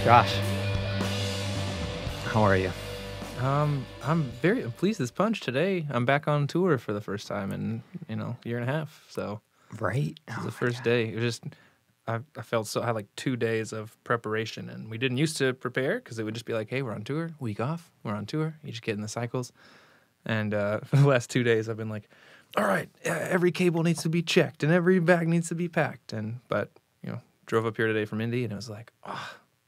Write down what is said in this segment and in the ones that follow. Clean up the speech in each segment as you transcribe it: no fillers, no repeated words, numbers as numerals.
Josh, how are you? I'm very pleased as punch today. I'm back on tour for the first time in, year and a half. So Right? this is the first day. It was just, I felt so, I had like 2 days of preparation, and we didn't used to prepare because it would just be like, hey, we're on tour, week off, we're on tour. You just get in the cycles. And for the last 2 days, I've been like, all right, every cable needs to be checked and every bag needs to be packed. But drove up here today from Indy, and it was like,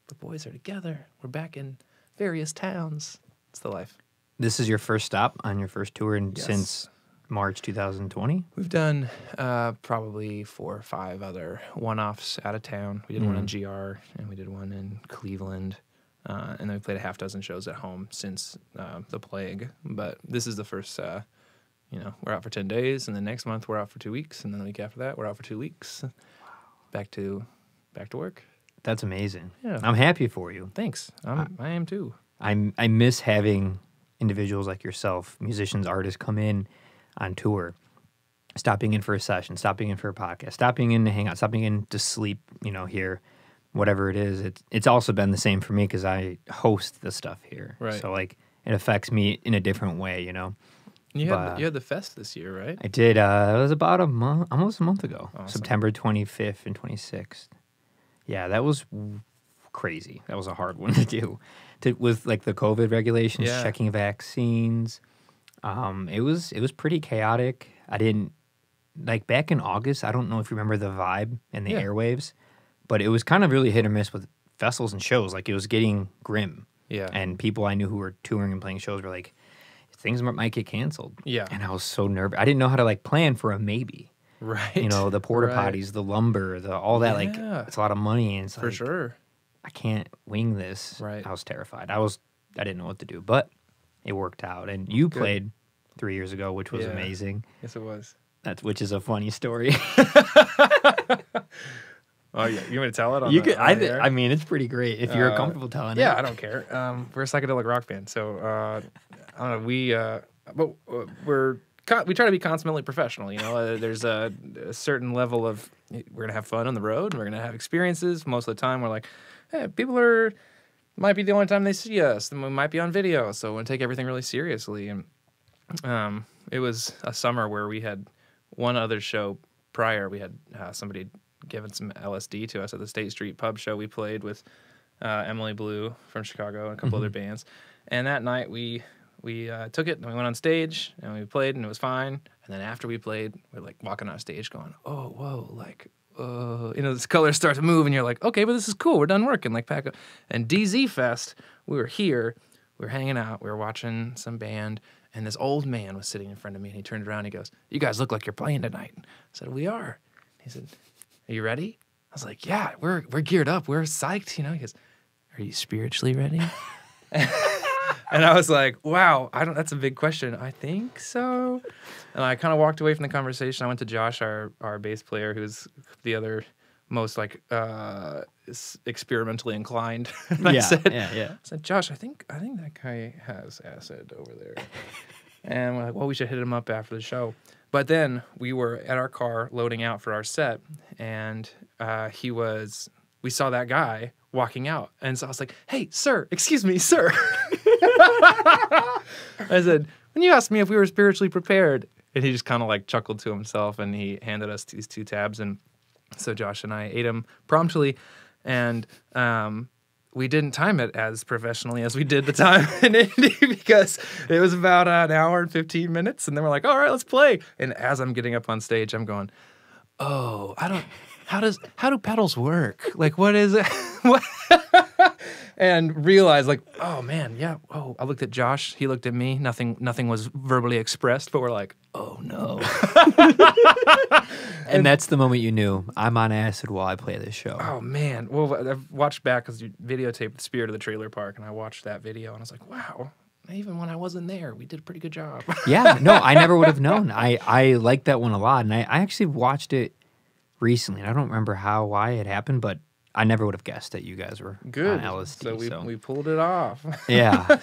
the boys are together. We're back in various towns. It's the life. This is your first stop on your first tour Yes. since March 2020? We've done probably 4 or 5 other one-offs out of town. We did one in GR, and we did one in Cleveland. And then we played a half dozen shows at home since the plague. But this is the first, we're out for 10 days, and then next month we're out for 2 weeks, and then the week after that we're out for 2 weeks. Wow. Back to work. That's amazing. Yeah. I'm happy for you. Thanks. I am too. I miss having individuals like yourself, musicians, artists, come in on tour, stopping in for a session, stopping in for a podcast, stopping in to hang out, stopping in to sleep, here, whatever it is. It's also been the same for me because I host the stuff here. Right. So, it affects me in a different way, You had the fest this year, right? I did. It was about almost a month ago, Awesome. September 25th and 26th. Yeah, that was crazy. That was a hard one to do. With the COVID regulations, checking vaccines. It was pretty chaotic. I didn't back in August. I don't know if you remember the vibe and the airwaves, but it was kind of really hit or miss with festivals and shows. It was getting grim. Yeah, and people I knew who were touring and playing shows were like, things might get canceled. Yeah, and I was so nervous. I didn't know how to plan for a maybe. Right. The porta potties, the lumber, all that. It's a lot of money, and it's for sure. I can't wing this. Right. I was terrified. I didn't know what to do, but it worked out. And you played 3 years ago, which was amazing. Yes, it was. Which is a funny story. Oh yeah, you want me to tell it? I mean, it's pretty great if you're comfortable telling it. Yeah, I don't care. We're a psychedelic rock band, so I don't know. But we try to be consummately professional. There's a certain level of we're gonna have fun on the road. We're gonna have experiences. Most of the time, we're like, hey, people might be the only time they see us. And we might be on video, so we want to take everything really seriously. And it was a summer where we had one other show prior. We had somebody given some LSD to us at the State Street pub show we played with Emily Blue from Chicago and a couple other bands. And that night we took it and we went on stage and we played and it was fine. And then after we played, we're walking on stage going, oh, whoa, this color starts to move and you're like, okay, but this is cool. We're done working. Pack up. And DZ Fest, we were here, we were hanging out, we were watching some band, and this old man was sitting in front of me and he turned around and he goes, you guys look like you're playing tonight. I said, we are. He said, are you ready? I was like, yeah, we're geared up. We're psyched. He goes, are you spiritually ready? And I was like, wow, that's a big question. I think so. And I kind of walked away from the conversation. I went to Josh, our bass player, who's the other most experimentally inclined. And I said, Josh, I think that guy has acid over there. And we're like, well, we should hit him up after the show. But then we were at our car loading out for our set, and we saw that guy walking out. And so I was like, hey, sir, excuse me, sir. I said, when you asked me if we were spiritually prepared, and he just kind of chuckled to himself, and he handed us these 2 tabs. And so Josh and I ate them promptly, and we didn't time it as professionally as we did the time in Indy because it was about an hour and 15 minutes. And then we're like, all right, let's play. And as I'm getting up on stage, I'm going, oh, how do pedals work? What is it? What? And realize oh man, yeah. Oh, I looked at Josh. He looked at me. Nothing was verbally expressed, but we're like, oh no. And that's the moment you knew I'm on acid while I play this show. Oh man. Well, I've watched back because you videotaped the Spirit of the Trailer Park, and I watched that video, and I was like, wow. Even when I wasn't there, we did a pretty good job. Yeah. No, I never would have known. I liked that one a lot, and I actually watched it recently. I don't remember why it happened, but I never would have guessed that you guys were on LSD. So we pulled it off. Yeah.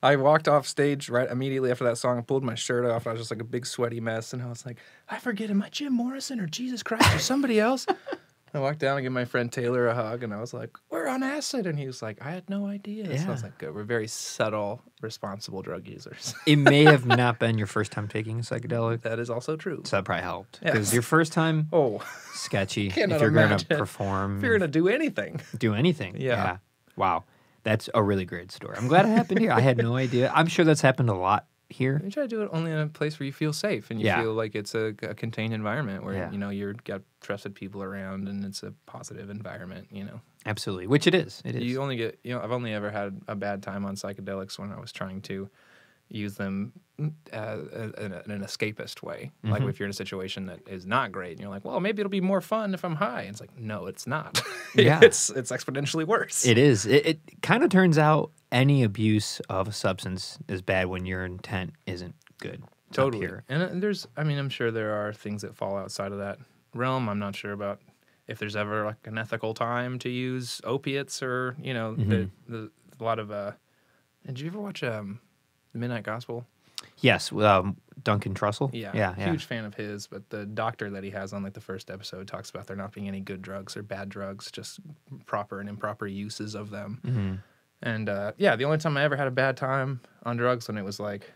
I walked off stage right immediately after that song and pulled my shirt off. And I was just a big sweaty mess. And I was like, I forget, am I Jim Morrison or Jesus Christ or somebody else? I walked down and gave my friend Taylor a hug, and I was like, "We're on acid," and he was like, "I had no idea." Yeah. So I was like, "Good. We're very subtle, responsible drug users." It may have not been your first time taking a psychedelic. That is also true. So that probably helped. Yes. Because your first time, Oh, sketchy. Cannot If you're going to imagine. perform, if you're gonna do anything, do anything. Yeah. Wow. That's a really great story. I'm glad it happened here. I had no idea. I'm sure that's happened a lot here. you try to do it only in a place where you feel safe and you Yeah. feel like it's a contained environment where Yeah. you're got trusted people around and it's a positive environment. Absolutely. Which it is. It is. You only get I've only ever had a bad time on psychedelics when I was trying to use them in an escapist way. Like if you're in a situation that is not great and you're like, well, maybe it'll be more fun if I'm high. And it's like, no, it's not. Yeah. It's exponentially worse. It is. It kind of turns out any abuse of a substance is bad when your intent isn't good. Totally. Up here. And I'm sure there are things that fall outside of that realm. I'm not sure about if there's ever like an ethical time to use opiates or, a lot of, did you ever watch The Midnight Gospel? Yes. Duncan Trussell. Yeah. Huge fan of his, but the doctor that he has on like the first episode talks about there not being any good drugs or bad drugs, just proper and improper uses of them. Mm-hmm. And the only time I ever had a bad time on drugs when it was like,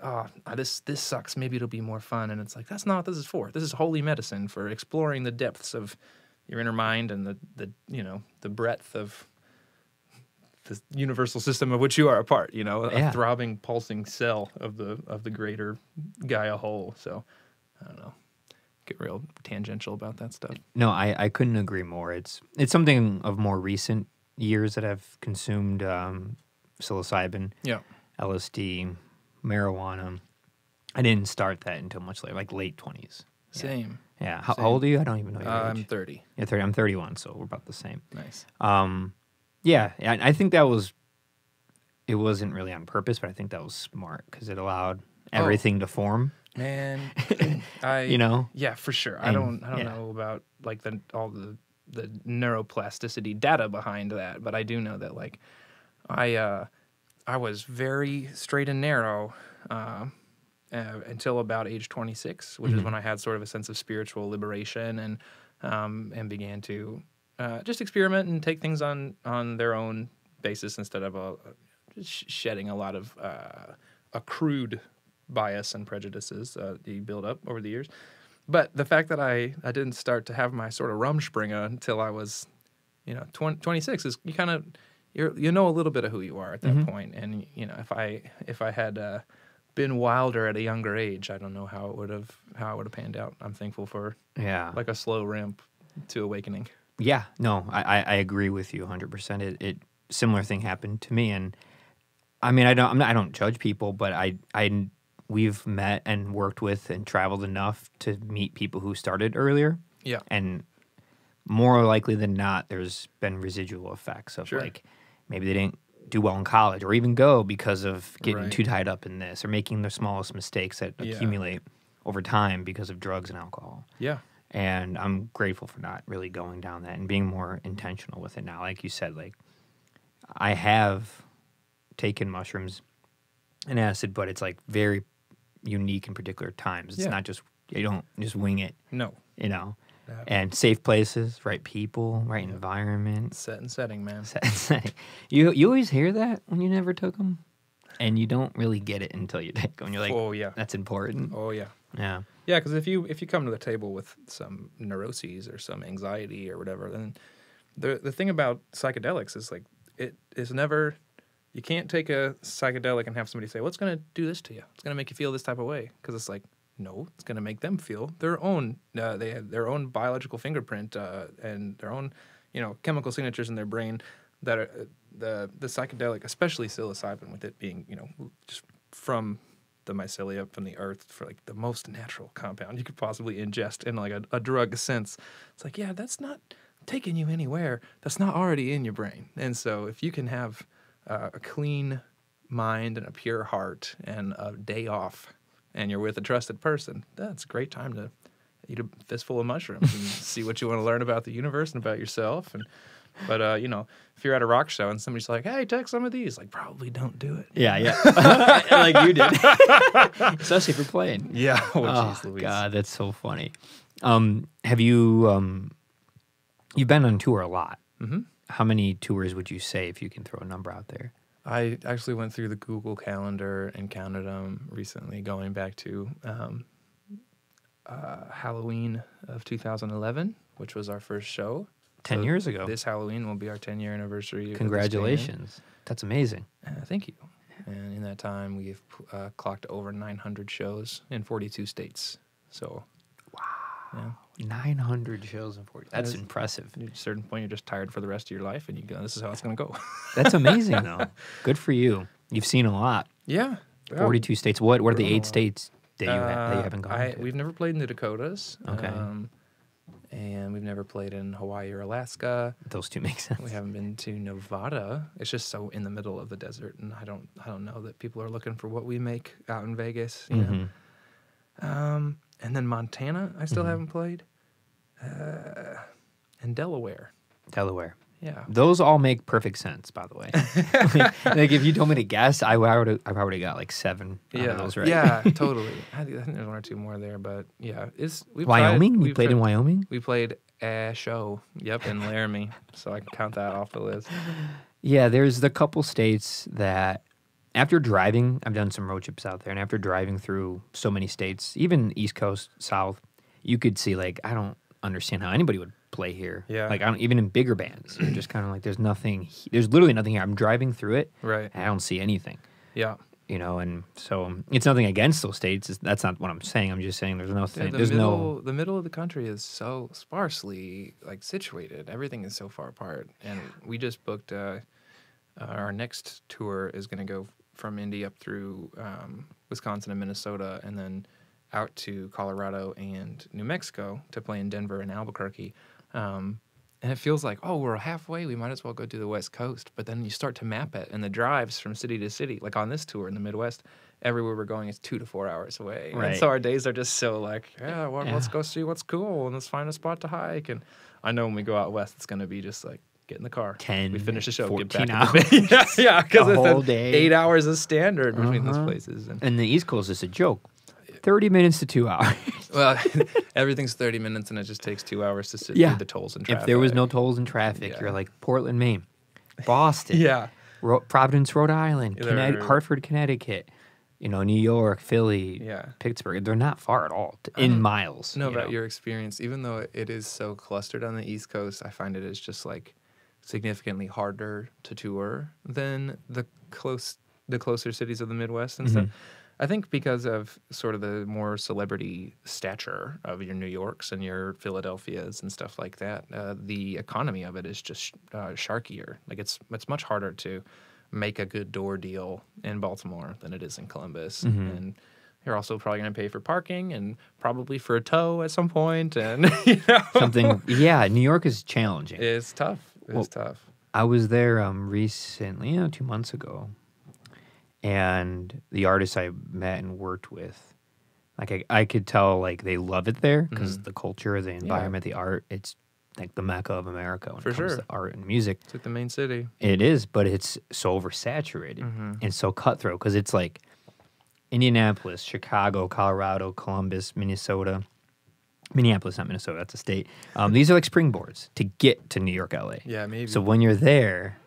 oh, this sucks. Maybe it'll be more fun. And it's like, that's not what this is for. This is holy medicine for exploring the depths of your inner mind and the breadth of the universal system of which you are a part. A throbbing, pulsing cell of the greater Gaia whole. So I don't know. Get real tangential about that stuff. No, I couldn't agree more. It's something of more recent years that I've consumed psilocybin, LSD, marijuana. I didn't start that until much later, like late 20s. Same. Yeah. How old are you? I don't even know your age. I'm 30. You're 30. I'm 31, so we're about the same. Nice. Yeah, I think it wasn't really on purpose, but I think that was smart because it allowed everything to form. Man, yeah, for sure. I don't know about like all the neuroplasticity data behind that, but I do know that like I was very straight and narrow until about age 26, which is when I had sort of a sense of spiritual liberation and began to just experiment and take things on their own basis instead of just shedding a lot of accrued bias and prejudices that you build up over the years. But the fact that I didn't start to have my sort of Rumspringa until I was, 26 is you know a little bit of who you are at that point. And if I had been wilder at a younger age, I don't know how it would have panned out. I'm thankful for like a slow ramp to awakening. Yeah, no, I agree with you 100%. It similar thing happened to me, and I mean I don't judge people, but we've met and worked with and traveled enough to meet people who started earlier. Yeah. And more likely than not, there's been residual effects of like maybe they didn't do well in college or even go because of getting too tied up in this or making the smallest mistakes that accumulate over time because of drugs and alcohol. Yeah. And I'm grateful for not really going down that and being more intentional with it now. Like you said, like I have taken mushrooms and acid, but it's like very unique in particular times. It's not just, you don't just wing it. No. And safe places, right people, right environment. Set and setting, man. Set and setting. You always hear that when you never took them, and you don't really get it until you take them. You're like, oh yeah, that's important. Oh yeah. Yeah. Yeah, because if you come to the table with some neuroses or some anxiety or whatever, then the thing about psychedelics is like it is never. You can't take a psychedelic and have somebody say, "What's going to do this to you? It's going to make you feel this type of way." Because it's like, no, it's going to make them feel their own. They have their own biological fingerprint and their own, chemical signatures in their brain that are the psychedelic, especially psilocybin, with it being, just from the mycelia, from the earth, for like the most natural compound you could possibly ingest in like a drug sense. It's like, yeah, that's not taking you anywhere. That's not already in your brain. And so if you can have a clean mind and a pure heart and a day off, and you're with a trusted person, that's a great time to eat a fistful of mushrooms and see what you want to learn about the universe and about yourself. But if you're at a rock show and somebody's like, "Hey, take some of these," like, probably don't do it. Yeah. Like you did. Especially if you're playing. Yeah. Oh, God, that's so funny. Have you You've been on tour a lot. Mm-hmm. How many tours would you say, if you can throw a number out there? I actually went through the Google Calendar and counted them recently, going back to Halloween of 2011, which was our first show. 10 years ago. This Halloween will be our 10-year anniversary. Congratulations. That's amazing. Thank you. And in that time, we've clocked over 900 shows in 42 states. So, wow. Yeah. 900 shows in 40. That's impressive. At a certain point, you're just tired for the rest of your life, and you go, this is how it's going to go. That's amazing, though. Good for you. You've seen a lot. Yeah. 42 states. What are the 8 states that you haven't gone to? We've never played in the Dakotas. Okay. And we've never played in Hawaii or Alaska. Those two make sense. We haven't been to Nevada. It's just so in the middle of the desert, and I don't know that people are looking for what we make out in Vegas. You know? And then Montana, I still haven't played. And Delaware. Delaware. Yeah. Those all make perfect sense, by the way. like if you told me to guess, I would have got like 7 out of those right. Yeah, totally. I think there's 1 or 2 more there, but yeah. Wyoming? You played in Wyoming? We played a show, in Laramie, so I can count that off the list. Yeah, there's the couple states that after driving, I've done some road trips out there, and after driving through so many states, even East Coast, South, you could see, like, I don't understand how anybody would play here. Yeah. Like, even in bigger bands, you're just kind of like, there's literally nothing here. I'm driving through it, right? And I don't see anything. Yeah. You know, and so it's nothing against those states. That's not what I'm saying. I'm just saying there's no thing. The middle of the country is so sparsely, like, situated. Everything is so far apart. And we just booked our next tour is going to go from Indy up through Wisconsin and Minnesota, and then out to Colorado and New Mexico to play in Denver and Albuquerque. And it feels like, oh, we're halfway. We might as well go do the West Coast. But then you start to map it, and the drives from city to city, like on this tour in the Midwest, everywhere we're going is 2 to 4 hours away. Right. And so our days are just so like, let's go see what's cool, and let's find a spot to hike. And I know when we go out west, it's going to be just like, get in the car. 10, we finish the show, 14 get back hours. in the bed. yeah, because the whole it's day. 8 hours is standard between those places. And the East Coast is a joke. 30 minutes to 2 hours. Well, everything's 30 minutes, and it just takes 2 hours to sit through the tolls and traffic. If there was no tolls and traffic, you're like Portland, Maine, Boston, Providence, Rhode Island, Hartford, Connecticut, New York, Philly, Pittsburgh. They're not far at all in miles. Know about your experience. Even though it is so clustered on the East Coast, I find it is just like significantly harder to tour than the closer cities of the Midwest and stuff. I think because of sort of the more celebrity stature of your New Yorks and your Philadelphias and stuff like that, the economy of it is just sharkier. Like it's much harder to make a good door deal in Baltimore than it is in Columbus. And you're also probably going to pay for parking and probably for a tow at some point. And something. Yeah, New York is challenging. It's tough. It's tough. I was there recently, 2 months ago. And the artists I met and worked with, like I could tell, like they love it there because the culture, the environment, the art. It's like the mecca of America when it comes to art and music. It's like the main city. It is, but it's so oversaturated and so cutthroat because it's like Indianapolis, Chicago, Colorado, Columbus, Minnesota. Minneapolis, not Minnesota. That's a state. These are like springboards to get to New York, LA. Yeah, maybe. So when you're there.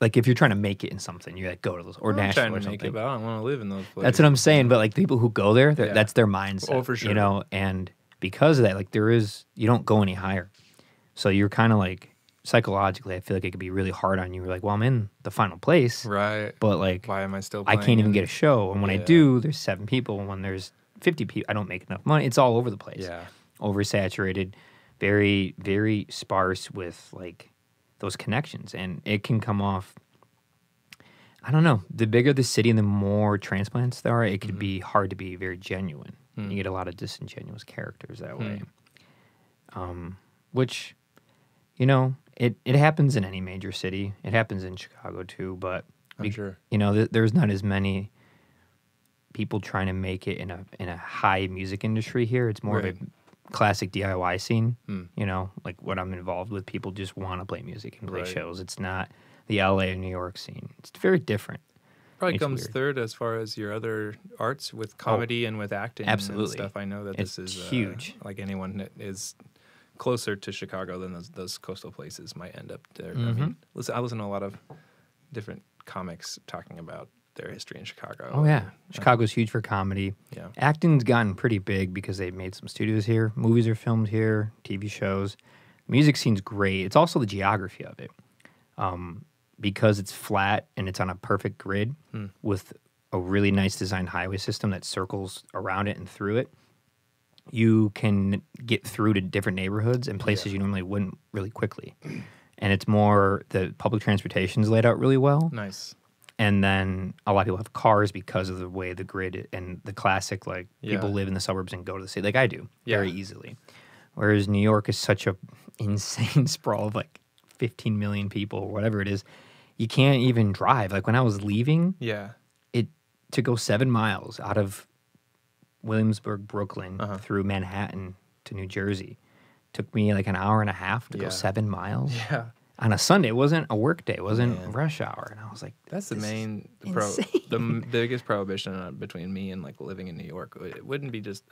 Like, if you're trying to make it in something, you like go to those, or Nashville or something. I'm trying to make it, but I don't want to live in those places. That's what I'm saying, but, like, people who go there, that's their mindset. Oh, for sure. And because of that, like, you don't go any higher. So you're kind of, like, psychologically, I feel like it could be really hard on you. You're like, well, I'm in the final place. Right. But, like, why am I still playing? I can't even get a show. And when I do, there's 7 people. And when there's 50 people, I don't make enough money. It's all over the place. Yeah. Oversaturated, very, very sparse with, like, those connections. And it can come off... I don't know. The bigger the city and the more transplants there are, it could be hard to be very genuine. You get a lot of disingenuous characters that way. Which, it happens in any major city. It happens in Chicago too, but I'm sure. There's not as many people trying to make it in a high music industry here. It's more of a classic DIY scene. Like what I'm involved with. People just want to play music and play shows. It's not the LA and New York scene. It's very different. Probably comes third as far as your other arts with comedy and with acting absolutely. and stuff. I know that it's this is huge. Like anyone that is closer to Chicago than those coastal places might end up there. I Mm-hmm. mean, I listen to a lot of different comics talking about their history in Chicago. Oh, yeah. Chicago's huge for comedy. Yeah. Acting's gotten pretty big because they've made some studios here. Movies are filmed here, TV shows. Music scene's great. It's also the geography of it. Because it's flat and it's on a perfect grid with a really nice designed highway system that circles around it and through it, you can get through to different neighborhoods and places you normally wouldn't really quickly. And it's more, the public transportation's laid out really well. Nice. And then a lot of people have cars because of the way the grid and the classic, like, people live in the suburbs and go to the city, like I do, very easily. Whereas New York is such a insane sprawl of, like, 15 million people or whatever it is. You can't even drive. Like, when I was leaving, to go 7 miles out of Williamsburg, Brooklyn, through Manhattan to New Jersey, took me like an hour and a half to go 7 miles. Yeah. On a Sunday. It wasn't a work day. It wasn't rush hour. And I was like, that's the main, the biggest prohibition between me and like living in New York. It wouldn't be just,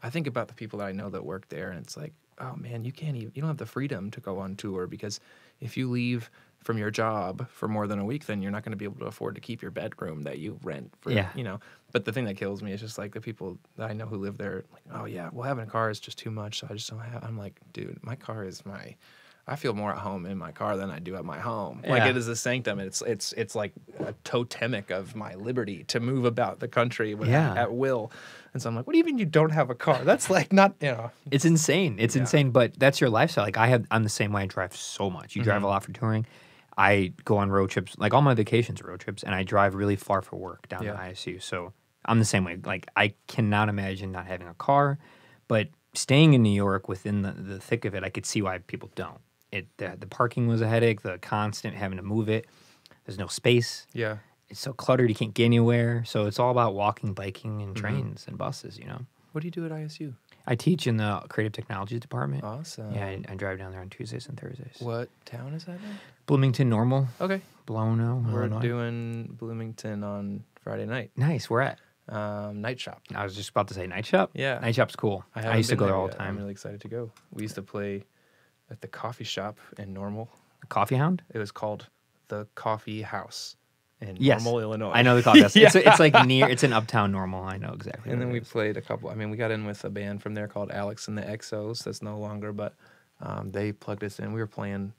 I think about the people that I know that work there, and it's like, oh man, you don't have the freedom to go on tour, because if you leave from your job for more than a week, then you're not going to be able to afford to keep your bedroom that you rent for, you know. But the thing that kills me is just like the people that I know who live there, like, oh yeah, well, having a car is just too much, so I just don't have, I'm like, dude, my car is I feel more at home in my car than I do at my home. Yeah. Like, it is a sanctum. It's like a totemic of my liberty to move about the country at will. And so I'm like, what do you mean you don't have a car? That's like not, you know. It's insane. It's insane, but that's your lifestyle. Like, I'm the same way. I drive so much. You drive a lot for touring. I go on road trips. Like, all my vacations are road trips, and I drive really far for work down to ISU. So I'm the same way. Like, I cannot imagine not having a car, but staying in New York within the thick of it, I could see why people don't. The parking was a headache, the constant having to move it. There's no space. Yeah. It's so cluttered, you can't get anywhere. So it's all about walking, biking, and trains and buses, you know. What do you do at ISU? I teach in the creative technologies department. Awesome. Yeah, I drive down there on Tuesdays and Thursdays. What town is that in? Bloomington Normal. Okay. Blono, We're Illinois. doing Bloomington on Friday night. Nice, where at? Night Shop. I was just about to say Night Shop. Yeah. Night Shop's cool. I used to go there all the time. I'm really excited to go. We used to play at the coffee shop in Normal. Coffee Hound? It was called the Coffee House in Yes. Normal, Illinois. I know the coffee house. It's like it's in Uptown Normal. I know exactly. And then what we it is. played a couple. I mean, we got in with a band from there called Alex and the Exos. That's no longer, but they plugged us in. We were playing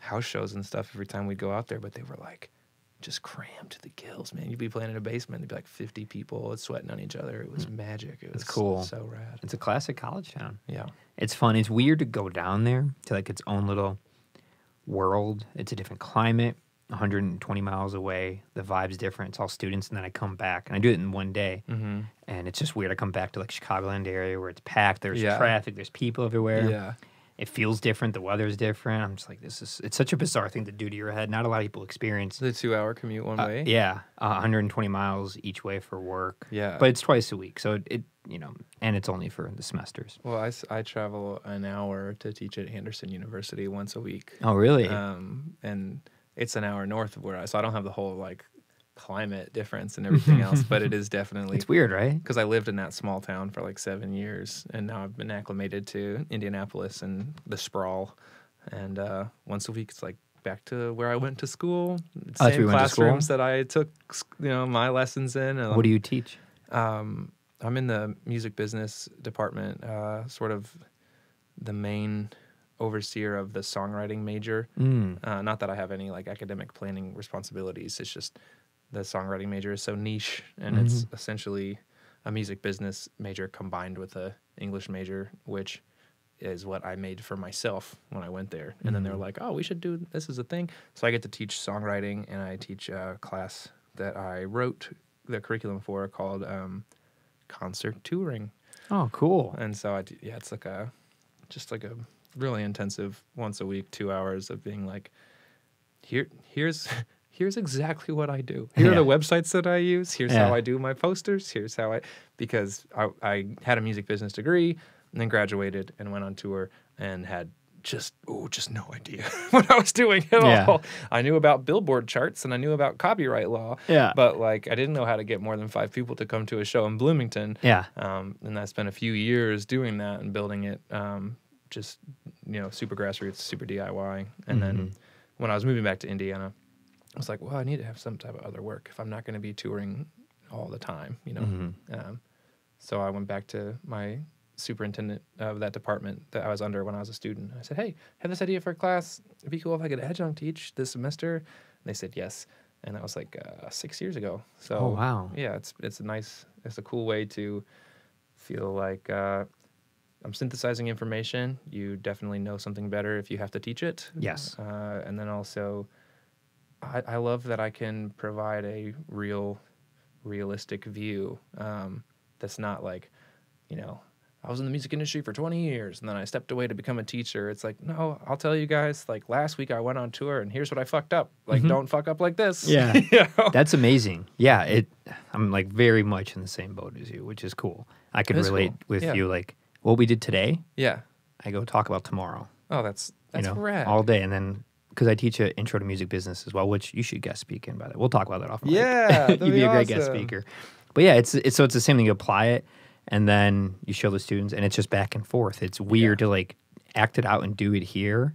house shows and stuff every time we'd go out there, but they were like just crammed to the gills, man. You'd be playing in a basement, there'd be like 50 people sweating on each other. It was magic. It was cool. So rad. It's a classic college town. Yeah. It's fun. It's weird to go down there to like its own little world. It's a different climate, 120 miles away. The vibe's different. It's all students, and then I come back, and I do it in one day. Mm-hmm. And it's just weird. I come back to like Chicagoland area where it's packed. There's Yeah. traffic. There's people everywhere. Yeah. It feels different. The weather's different. I'm just like, it's such a bizarre thing to do to your head. Not a lot of people experience. The 2-hour commute one way. Yeah, 120 miles each way for work. Yeah. But it's twice a week, so it you know, and it's only for the semesters. Well, I travel an hour to teach at Anderson University once a week. Oh, really? And it's an hour north of so I don't have the whole like climate difference and everything else, but it is definitely. It's weird, right? Because I lived in that small town for like 7 years, and now I've been acclimated to Indianapolis and the sprawl. And once a week, it's like back to where I went to school. That's where you went to school? Classrooms that I took, my lessons in. What do you teach? I'm in the music business department, sort of the main overseer of the songwriting major. Not that I have any like academic planning responsibilities. It's just the songwriting major is so niche, and it's essentially a music business major combined with a English major, which is what I made for myself when I went there. And then they're like, oh, we should do this as a thing. So I get to teach songwriting, and I teach a class that I wrote the curriculum for called concert touring. Oh, cool. And so it's like just like a really intensive once a week 2 hours of being like, here's exactly what I do. Here are the websites that I use. Here's how I do my posters. Here's how because I had a music business degree and then graduated and went on tour and had just no idea what I was doing at all. I knew about Billboard charts and I knew about copyright law. Yeah. But like I didn't know how to get more than 5 people to come to a show in Bloomington. Yeah. And I spent a few years doing that and building it. Just super grassroots, super DIY. And then when I was moving back to Indiana, I was like, well, I need to have some type of other work if I'm not going to be touring all the time, So I went back to my superintendent of that department that I was under when I was a student. I said, hey, I have this idea for a class. It'd be cool if I could adjunct teach this semester. And they said yes. And that was like 6 years ago. So, oh, wow. Yeah, it's a cool way to feel like I'm synthesizing information. You definitely know something better if you have to teach it. Yes. And then also, I love that I can provide a realistic view that's not like, I was in the music industry for 20 years and then I stepped away to become a teacher. It's like, no, I'll tell you guys, like last week I went on tour and here's what I fucked up. Like, don't fuck up like this. Yeah. That's amazing. Yeah. I'm like very much in the same boat as you, which is cool. I could relate with you. Like what we did today. Yeah. I go talk about tomorrow. Oh, that's rad. All day. And then, because I teach an intro to music business as well, which you should guest speak in, by the way. We'll talk about that off mic. Yeah. You'd be a great guest speaker. But yeah, it's the same thing. You apply it. And then you show the students, and it's just back and forth. It's weird to like act it out and do it here,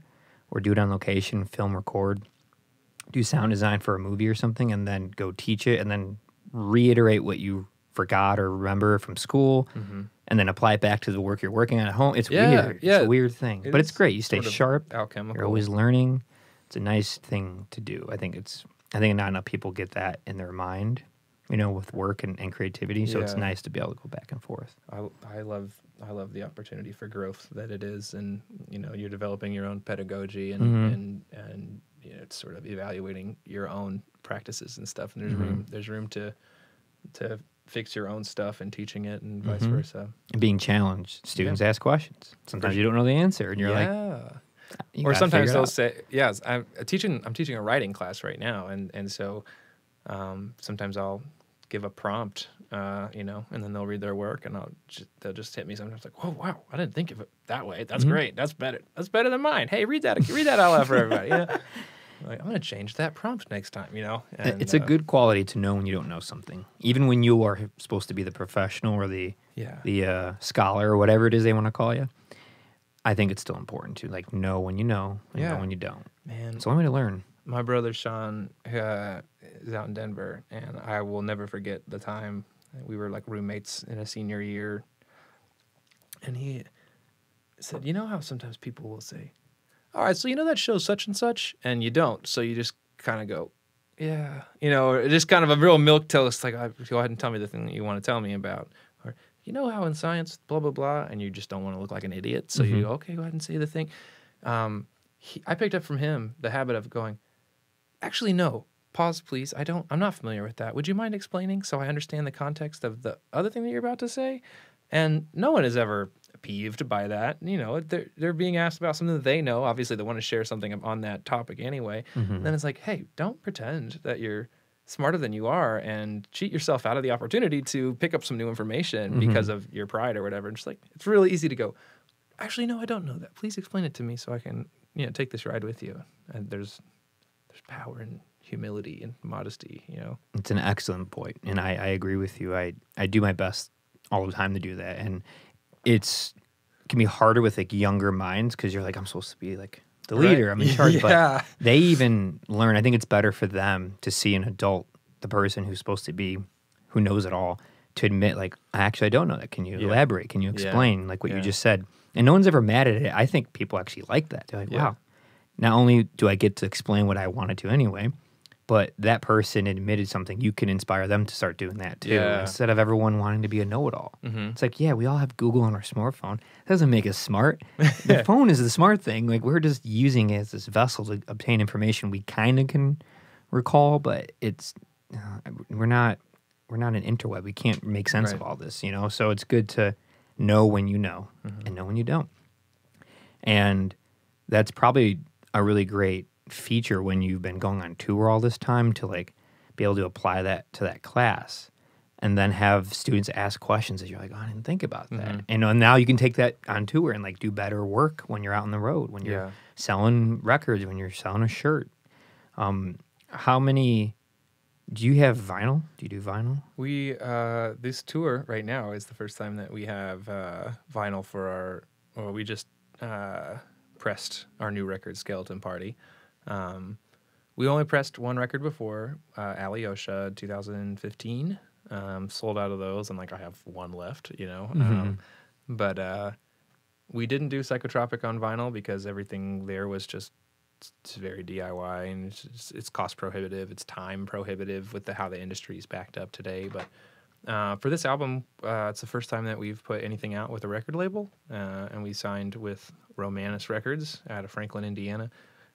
or do it on location, film, record, do sound design for a movie or something, and then go teach it, and then reiterate what you forgot or remember from school, and then apply it back to the work you're working on at home. It's weird. Yeah. It's a weird thing, but it's great. You stay sharp. Alchemical. You're always learning. It's a nice thing to do. I think not enough people get that in their mind. With work and creativity. So it's nice to be able to go back and forth. I love the opportunity for growth that it is, and you're developing your own pedagogy and it's sort of evaluating your own practices and stuff. And there's room to fix your own stuff and teaching it and vice versa. And being challenged, students ask questions. Sometimes you don't know the answer, and you're like, or sometimes they'll say, "Yes, I'm teaching a writing class right now," and so sometimes I'll give a prompt, and then they'll read their work, and they'll just hit me sometimes like, "Whoa, wow, I didn't think of it that way. That's great. That's better. That's better than mine. Hey, read that out loud for everybody." Like, I'm gonna change that prompt next time. And, it's a good quality to know when you don't know something, even when you are supposed to be the professional or the scholar or whatever it is they want to call you. I think it's still important to like know when you know and know when you don't. Man, it's the only way to learn. My brother Sean is out in Denver, and I will never forget the time we were like roommates in a senior year. And he said, "You know how sometimes people will say, 'All right, so that show such and such,' and you don't, so you just kind of go, yeah, just kind of a real milquetoast, like, go ahead and tell me the thing that you want to tell me about, or how in science, blah blah blah," and you just don't want to look like an idiot, so you go, okay, go ahead and say the thing. I picked up from him the habit of going, "Actually, no. Pause, please. I'm not familiar with that. Would you mind explaining so I understand the context of the other thing that you're about to say?" And no one is ever peeved by that. They're being asked about something that they know. Obviously, they want to share something on that topic anyway. And then it's like, hey, don't pretend that you're smarter than you are and cheat yourself out of the opportunity to pick up some new information because of your pride or whatever. And just like, it's really easy to go, "Actually, no, I don't know that. Please explain it to me so I can take this ride with you." And there's power in humility and modesty, It's an excellent point, and I agree with you. I do my best all the time to do that, and it can be harder with like younger minds because you're like, I'm supposed to be like the leader, I'm in charge, but they even learn. I think it's better for them to see an adult, the person who's supposed to be, who knows it all, to admit like, actually, I don't know that. Can you elaborate? Can you explain like what you just said? And no one's ever mad at it. I think people actually like that. They're like, wow, not only do I get to explain what I wanted to anyway, but that person admitted something. You can inspire them to start doing that too, instead of everyone wanting to be a know-it-all. It's like, we all have Google on our smartphone. That doesn't make us smart. The phone is the smart thing. Like, we're just using it as this vessel to obtain information we kind of can recall, but it's we're not an interweb. We can't make sense of all this, So it's good to know when you know and know when you don't. And that's probably a really great feature when you've been going on tour all this time, to like be able to apply that to that class and then have students ask questions that you're like, oh, I didn't think about that. And now you can take that on tour and like do better work when you're out on the road, when you're selling records, when you're selling a shirt. How many do you have vinyl? Do you do vinyl? We this tour right now is the first time that we have vinyl for our, or we just pressed our new record, Skeleton Party. We only pressed one record before, Alyosha, 2015. Sold out of those, and like I have one left, you know. But we didn't do Psychotropic on vinyl because everything there was just it's very DIY, and it's cost prohibitive, it's time prohibitive with how the industry is backed up today. But for this album, it's the first time that we've put anything out with a record label, and we signed with Romanus Records out of Franklin, Indiana.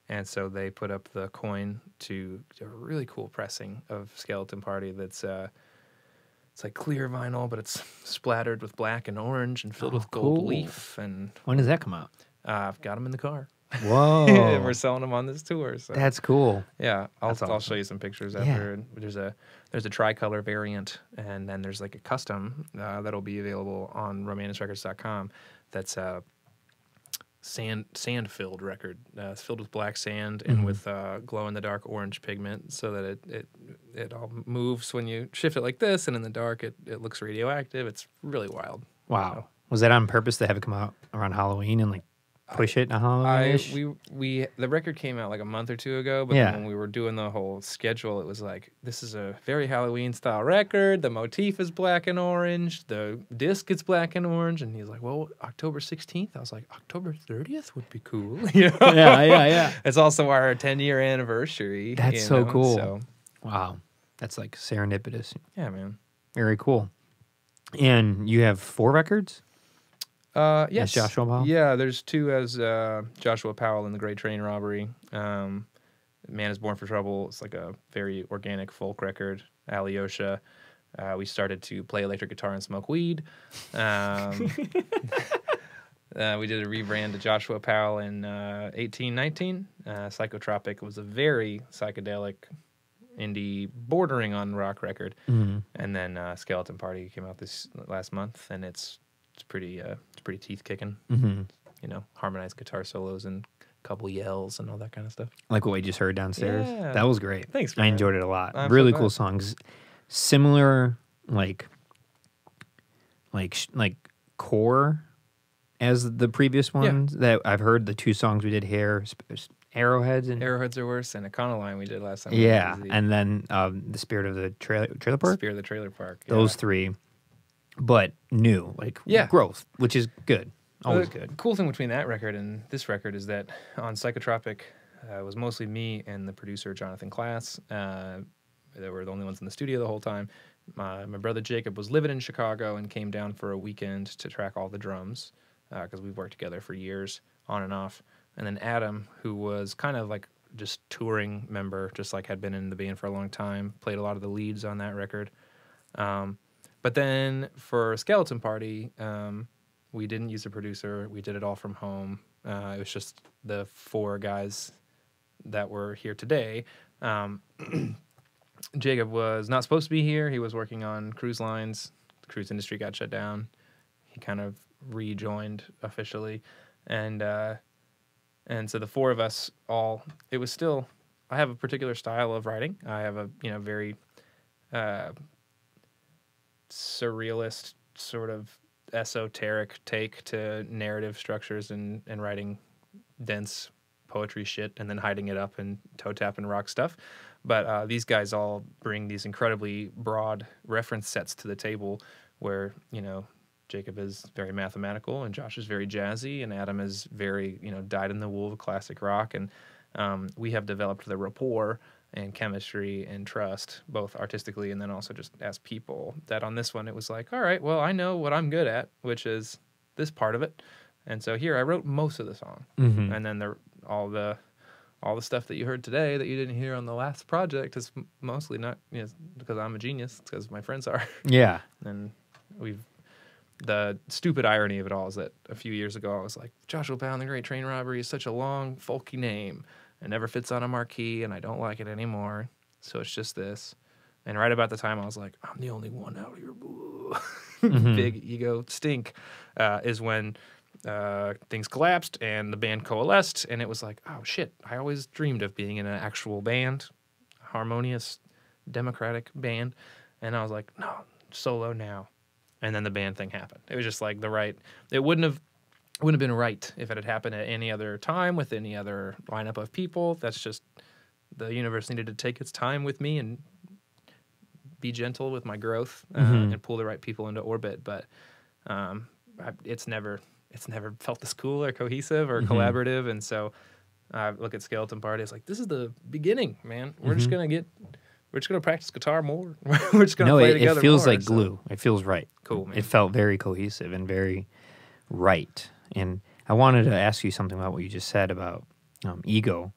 And so they put up the coin to a really cool pressing of Skeleton Party that's it's like clear vinyl, but it's splattered with black and orange and filled with gold leaf. And when does that come out? I've got them in the car. Whoa. We're selling them on this tour. So. That's cool. Yeah, Awesome. I'll show you some pictures after. Yeah. There's a tricolor variant, and then there's like a custom that'll be available on romanusrecords.com. That's a sand filled record. It's filled with black sand and with glow in the dark orange pigment, so that it all moves when you shift it like this, and in the dark it looks radioactive. It's really wild. Wow. So. Was that on purpose to have it come out around Halloween and like push it on Halloween? The record came out like a month or two ago, but then when we were doing the whole schedule, it was like, this is a very Halloween style record. The motif is black and orange. The disc is black and orange. And he's like, well, October 16th. I was like, October 30th would be cool. You know? Yeah. It's also our 10-year anniversary. That's so cool. So, wow. That's like serendipitous. yeah, man. Very cool. And you have 4 records? Yes. As Joshua Powell? Yeah, there's 2 as Joshua Powell in The Great Train Robbery. Man is Born for Trouble. It's like a very organic folk record. Alyosha. We started to play electric guitar and smoke weed. We did a rebrand to Joshua Powell in 1819. Psychotropic was a very psychedelic, indie, bordering on rock record. And then Skeleton Party came out this last month, and it's pretty teeth kicking. You know, harmonized guitar solos and a couple yells and all that kind of stuff. Like what we just heard downstairs. Yeah. That was great. Thanks, I man. enjoyed it a lot. I'm Really so cool glad. songs. Similar like core as the previous ones that I've heard. The 2 songs we did here, Arrowheads and Arrowheads Are Worse, and Econoline we did last time. yeah, and then the Spirit of the Trailer Park. Spirit of the Trailer Park. Those 3, but new, like growth, which is good. Always The good. cool thing between that record and this record is that on Psychotropic, it was mostly me and the producer Jonathan Klass. They were the only ones in the studio the whole time. My brother Jacob was living in Chicago and came down for a weekend to track all the drums because we've worked together for years on and off. And then Adam, who was kind of like just touring member, just like had been in the band for a long time, played a lot of the leads on that record. But then for Skeleton Party, we didn't use a producer. We did it all from home. It was just the 4 guys that were here today. Jacob was not supposed to be here. He was working on cruise lines. The cruise industry got shut down. He kind of rejoined officially. And so the 4 of us all, it was still, I have a particular style of writing. I have a, very surrealist sort of esoteric take to narrative structures and writing dense poetry shit and then hiding it up in toe tap and rock stuff. But these guys all bring these incredibly broad reference sets to the table where, Jacob is very mathematical and Josh is very jazzy and Adam is very, dyed-in-the-wool of classic rock. And we have developed the rapport and chemistry and trust, both artistically and then also just as people, that on this one it was like, all right, well, I know what I'm good at, which is this part of it. And so here I wrote most of the song. And then all the stuff that you heard today that you didn't hear on the last project is mostly not because I'm a genius, it's because my friends are. Yeah. And the stupid irony of it all is that a few years ago I was like, Joshua Powell and the Great Train Robbery is such a long, folky name. It never fits on a marquee, and I don't like it anymore. So it's just this. And right about the time I was like, I'm the only one out here. Big ego stink is when things collapsed and the band coalesced. And it was like, oh, shit. I always dreamed of being in an actual band, harmonious, democratic band. And I was like, no, solo now. And then the band thing happened. It was just like it wouldn't have wouldn't have been right if it had happened at any other time with any other lineup of people. That's just the universe needed to take its time with me and be gentle with my growth and pull the right people into orbit. But it's never felt this cool or cohesive or collaborative. And so I look at Skeleton Party. It's like, this is the beginning, man. We're just gonna practice guitar more. We're just gonna play together. It feels more, like glue. It feels right. Cool, man. It felt very cohesive and very right. And I wanted to ask you something about what you just said about ego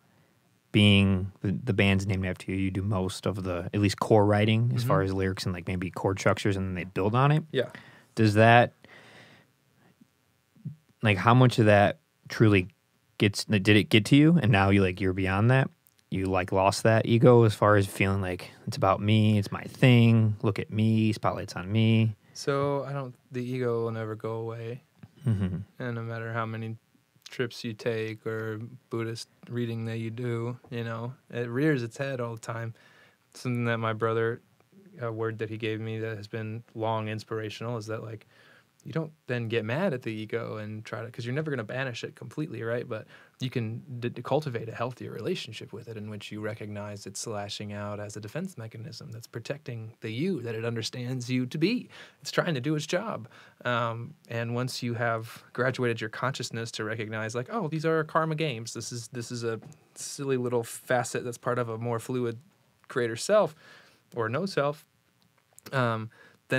being the band's named after you. You do most of the, at least core writing as far as lyrics and like maybe chord structures, and then they build on it. Yeah. Does that, like, how much of that truly did it get to you? And now you're beyond that? You like lost that ego as far as feeling like it's about me, it's my thing, look at me, spotlight's on me? So the ego will never go away. And no matter how many trips you take or Buddhist reading that you do, it rears its head all the time. Something that my brother, a word that he gave me that has been long inspirational, is that like, you don't then get mad at the ego and try to, because you're never going to banish it completely, right? But you can cultivate a healthier relationship with it in which you recognize it's lashing out as a defense mechanism that's protecting the you that it understands you to be. It's trying to do its job. And once you have graduated your consciousness to recognize, like, oh, these are karma games. This is a silly little facet that's part of a more fluid greater self or no self, then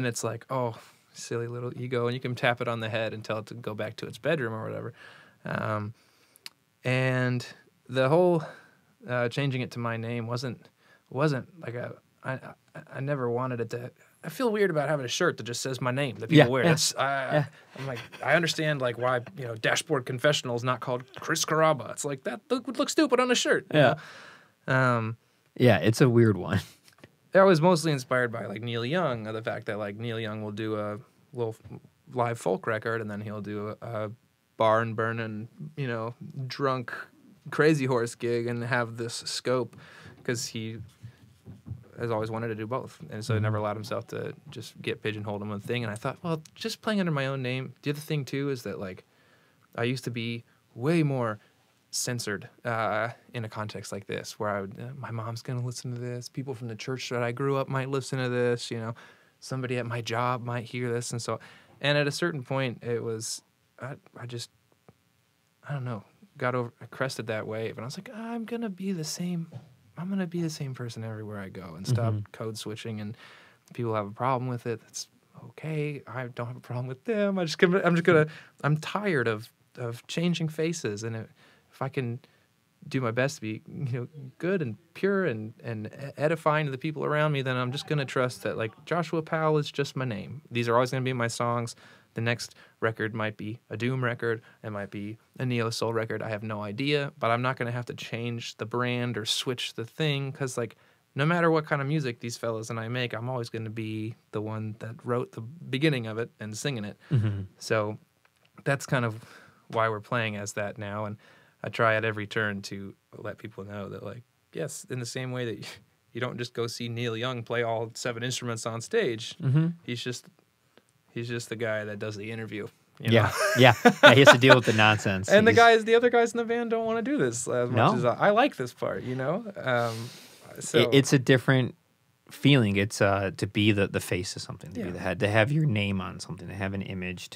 it's like, oh, silly little ego, and you can tap it on the head and tell it to go back to its bedroom or whatever. And the whole changing it to my name wasn't like I never wanted it to. I feel weird about having a shirt that just says my name that people wear. I'm like, I understand like why Dashboard Confessional is not called Chris Caraba. It's like that would look stupid on a shirt. Yeah. Yeah, it's a weird one. I was mostly inspired by like Neil Young, the fact that like Neil Young will do a little live folk record and then he'll do a barn burning, drunk crazy horse gig and have this scope because he has always wanted to do both. And so he never allowed himself to just get pigeonholed in one thing. And I thought, well, just playing under my own name. The other thing too is that like I used to be way more censored in a context like this where I would, my mom's going to listen to this. People from the church that I grew up might listen to this, somebody at my job might hear this. And at a certain point it was, I don't know, I crested that wave and I was like, I'm going to be the same person everywhere I go and stop code switching, and if people have a problem with it, that's okay. I don't have a problem with them. I'm tired of changing faces, and if I can do my best to be good and pure and edifying to the people around me, then I'm just going to trust that like Joshua Powell is just my name. These are always going to be my songs. The next record might be a doom record. It might be a neo soul record. I have no idea, but I'm not going to have to change the brand or switch the thing because like no matter what kind of music these fellas and I make, I'm always going to be the one that wrote the beginning of it and singing it. So that's kind of why we're playing as that now. And I try at every turn to let people know that, like, yes, in the same way that you don't just go see Neil Young play all 7 instruments on stage. He's just the guy that does the interview. Yeah, he has to deal with the nonsense. And the other guys in the band don't want to do this as much as I like this part. So it's a different feeling. It's to be the face of something, to be the head, to have your name on something, to have an image.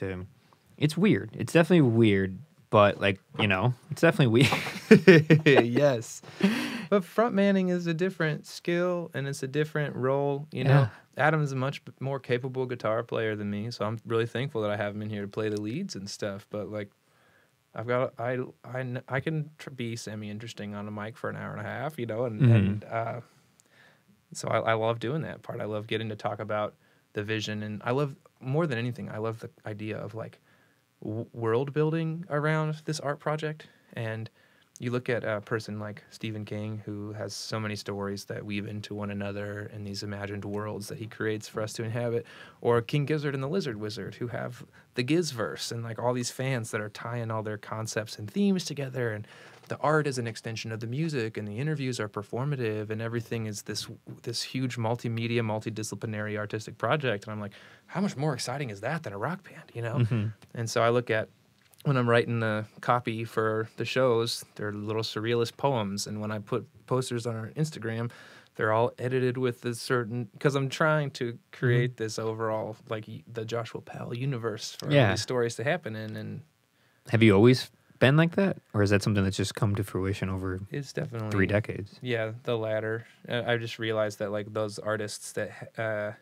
It's weird. It's definitely weird. But, it's definitely weird. Yes. But frontmanning is a different skill, and it's a different role. Adam is a much more capable guitar player than me, so I'm really thankful that I have him in here to play the leads and stuff. But, I can be semi-interesting on a mic for an hour and a half, so I love doing that part. I love getting to talk about the vision, and I love, more than anything, I love the idea of, world building around this art project. And you look at a person like Stephen King, who has so many stories that weave into one another in these imagined worlds that he creates for us to inhabit, or King Gizzard and the Lizard Wizard, who have the Gizverse and all these fans that are tying all their concepts and themes together, and the art is an extension of the music, and the interviews are performative, and everything is this huge multimedia, multidisciplinary artistic project. And I'm like, how much more exciting is that than a rock band, And so I look at when I'm writing a copy for the shows, they're little surrealist poems. And when I put posters on our Instagram, they're all edited with a certain, because I'm trying to create this overall, like the Joshua Powell universe for all these stories to happen in. And have you always been like that, or is that something that's just come to fruition over it's definitely 3 decades? Yeah, the latter. I just realized that like those artists that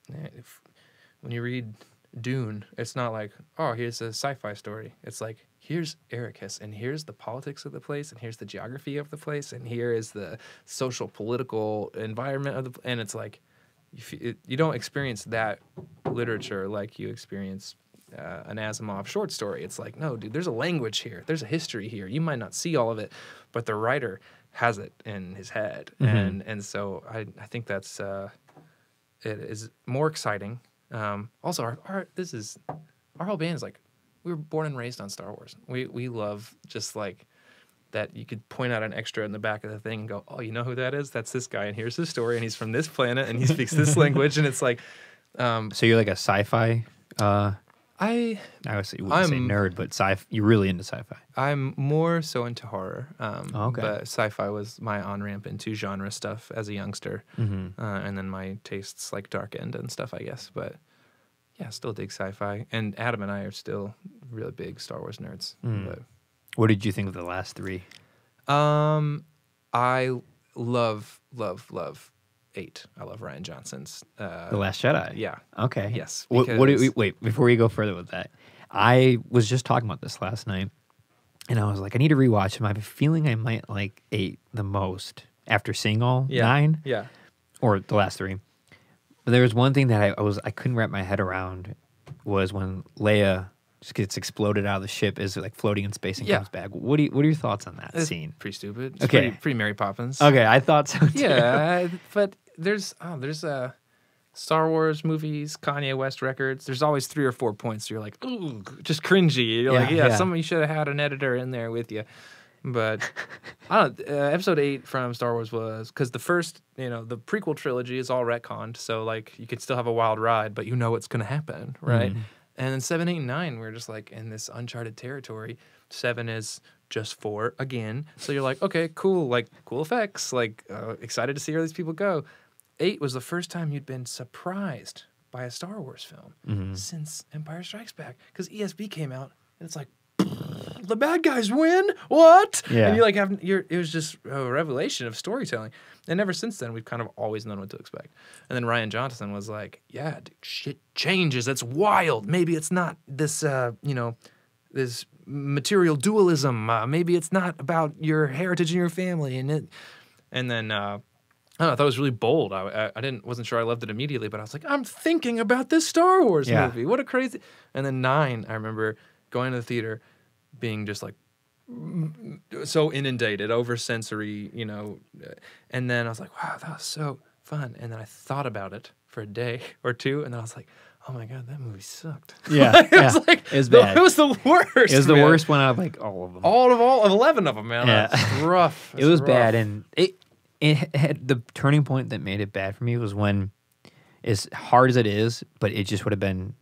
when you read Dune, it's not like, oh, here's a sci-fi story. It's like, here's Arrakis, and here's the politics of the place, and here's the geography of the place, and here is the social political environment of the. And it's like, you don't experience that literature like you experience an Asimov short story. It's like, no, dude, there's a language here, there's a history here. You might not see all of it, but the writer has it in his head, and so I think that's it is more exciting. Also, our whole band is like, we were born and raised on Star Wars. We love just like that. You could point out an extra in the back of the thing and go, oh, you know who that is? That's this guy, and here's his story, and he's from this planet, and he speaks this language, and it's like. So you're like a sci-fi. I obviously you wouldn't say nerd, but you're really into sci-fi. I'm more so into horror. Okay. But sci-fi was my on-ramp into genre stuff as a youngster. And then my tastes like darkened and stuff, I guess. But yeah, still dig sci-fi. And Adam and I are still really big Star Wars nerds. But what did you think of the last 3? I love 8. I love Rian Johnson's The Last Jedi. Yeah. Okay. Yes. Wait, before we go further with that, I was just talking about this last night, and I was like, I need to rewatch him. I have a feeling I might like 8 the most after seeing all 9. Yeah. Or the last 3. But there was one thing that I couldn't wrap my head around, was when Leia just gets exploded out of the ship, is like floating in space and comes back. What are your thoughts on that scene? Pretty stupid. It's okay. Pretty Mary Poppins. Okay, I thought so too. Yeah, but there's Star Wars movies, Kanye West records. There's always 3 or 4 points you're like, ooh, just cringy. You're like, somebody should have had an editor in there with you. But I don't know, episode 8 from Star Wars was, because the first, the prequel trilogy is all retconned, so like you could still have a wild ride, but you know what's gonna happen, right? And then 7, 8, and 9, we're just like in this uncharted territory. 7 is just 4 again, so you're like, okay, cool, like cool effects, like excited to see where these people go. 8 was the first time you'd been surprised by a Star Wars film since Empire Strikes Back, because ESB came out and it's like, the bad guys win. What? Yeah. And you like it was just a revelation of storytelling. And ever since then, we've kind of always known what to expect. And then Rian Johnson was like, yeah, dude, shit changes. That's wild. Maybe it's not this, this material dualism. Maybe it's not about your heritage and your family. And then I don't know, I thought it was really bold. I wasn't sure I loved it immediately, but I was like, I'm thinking about this Star Wars movie. What a crazy. And then 9, I remember going to the theater, being just like so inundated over sensory, and then I was like, wow, that was so fun. And then I thought about it for a day or 2, and then I was like, oh my god, that movie sucked. Yeah, it was like, it was bad. It was the worst. It was the worst one out of like all of them. All of 11 of them, man. Yeah. It's rough. It was rough. Bad, and it had the turning point that made it bad for me was when, as hard as it is, but it just would have been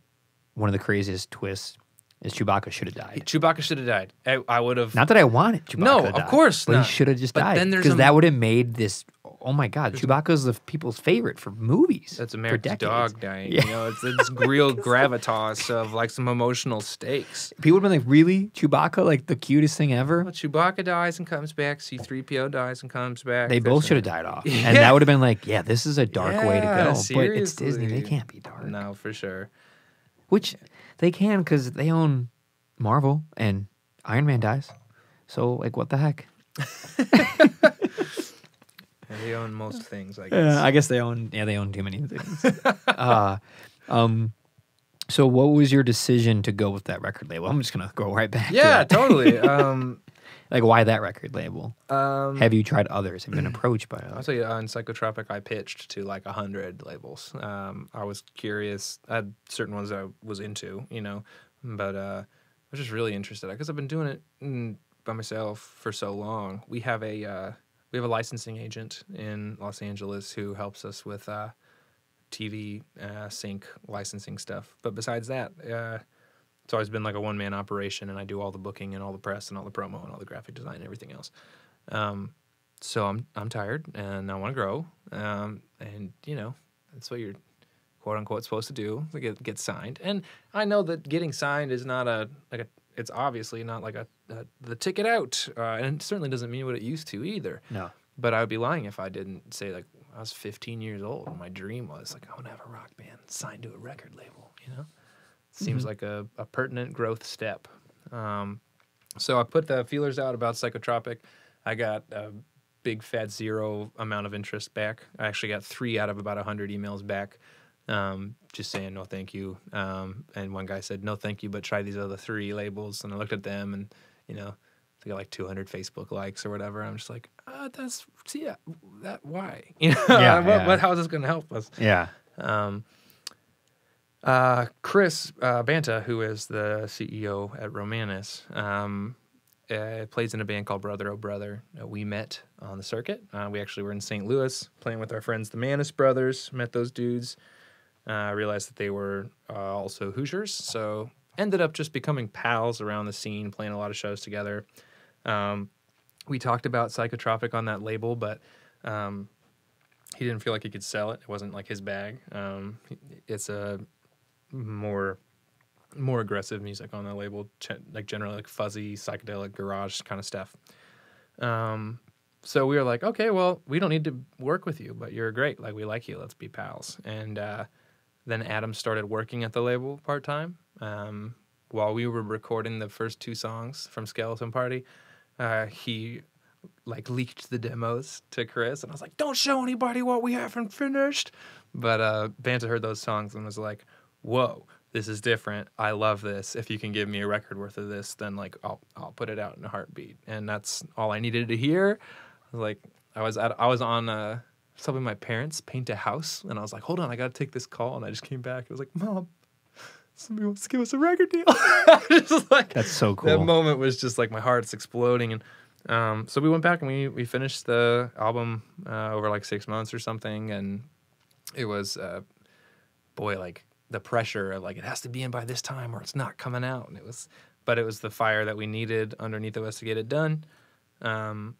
one of the craziest twists. Is Chewbacca should have died. Chewbacca should have died. I would have. Not that I wanted Chewbacca to die. Of course but not. He should have just died. Because that would have made this. Oh my God, Chewbacca's the people's favorite for movies. That's America's dog dying. Yeah. It's real gravitas of like some emotional stakes. People would have been like, really? Chewbacca, like the cutest thing ever? Well, Chewbacca dies and comes back. C-3PO dies and comes back. They both should have died off. Yeah. And that would have been like, yeah, this is a dark way to go. Seriously. But it's Disney. They can't be dark. No, for sure. Which they can, because they own Marvel, and Iron Man dies. So, like, what the heck? They own most things, I guess. I guess they own too many things. So what was your decision to go with that record label? I'm just going to go right back to that. Totally. Like, why that record label? Have you tried others? Have you been approached by others? I'll tell you, on Psychotropic, I pitched to like 100 labels. I was curious. I had certain ones I was into, but I was just really interested because I've been doing it by myself for so long. We have a licensing agent in Los Angeles who helps us with TV sync licensing stuff. But besides that, it's always been like a one-man operation, and I do all the booking and all the press and all the promo and all the graphic design and everything else. So I'm tired and I want to grow. And you know, that's what you're quote unquote supposed to do, to get signed. And I know that getting signed is not it's obviously not like the ticket out, and it certainly doesn't mean what it used to either. No. But I would be lying if I didn't say, like, I was 15 years old and my dream was like, I want to have a rock band signed to a record label. You know, seems like a pertinent growth step. So I put the feelers out about Psychotropic. I got a big fat 0 amount of interest back. I actually got 3 out of about 100 emails back, just saying no thank you. And one guy said no thank you, but try these other 3 labels. And I looked at them, and you know, they got like 200 Facebook likes or whatever. I'm just like, why? You know, how is this going to help us? Yeah. Chris Banta, who is the CEO at Romanus, plays in a band called Brother Oh Brother. We met on the circuit. We actually were in St. Louis playing with our friends, the Manus Brothers. Met those dudes. Realized that they were also Hoosiers, so ended up just becoming pals around the scene, playing a lot of shows together. We talked about Psychotropic on that label, but he didn't feel like he could sell it. It wasn't like his bag. It's a more aggressive music on that label, like generally like fuzzy, psychedelic, garage kind of stuff. So we were like, okay, well, we don't need to work with you, but you're great. Like, we like you. Let's be pals. And then Adam started working at the label part-time. While we were recording the first 2 songs from Skeleton Party, he like leaked the demos to Chris, and I was like, don't show anybody what we haven't finished. But Banta heard those songs and was like, whoa, this is different. I love this. If you can give me a record worth of this, then like I'll put it out in a heartbeat. And that's all I needed to hear. Like, I was on helping my parents paint a house, and I was like, hold on, I gotta take this call. And I just came back. I was like, Mom, somebody wants to give us a record deal. Just like, that's so cool. That moment was just like my heart's exploding. And so we went back and we finished the album over like 6 months or something. And it was, like the pressure of like, it has to be in by this time or it's not coming out. And it was the fire that we needed underneath of us to get it done. And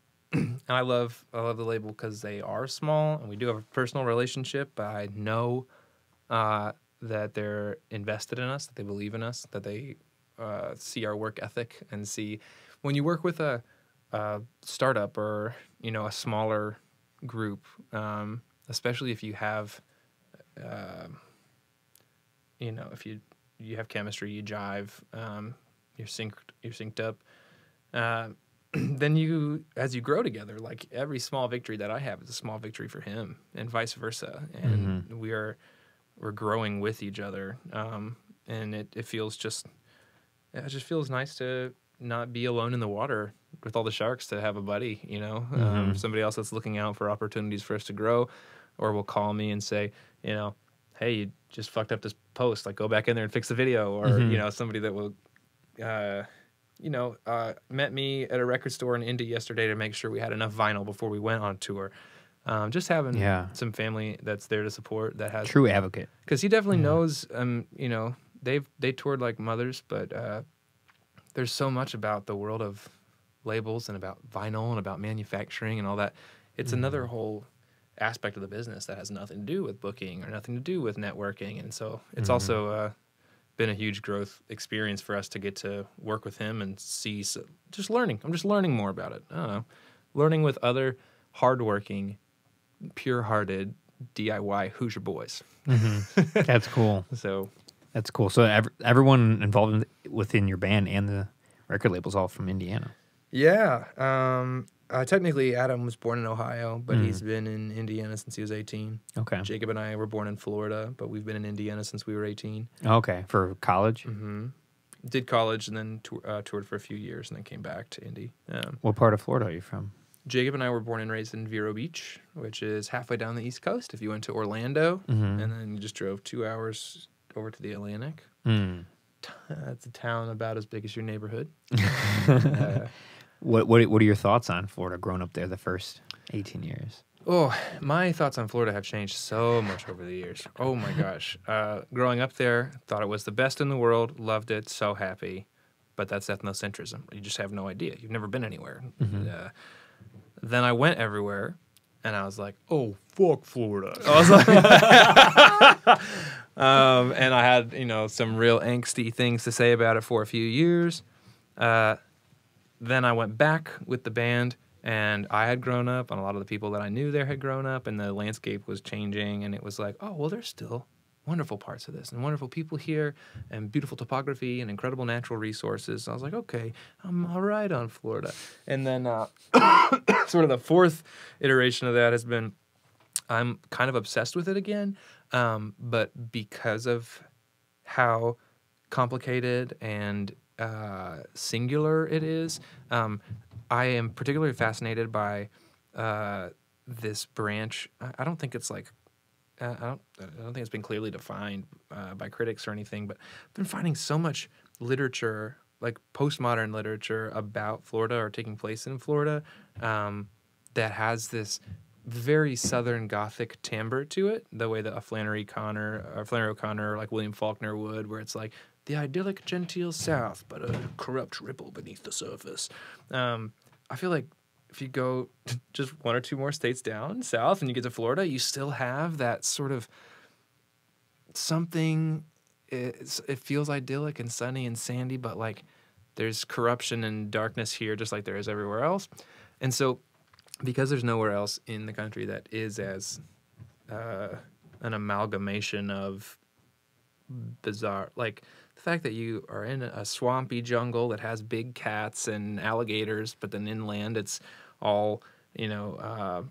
I love the label because they are small and we do have a personal relationship. I know that they're invested in us, that they believe in us, that they see our work ethic and see when you work with a startup or, you know, a smaller group, especially if you have, you know, if you have chemistry, you jive, you're synced up. Then you, as you grow together, like every small victory that I have is a small victory for him, and vice versa. And we're growing with each other, and it feels just feels nice to not be alone in the water with all the sharks. To have a buddy, you know, somebody else that's looking out for opportunities for us to grow, or will call me and say, you know, hey, you just fucked up this post, like go back in there and fix the video, or you know, somebody that will. Met me at a record store in Indy yesterday to make sure we had enough vinyl before we went on tour. Just having some family that's there to support, that has true advocate, because he definitely knows. You know, they toured like mothers, but there's so much about the world of labels and about vinyl and about manufacturing and all that. It's another whole aspect of the business that has nothing to do with booking or nothing to do with networking, and so it's also been a huge growth experience for us to get to work with him and see. So just learning. I'm just learning more about it. I don't know, learning with other hardworking, pure-hearted DIY Hoosier boys. That's cool. So that's cool. So everyone involved within your band and the record label's all from Indiana. Yeah. Technically, Adam was born in Ohio, but he's been in Indiana since he was 18. Okay. Jacob and I were born in Florida, but we've been in Indiana since we were 18. Okay. For college? Did college and then toured for a few years and then came back to Indy. What part of Florida are you from? Jacob and I were born and raised in Vero Beach, which is halfway down the East Coast. If you went to Orlando and then you just drove 2 hours over to the Atlantic, it's a town about as big as your neighborhood. What are your thoughts on Florida growing up there the first 18 years? Oh, my thoughts on Florida have changed so much over the years. Oh my gosh. Growing up there, thought it was the best in the world, loved it, so happy. But that's ethnocentrism. You just have no idea. You've never been anywhere. Then I went everywhere, and I was like, oh, fuck Florida. I was like, and I had, you know, some real angsty things to say about it for a few years. Then I went back with the band. And I had grown up, and a lot of the people that I knew there had grown up, and the landscape was changing, and it was like, oh, well, there's still wonderful parts of this, and wonderful people here, and beautiful topography, and incredible natural resources. And I was like, okay, I'm all right on Florida. And then sort of the fourth iteration of that has been, I'm kind of obsessed with it again, but because of how complicated and singular it is, I am particularly fascinated by this branch. I don't think it's like I don't think it's been clearly defined by critics or anything, but I've been finding so much literature, like postmodern literature about Florida or taking place in Florida, that has this very Southern Gothic timbre to it, the way that a Flannery O'Connor, or like William Faulkner would, where it's like the idyllic genteel South, but a corrupt ripple beneath the surface. I feel like if you go just one or two more states down south and you get to Florida, you still have that sort of something. It feels idyllic and sunny and sandy, but like there's corruption and darkness here, just like there is everywhere else. And so, because there's nowhere else in the country that is as an amalgamation of bizarre, like the fact that you are in a swampy jungle that has big cats and alligators, but then inland it's all, you know,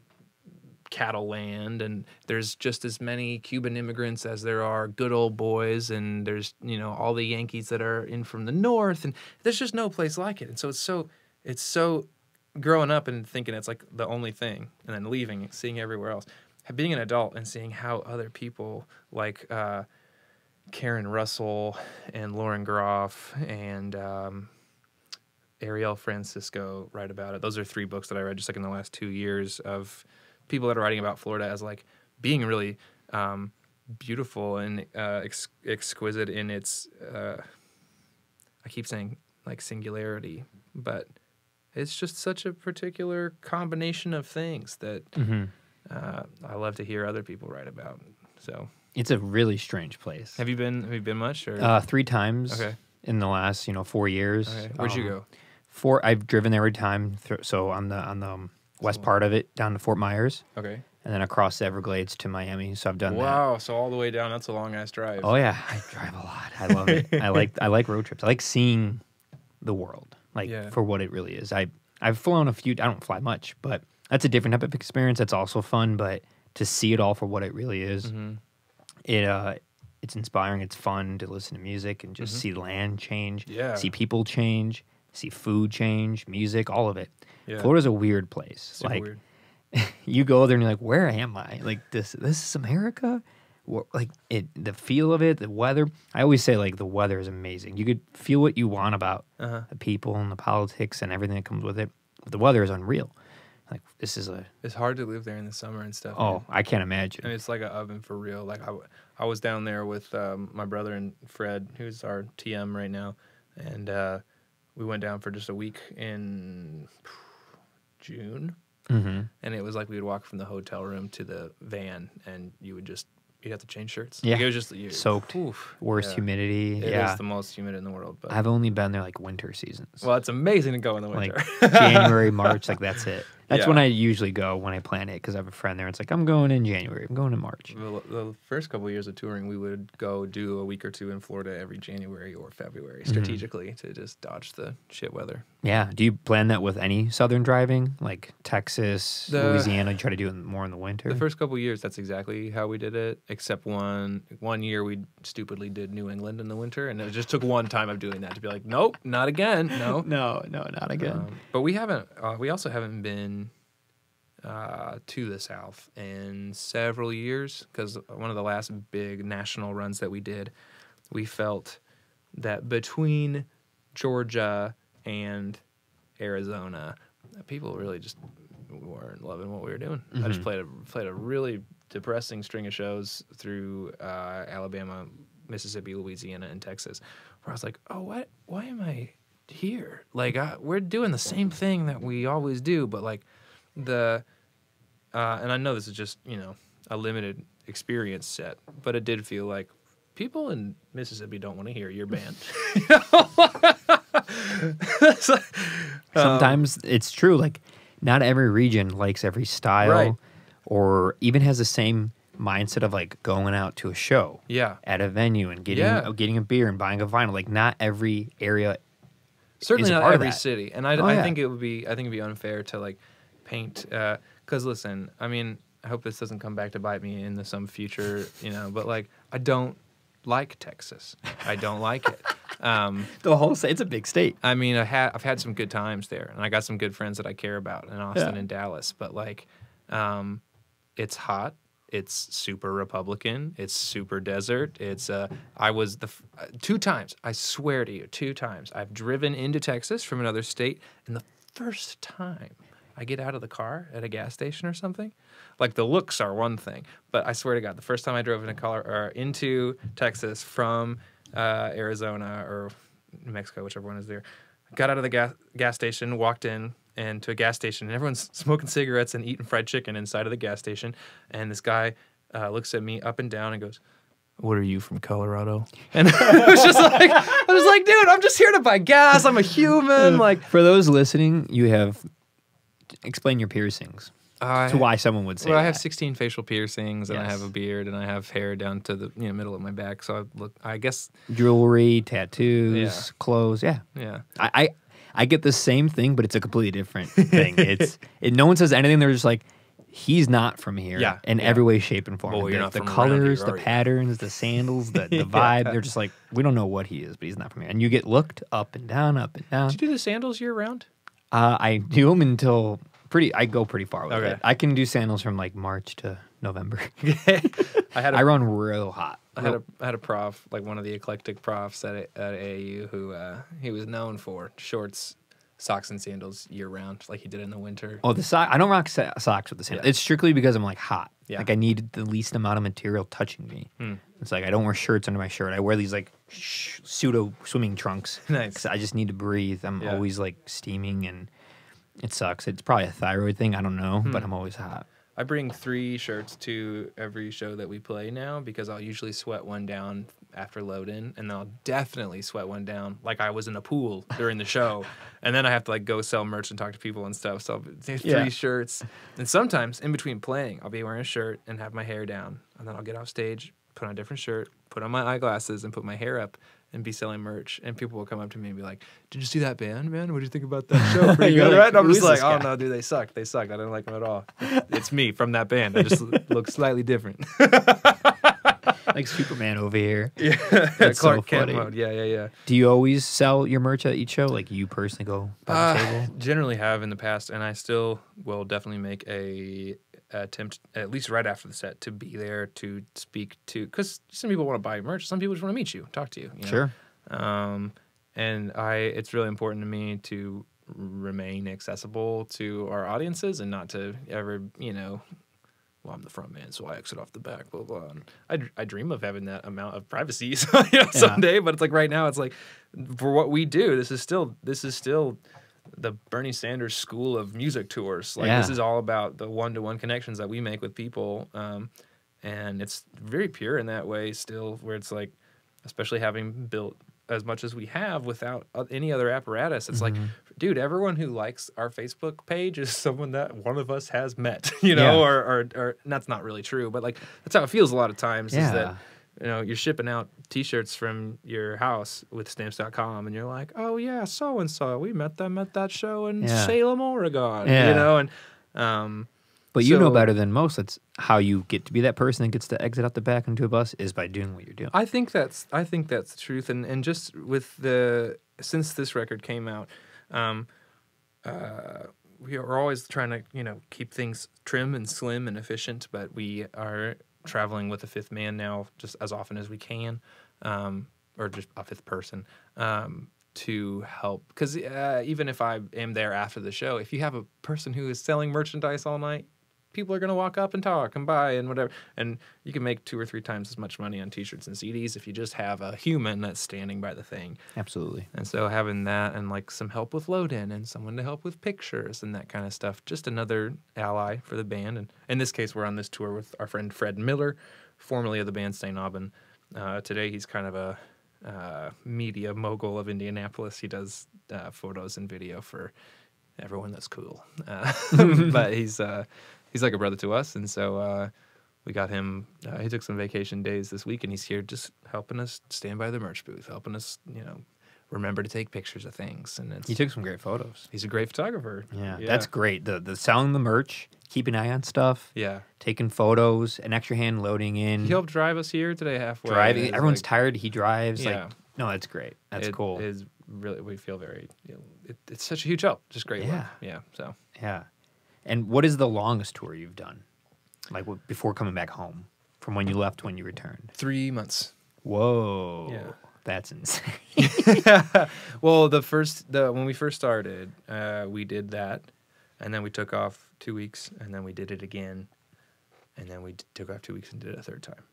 cattle land, and there's just as many Cuban immigrants as there are good old boys, and there's, you know, all the Yankees that are in from the north, and there's just no place like it. And so it's so growing up and thinking it's like the only thing, and then leaving, seeing everywhere else, being an adult and seeing how other people like Karen Russell and Lauren Groff and Ariel Francisco write about it. Those are 3 books that I read just like in the last 2 years of people that are writing about Florida as like being really beautiful and exquisite in its, I keep saying like singularity, but it's just such a particular combination of things that I love to hear other people write about. So it's a really strange place. Have you been much? Or? 3 times in the last 4 years. Okay. Where'd you go? 4. I've driven there every time. So on the west part of it down to Fort Myers. Okay. And then across the Everglades to Miami. So I've done that. Wow. So all the way down. That's a long ass drive. Oh yeah, I drive a lot. I love it. I like road trips. I like seeing the world for what it really is. I've flown a few. I don't fly much, but that's a different type of experience. That's also fun. But to see it all for what it really is, it's inspiring. It's fun to listen to music and just see land change. Yeah. See people change. See food change. Music. All of it. Yeah. Florida's a weird place. Super weird. You go there and you're like, where am I? Like this is America. Like the feel of it, the weather. I always say like the weather is amazing. You could feel what you want about the people and the politics and everything that comes with it. But the weather is unreal. Like It's hard to live there in the summer and stuff. Oh, man. I can't imagine. I mean, it's like an oven for real. Like I was down there with my brother and Fred, who's our TM right now, and we went down for just a week in June. And it was like we would walk from the hotel room to the van, and you'd have to change shirts. Yeah, like it was just soaked. Worst humidity. It is the most humid in the world. But I've only been there like winter seasons. Well, it's amazing to go in the winter. Like January, March, like that's it. That's when I usually go when I plan it, because I have a friend there. It's like, I'm going in January. I'm going in March. The first couple of years of touring, we would go do a week or 2 in Florida every January or February, strategically, to just dodge the shit weather. Yeah. Do you plan that with any southern driving, like Texas, Louisiana? You try to do it more in the winter? The first couple of years, that's exactly how we did it, except one year we stupidly did New England in the winter, and it just took one time of doing that to be like, nope, not again. No, not again. But we also haven't been to the South in several years, because one of the last big national runs that we did, we felt that between Georgia and Arizona, people really just weren't loving what we were doing. I just played a really depressing string of shows through Alabama, Mississippi, Louisiana, and Texas, where I was like, oh, what? Why am I here? Like, we're doing the same thing that we always do, but like and I know this is just, you know, a limited experience set, but it did feel like people in Mississippi don't want to hear your band. Sometimes it's true. Like, not every region likes every style, right, or even has the same mindset of like going out to a show, at a venue and getting a beer and buying a vinyl. Like, not every area, certainly is not part of every that. city, and I think it'd be unfair to like paint. Because listen, I mean, I hope this doesn't come back to bite me in some future, you know. But like, I don't like Texas. I don't like it. The whole state, it's a big state. I mean, I've had some good times there, and I got some good friends that I care about in Austin and Dallas. But like, it's hot. It's super Republican. It's super desert. It's I was two times. I swear to you, 2 times I've driven into Texas from another state, and the first time I get out of the car at a gas station or something, like the looks are one thing, but I swear to God, the first time I drove into Texas from Arizona or New Mexico, whichever one is there, got out of the gas station, walked in and to a gas station, and everyone's smoking cigarettes and eating fried chicken inside of the gas station, and this guy looks at me up and down and goes, "What are you, from Colorado?" And I was like, dude, I'm just here to buy gas. I'm a human. Like, for those listening, explain your piercings. To why someone would say well, that. I have 16 facial piercings, and I have a beard, and I have hair down to the middle of my back. So I guess jewelry, tattoos, clothes. Yeah. I get the same thing, but it's a completely different thing. No one says anything. They're just like, he's not from here. In every way, shape, and form. Well, you're not the from colors, around here, the patterns, the sandals, the vibe. They're just like, we don't know what he is, but he's not from here. And you get looked up and down, up and down. Did you do the sandals year round? I do them until I go pretty far with it. I can do sandals from like March to November. I run real hot. I had a prof, like one of the eclectic profs at AAU, who he was known for shorts, socks, and sandals year round, like he did in the winter. Oh, I don't rock socks with the sandals. It's strictly because I'm like hot. Like, I need the least amount of material touching me. It's like I don't wear shirts under my shirt. I wear these like pseudo swimming trunks. Nice. 'Cause I just need to breathe. I'm always like steaming, and it sucks. It's probably a thyroid thing. I don't know, but I'm always hot. I bring 3 shirts to every show that we play now, because I'll usually sweat one down after load in, and then I'll definitely sweat one down like I was in a pool during the show, and then I have to like go sell merch and talk to people and stuff. So I'll take 3 shirts, and sometimes in between playing, I'll be wearing a shirt and have my hair down, and then I'll get off stage, put on a different shirt, put on my eyeglasses, and put my hair up, and be selling merch, and people will come up to me and be like, "Did you see that band, man? What did you think about that show? Pretty good, right?" And I'm just like, "Oh no, dude, they sucked. They sucked. I didn't like them at all. It's me from that band. I just look slightly different." Like Superman over here. Yeah, That's Clark so Kent funny. mode. Yeah. Do you always sell your merch at each show? Like, you personally go by the table? Generally have in the past, and I still will definitely make a attempt, at least right after the set, to be there to speak to, because some people want to buy merch, some people just want to meet you, talk to you. You know? Sure. And it's really important to me to remain accessible to our audiences and not to ever, well, I'm the front man, so I exit off the back, blah, blah. And I dream of having that amount of privacy someday, but it's like right now, it's like, for what we do, this is still the Bernie Sanders school of music tours. Like, this is all about the one-to-one connections that we make with people. And it's very pure in that way still, where it's like, especially having built as much as we have without any other apparatus, it's like, dude, everyone who likes our Facebook page is someone that one of us has met, or and that's not really true, but like, that's how it feels a lot of times, is that, you're shipping out T-shirts from your house with stamps.com, and you're like, oh yeah, so-and-so, we met them at that show in Salem, Oregon, and but you know better than most. That's how you get to be that person that gets to exit out the back into a bus, is by doing what you're doing. I think that's the truth, and just with since this record came out, we are always trying to keep things trim and slim and efficient, but we are traveling with a 5th man now just as often as we can, or just a 5th person. to help. Because even if I am there after the show, if you have a person who is selling merchandise all night, people are going to walk up and talk and buy and whatever. And you can make 2 or 3 times as much money on T-shirts and CDs if you just have a human that's standing by the thing. Absolutely. And so having that and like some help with load-in and someone to help with pictures and that kind of stuff, just another ally for the band. And in this case, we're on this tour with our friend Fred Miller, formerly of the band St. Aubin. Today, he's kind of a media mogul of Indianapolis. He does photos and video for everyone that's cool. But he's like a brother to us, and so we got him. He took some vacation days this week, and he's here just helping us stand by the merch booth, helping us, remember to take pictures of things. And He took some great photos. He's a great photographer. Yeah, that's great. The selling the merch, keep an eye on stuff. Yeah, taking photos, an extra hand loading in. He helped drive us here today halfway. Driving, everyone's tired. He drives. Yeah. Like, no, that's great. That's cool. It is really. We feel very. It's such a huge help. Just great work. Yeah. So. Yeah. And what is the longest tour you've done? Like before coming back home, from when you left when you returned? 3 months. Whoa. Yeah. That's insane. Well, when we first started, we did that, and then we took off 2 weeks, and then we did it again, and then we took off 2 weeks and did it a third time.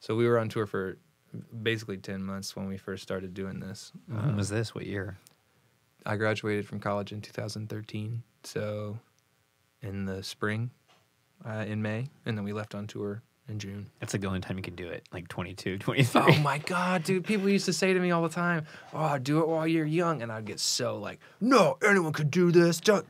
So we were on tour for basically 10 months when we first started doing this. When was this? What year? I graduated from college in 2013, so in the spring, in May, and then we left on tour in June. That's like the only time you can do it, like 22, 23. Oh my God, dude. People used to say to me all the time, oh, do it while you're young. And I'd get so like, no, anyone could do this. Don't,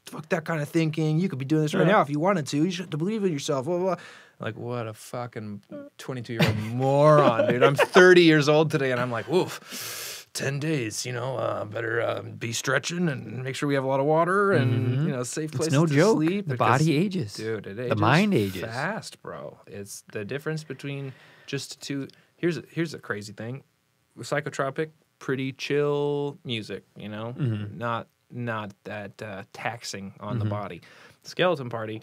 fuck that kind of thinking. You could be doing this right now if you wanted to. You should have to believe in yourself. Blah, blah, blah. Like, what a fucking 22-year-old moron, dude. I'm 30 years old today, and I'm like, woof. 10 days, better be stretching and make sure we have a lot of water and, safe places to sleep. The body ages. Dude, it ages. The mind ages. Fast, bro. It's the difference between just two. Here's a crazy thing. Psychotropic, pretty chill music, not that taxing on the body. Skeleton Party,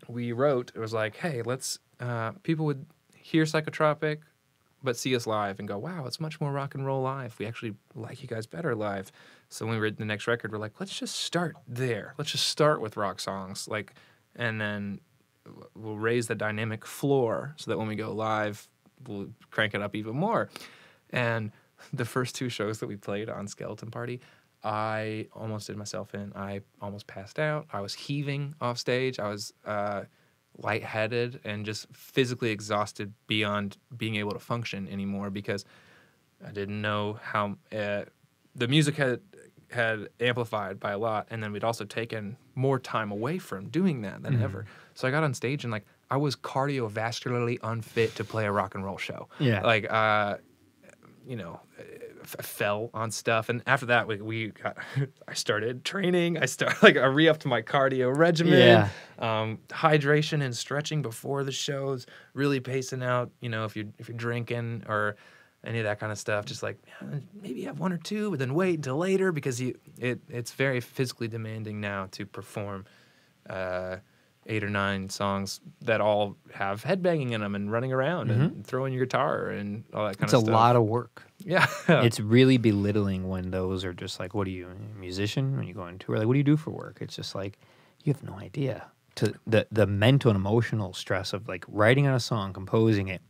we wrote, it was like, hey, let's, people would hear psychotropic, but see us live and go, wow, it's much more rock and roll live. We actually like you guys better live. So when we wrote the next record, we're like, let's just start there. Let's just start with rock songs, and then we'll raise the dynamic floor so that when we go live, we'll crank it up even more. And the first 2 shows that we played on Skeleton Party, I almost did myself in. I almost passed out. I was heaving off stage. I was lightheaded and just physically exhausted beyond being able to function anymore because I didn't know how the music had amplified by a lot, and then we'd also taken more time away from doing that than ever. So I got on stage and I was cardiovascularly unfit to play a rock and roll show. Yeah, I fell on stuff, and after that, I started training. I re-upped my cardio regimen. Yeah. Hydration and stretching before the shows. Really pacing out. If you're drinking or any of that kind of stuff, just maybe have 1 or 2, but then wait until later because it's very physically demanding now to perform 8 or 9 songs that all have headbanging in them and running around and throwing your guitar and all that kind of stuff. It's a lot of work. Yeah. It's really belittling when those are just like, what are you, a musician? When you go on tour, what do you do for work? It's just like, you have no idea. To the mental and emotional stress of writing on a song, composing it,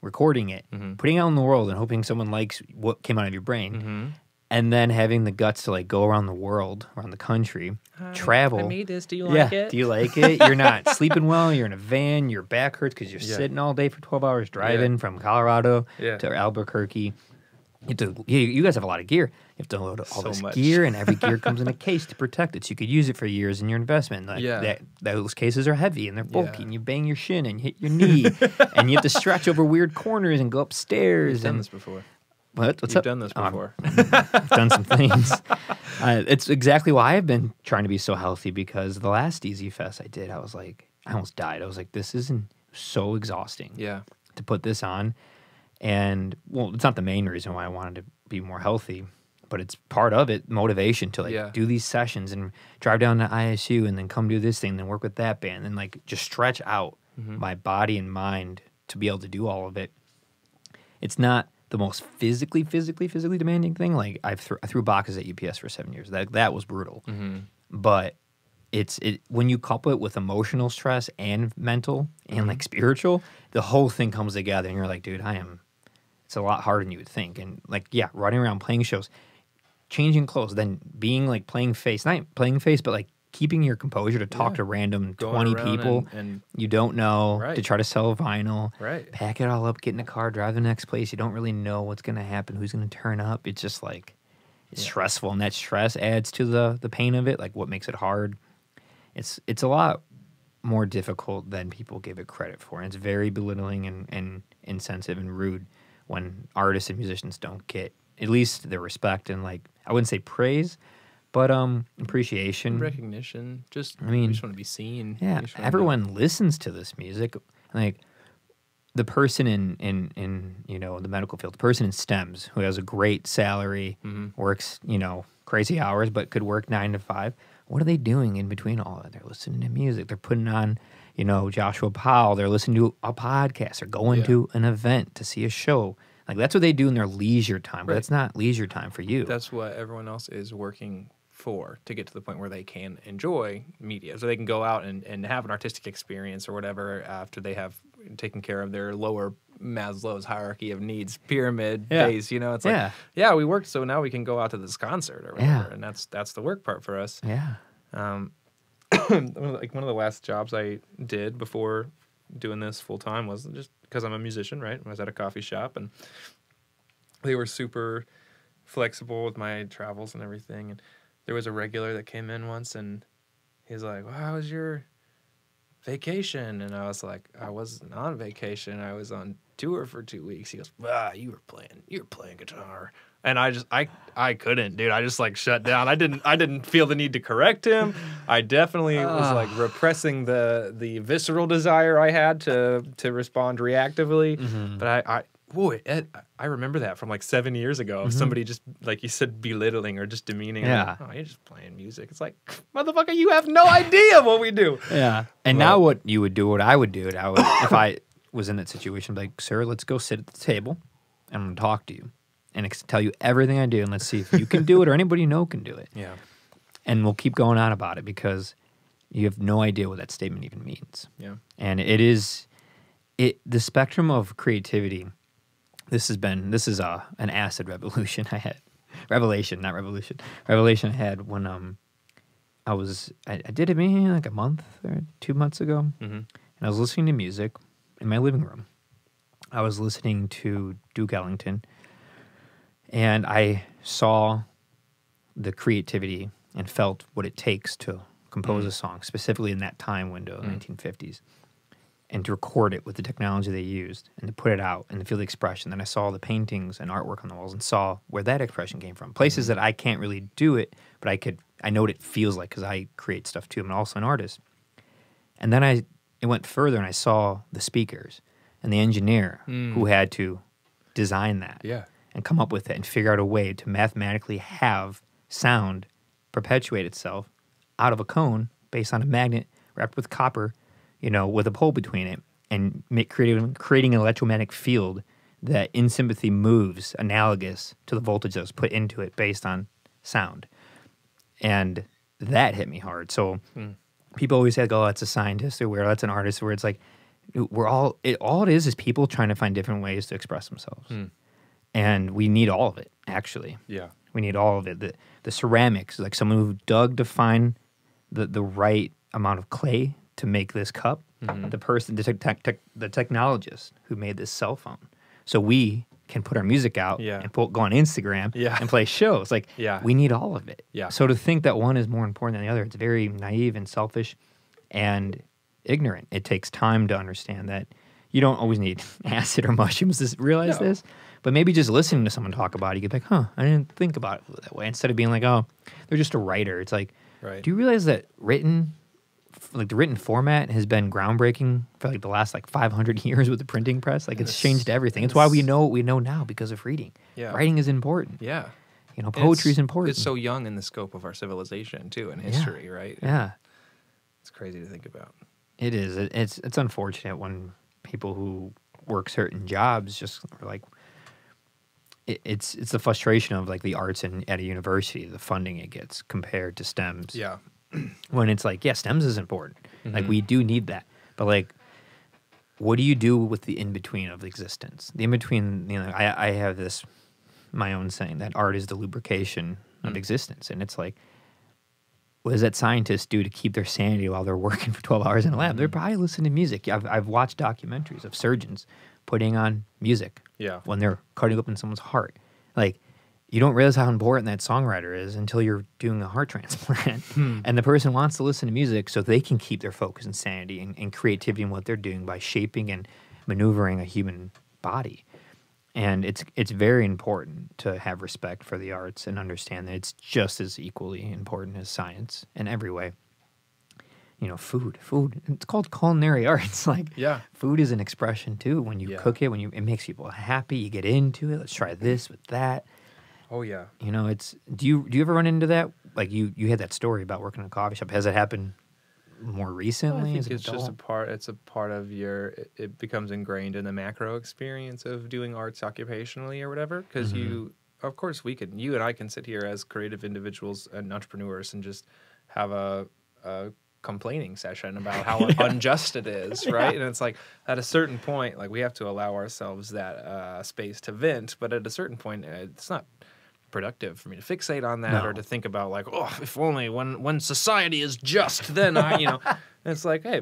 recording it, putting it out in the world and hoping someone likes what came out of your brain. And then having the guts to go around the world, around the country, travel. I made this. Do you like it? Do you like it? You're not sleeping well. You're in a van. Your back hurts because you're sitting all day for 12 hours driving from Colorado to Albuquerque. You guys have a lot of gear. You have to load all this gear, and every gear comes in a case to protect it, so you could use it for years in your investment. Those cases are heavy and they're bulky, and you bang your shin and hit your knee, and you have to stretch over weird corners and go upstairs. You've done this before. What's You've up? Done this before. I've done some things. It's exactly why I've been trying to be so healthy, because the last Easy Fest I did, I was like, I almost died. I was like, this isn't so exhausting to put this on. And, well, it's not the main reason why I wanted to be more healthy, but it's part of it, motivation to, do these sessions and drive down to ISU and then come do this thing, then work with that band, and, just stretch out my body and mind to be able to do all of it. It's not the most physically demanding thing. Like I threw boxes at UPS for 7 years. That was brutal. But when you couple it with emotional stress and mental and like spiritual, the whole thing comes together, and you're like, dude, it's a lot harder than you would think. And like, yeah, running around playing shows, changing clothes, then being like playing face, not playing face, but like keeping your composure to talk to random 20 people and you don't know, right. to try to sell vinyl, right. pack it all up, get in a car, drive the next place. You don't really know what's going to happen, who's going to turn up. It's just like, it's stressful, and that stress adds to the pain of it, like what makes it hard. It's a lot more difficult than people give it credit for, and it's very belittling and insensitive and rude when artists and musicians don't get at least the respect and, like, I wouldn't say praise, but appreciation, recognition. We just want to be seen. Yeah, everyone listens to this music. Like the person in the medical field, the person in STEMS who has a great salary, works crazy hours, but could work 9 to 5. What are they doing in between all that? They're listening to music. They're putting on Joshua Powell. They're listening to a podcast. They're going to an event to see a show. Like that's what they do in their leisure time. But that's not leisure time for you. That's what everyone else is working for, to get to the point where they can enjoy media, so they can go out and have an artistic experience or whatever after they have taken care of their lower Maslow's hierarchy of needs pyramid base. It's like, we worked, so now we can go out to this concert or whatever, and that's the work part for us. One of the last jobs I did before doing this full time was just because I'm a musician, right? I was at a coffee shop, and they were super flexible with my travels and everything, and there was a regular that came in once, and he's like, well, how was your vacation? And I was like, I wasn't on vacation. I was on tour for 2 weeks. He goes, you were playing guitar. And I couldn't, dude. I just like shut down. I didn't feel the need to correct him. I definitely was like repressing the visceral desire I had to respond reactively. But I remember that from like 7 years ago of somebody just, like you said, belittling or just demeaning. Yeah. Like, you're just playing music. It's like, motherfucker, you have no idea what we do. Yeah. And now what you would do, what I would do, if I was in that situation, be like, sir, let's go sit at the table, and I'm going to talk to you and tell you everything I do, and let's see if you can do it or anybody you know can do it. Yeah. And we'll keep going on about it because you have no idea what that statement even means. Yeah. And the spectrum of creativity. This is an acid revolution I had. Revelation, not revolution. Revelation I had when I did it maybe like a month or 2 months ago. And I was listening to music in my living room. I was listening to Duke Ellington, and I saw the creativity and felt what it takes to compose a song, specifically in that time window, 1950s. And to record it with the technology they used, and to put it out, and to feel the expression. Then I saw the paintings and artwork on the walls, and saw where that expression came from. Places that I can't really do it, but I know what it feels like because I create stuff too. I'm also an artist. And then it went further, and I saw the speakers and the engineer who had to design that and come up with it and figure out a way to mathematically have sound perpetuate itself out of a cone based on a magnet wrapped with copper, with a pole between it, and creating an electromagnetic field that in sympathy moves analogous to the voltage that was put into it based on sound. And that hit me hard. So people always say, oh, that's a scientist, or that's an artist, where it's like, all it is people trying to find different ways to express themselves. And we need all of it, actually. Yeah. We need all of it. The ceramics, like someone who dug to find the right amount of clay to make this cup, the person, the technologist who made this cell phone. So we can put our music out and go on Instagram and play shows. Like, we need all of it. Yeah. So to think that one is more important than the other, it's very naive and selfish and ignorant. It takes time to understand that you don't always need acid or mushrooms to realize this. But maybe just listening to someone talk about it, you get like, I didn't think about it that way. Instead of being like, oh, they're just a writer. It's like, do you realize that the written format has been groundbreaking for like the last 500 years with the printing press? Like it's changed everything. It's why we know what we know now because of reading. Yeah. Writing is important. Yeah. Poetry is important. It's so young in the scope of our civilization too, and history, right? Yeah. It's crazy to think about. It is. It's unfortunate when people who work certain jobs just are like, it's the frustration of like the arts at a university, the funding it gets compared to STEMs. Yeah. When it's like, yeah, STEMs is important. Like we do need that. But like, what do you do with the in-between of existence? The in-between, I have this, my own saying that art is the lubrication of existence. And it's like, what does that scientist do to keep their sanity while they're working for 12 hours in a lab? They're probably listening to music. I've watched documentaries of surgeons putting on music when they're cutting open someone's heart. Like, you don't realize how important that songwriter is until you're doing a heart transplant. And the person wants to listen to music so they can keep their focus and sanity and creativity in what they're doing by shaping and maneuvering a human body. And it's very important to have respect for the arts and understand that it's just as equally important as science in every way. Food. It's called culinary arts. Like, food is an expression too. When you cook it, it makes people happy. You get into it. Let's try this with that. Oh yeah. It's. Do you ever run into that? Like you had that story about working in a coffee shop. Has it happened more recently? I think it's just a part. It's a part of your. It becomes ingrained in the macro experience of doing arts occupationally or whatever. Because of course, you and I can sit here as creative individuals and entrepreneurs and just have a complaining session about how unjust it is, right? And it's like at a certain point, like we have to allow ourselves that space to vent. But at a certain point, it's not productive for me to fixate on that or to think about like, oh, if only when society is just, then and it's like, hey,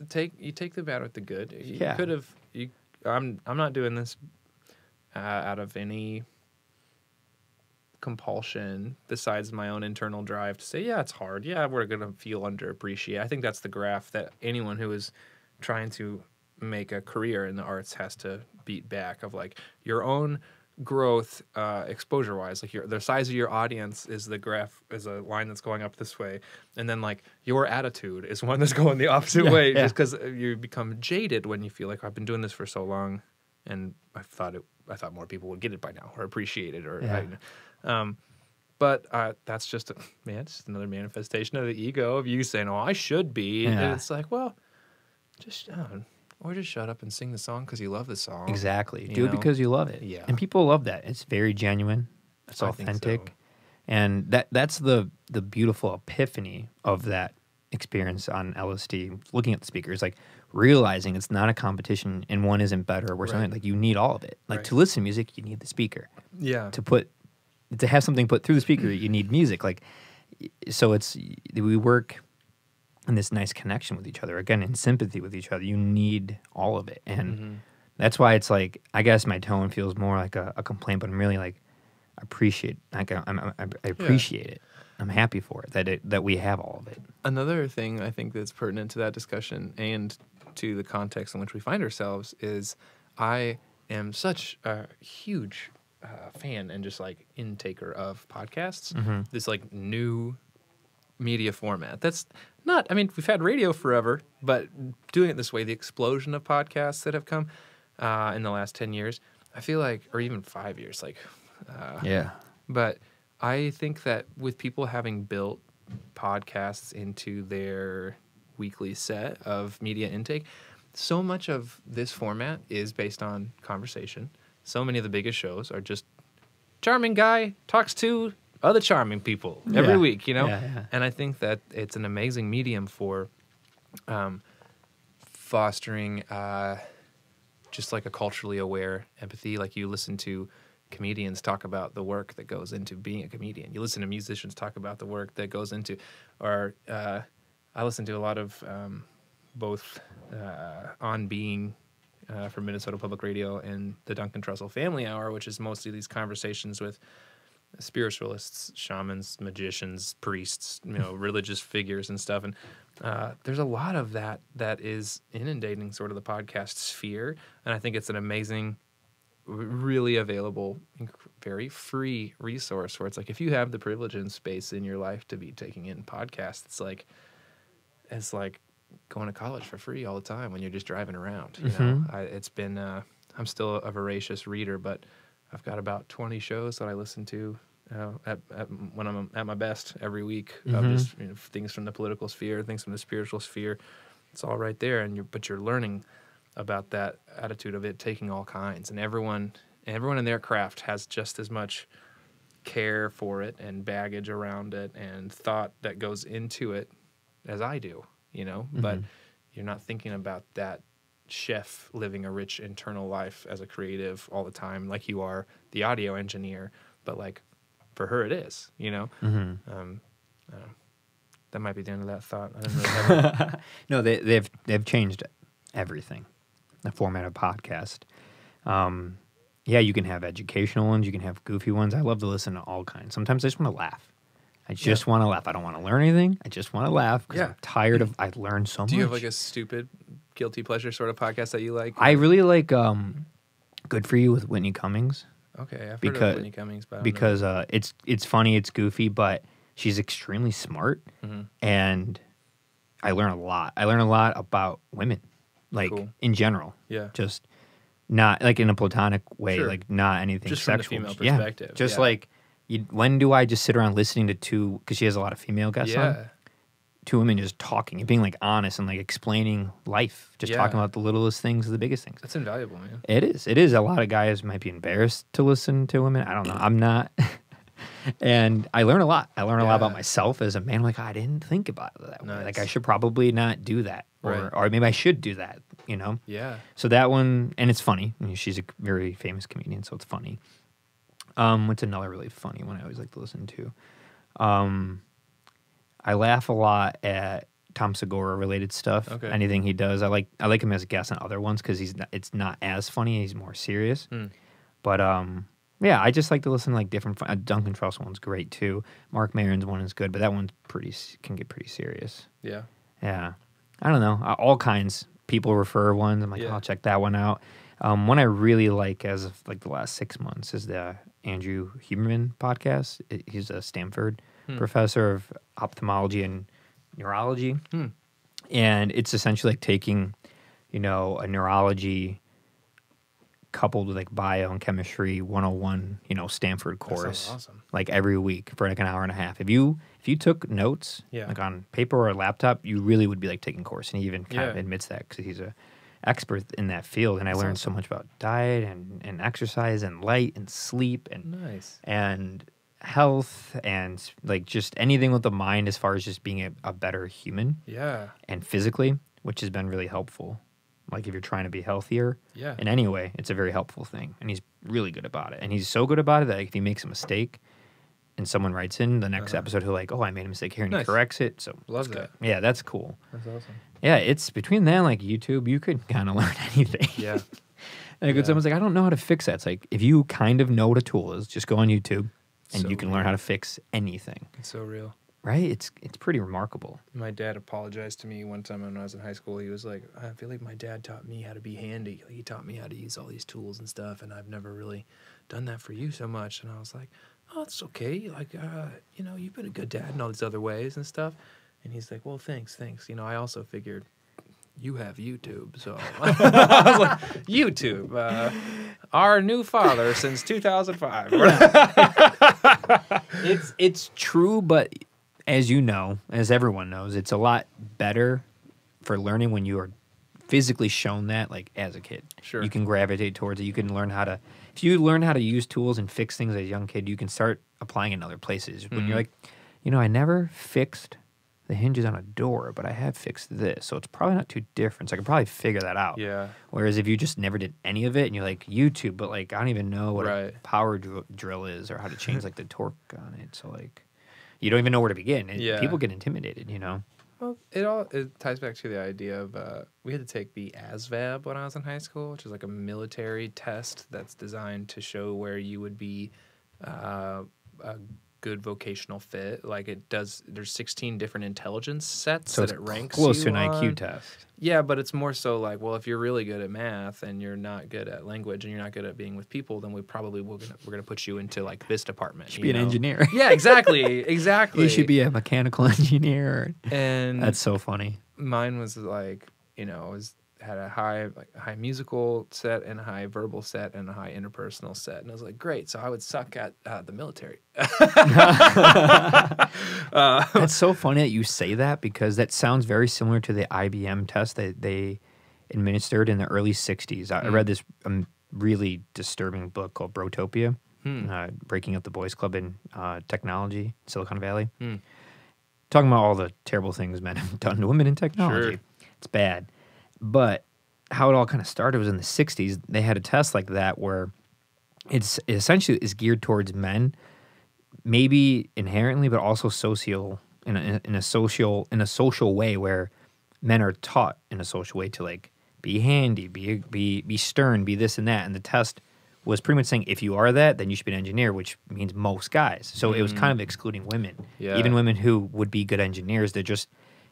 take the bad with the good. You could have. I'm not doing this out of any compulsion besides my own internal drive to say, yeah, it's hard. Yeah, we're gonna feel underappreciated. I think that's the graph that anyone who is trying to make a career in the arts has to beat back of like your own growth exposure wise, like the size of your audience is the graph is a line that's going up this way, and then like your attitude is one that's going the opposite way just because you become jaded when you feel like I've been doing this for so long and I thought more people would get it by now or appreciate it but that's just it's another manifestation of the ego of you saying, oh, I should be, and it's like, well, just or just shut up and sing the song because you love the song. Exactly. Do it because you love it. Yeah. And people love that. It's very genuine. It's authentic. So. And that's the beautiful epiphany of that experience on LSD, looking at the speakers, like realizing it's not a competition and one isn't better or something. Like you need all of it. Like to listen to music, you need the speaker. Yeah. To have something put through the speaker, you need music. Like, so we work in this nice connection with each other, again, in sympathy with each other. You need all of it. And that's why it's like, I guess my tone feels more like a complaint, but I'm really like, I appreciate it. I'm happy for it, that we have all of it. Another thing I think that's pertinent to that discussion and to the context in which we find ourselves is I am such a huge fan and just like intaker of podcasts, this like new media format. That's not, I mean, we've had radio forever, but doing it this way, the explosion of podcasts that have come in the last 10 years, I feel like, or even 5 years, like, but I think that with people having built podcasts into their weekly set of media intake, so much of this format is based on conversation. So many of the biggest shows are just charming guy talks to other charming people every week, And I think that it's an amazing medium for fostering just like a culturally aware empathy. Like you listen to comedians talk about the work that goes into being a comedian. You listen to musicians talk about the work that goes into, or I listen to a lot of both On Being from Minnesota Public Radio and the Duncan Trussell Family Hour, which is mostly these conversations with spiritualists, shamans, magicians, priests, religious figures and stuff. And there's a lot of that is inundating sort of the podcast sphere. And I think it's an amazing, really available, very free resource where it's like, if you have the privilege and space in your life to be taking in podcasts, it's like going to college for free all the time when you're just driving around. It's been, I'm still a voracious reader, but I've got about 20 shows that I listen to when I'm at my best every week. Of just things from the political sphere, things from the spiritual sphere. It's all right there, but you're learning about that attitude of it taking all kinds, and everyone everyone in their craft has just as much care for it and baggage around it and thought that goes into it as I do, you know? But you're not thinking about that chef living a rich internal life as a creative all the time, like you are the audio engineer. But like for her, it is, you know? I don't know. That might be the end of that thought. I didn't really have No, they've changed everything. The format of podcast. Yeah, you can have educational ones. You can have goofy ones. I love to listen to all kinds. Sometimes I just want to laugh. I just want to laugh. I don't want to learn anything. I just want to laugh because I'm tired of. I learned so much. Do you have like a stupid guilty pleasure sort of podcast that you like? I really like Good For You with Whitney Cummings. Okay, I've heard of Whitney Cummings, but I don't know. It's funny, it's goofy, but she's extremely smart, and I learn a lot. I learn a lot about women, like in general. Yeah, just not like in a platonic way, like not anything just sexual. From the female perspective. Yeah, just like when do I just sit around listening to two? Because she has a lot of female guests on. Two women just talking and being like honest and like explaining life, just talking about the littlest things, the biggest things. That's invaluable, man. It is. It is. A lot of guys might be embarrassed to listen to women. I don't know. I'm not. And I learn a lot. I learn a lot about myself as a man. I'm like, I didn't think about it that way. Like I should probably not do that, or maybe I should do that. You know? Yeah. So that one, and it's funny. I mean, she's a very famous comedian, so it's funny. What's another really funny one I always like to listen to? I laugh a lot at Tom Segura related stuff. Okay. Anything he does, I like him as a guest on other ones because it's not as funny. He's more serious. But yeah, I just like to listen to like different. Duncan Truss one's great too. Mark Maron's one is good, but that one's can get pretty serious. Yeah. Yeah. I don't know. All kinds. People refer ones. I'm like, I'll check that one out. One I really like as of like the last 6 months is the Andrew Heberman podcast. He's a Stanford professor of ophthalmology and neurology. And it's essentially like taking, a neurology coupled with like bio and chemistry 101, Stanford course. Awesome. Like every week for like an hour and a half. If you took notes like on paper or a laptop, you really would be like taking a course. And he even kind of admits that because he's a expert in that field. And I learned so much about diet and exercise and light and sleep and health and like just anything with the mind as far as just being a better human. Yeah. And physically, which has been really helpful. Like if you're trying to be healthier in any way, it's a very helpful thing. And he's really good about it. And he's so good about it that like, if he makes a mistake and someone writes in the next episode, he'll like, oh, I made a mistake here, and he corrects it. So love that. Yeah, that's cool. That's awesome. Yeah, it's between that and like YouTube, you could kind of learn anything. Yeah. Like when someone's like, I don't know how to fix that. It's like, if you kind of know what a tool is, just go on YouTube and you can learn how to fix anything. It's so real. Right? It's pretty remarkable. My dad apologized to me one time when I was in high school. He was like, I feel like my dad taught me how to be handy. Like, he taught me how to use all these tools and stuff, and I've never really done that for you so much. And I was like, oh, it's okay. Like, you've been a good dad in all these other ways and stuff. And he's like, well, thanks. I also figured you have YouTube. So I was like, YouTube, our new father since 2005. It's true, but as you know, as everyone knows, it's a lot better for learning when you are physically shown that, like as a kid. Sure. You can gravitate towards it. You can learn how to, if you learn how to use tools and fix things as a young kid, you can start applying in other places. When you're like, I never fixed the hinges on a door, but I have fixed this, so it's probably not too different. So I could probably figure that out. Yeah. Whereas if you just never did any of it and you're like, YouTube, but like I don't even know what a power drill is or how to change like the torque on it. So like, you don't even know where to begin. People get intimidated, Well, it ties back to the idea of we had to take the Asvab when I was in high school, which is like a military test that's designed to show where you would be a good vocational fit. Like there's 16 different intelligence sets that it ranks close to an on. IQ test. Yeah, but it's more so like, well, if you're really good at math and you're not good at language and you're not good at being with people, then we're gonna put you into like this department. You should be an engineer. Yeah, exactly. You should be a mechanical engineer. And that's so funny. Mine was like, had a high musical set and a high verbal set and a high interpersonal set, and I was like, great. So I would suck at the military. That's so funny that you say that, because that sounds very similar to the IBM test that they administered in the early 60s. I read this really disturbing book called Brotopia, Breaking Up the Boys Club in Technology, Silicon Valley. Talking about all the terrible things men have done to women in technology. Sure. It's bad. But how it all kind of started was in the 60s. They had a test like that where it essentially is geared towards men, maybe inherently, but also in a social way where men are taught in a social way to like be handy, be stern, be this and that. And the test was pretty much saying if you are that, then you should be an engineer, which means most guys. So it was kind of excluding women. Yeah. Even women who would be good engineers,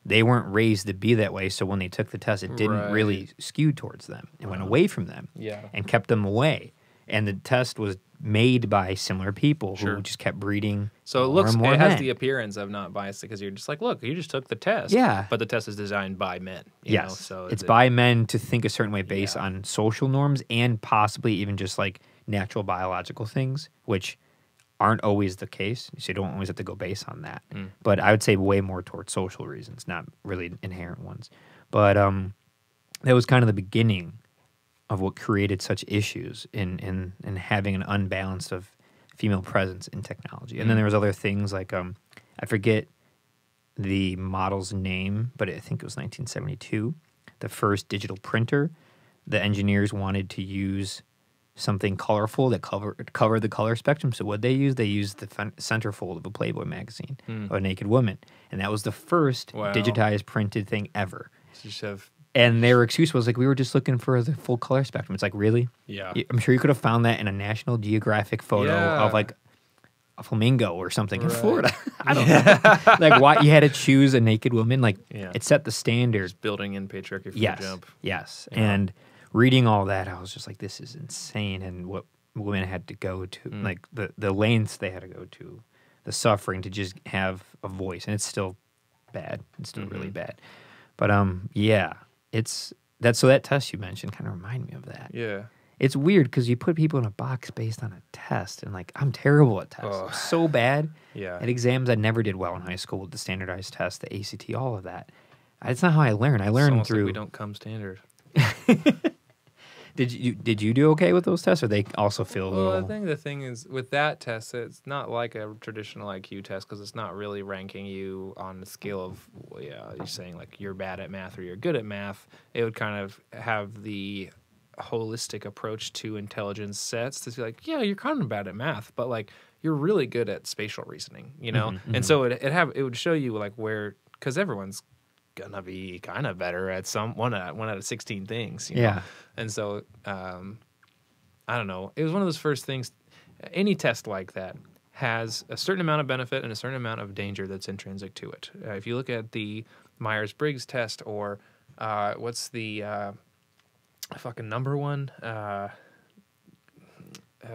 they weren't raised to be that way. So when they took the test, it didn't really skew towards them. It went away from them and kept them away. And the test was made by similar people who just kept breeding. So it has the appearance of not biased because you're just like, look, you just took the test. Yeah. But the test is designed by men. You know? So it's by men to think a certain way based on social norms and possibly even just like natural biological things, which aren't always the case. So you don't always have to go based on that. But I would say way more towards social reasons, not really inherent ones. But that was kind of the beginning of what created such issues in having an unbalance of female presence in technology. And then there was other things like, I forget the model's name, but I think it was 1972, the first digital printer. The engineers wanted to use something colorful that covered the color spectrum. So what they used the centerfold of a Playboy magazine of a naked woman. And that was the first digitized printed thing ever. So you just have... And their excuse was like, we were just looking for the full color spectrum. It's like, really? Yeah. I'm sure you could have found that in a National Geographic photo of like a flamingo or something in Florida. I don't know. Like, why you had to choose a naked woman? Like, it set the standard. Just building in patriarchy from the jump. Yes. Yeah. And reading all that, I was just like, this is insane. And what women had to go to, like the lengths they had to go to, the suffering to just have a voice. And it's still bad. It's still really bad. But so that test you mentioned kind of reminded me of that. Yeah. It's weird because you put people in a box based on a test, and like I'm terrible at tests. I'm so bad at exams. I never did well in high school with the standardized test, the ACT, all of that. That's not how I learn. I learned through. Like we don't come standard. Did you do okay with those tests, or they also feel a little? Well, I think the thing is with that test, it's not like a traditional IQ test because it's not really ranking you on the scale of you're saying like you're bad at math or you're good at math. It would kind of have the holistic approach to intelligence sets to be like, yeah, you're kind of bad at math, but like you're really good at spatial reasoning, you know. And so it would show you like where, because everyone's gonna be kind of better at one out of 16 things, you know? And so I don't know, it was one of those first things. Any test like that has a certain amount of benefit and a certain amount of danger that's intrinsic to it. If you look at the Myers-Briggs test, or what's the fucking number one,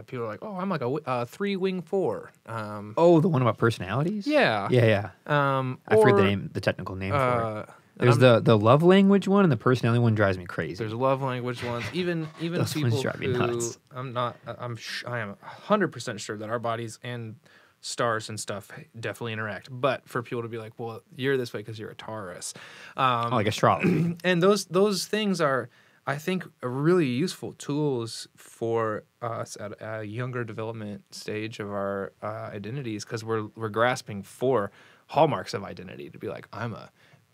people are like, oh, I'm like a 3-wing 4. The one about personalities? Yeah. I forget the technical name for it. There's the love language one, and the personality one drives me crazy. There's love language ones. Even those people ones drive me nuts. I am 100% sure that our bodies and stars and stuff definitely interact. But for people to be like, well, you're this way because you're a Taurus. Like astrology. And those things are, I think, really useful tools for us at a younger development stage of our identities, because we're grasping for hallmarks of identity to be like, I'm a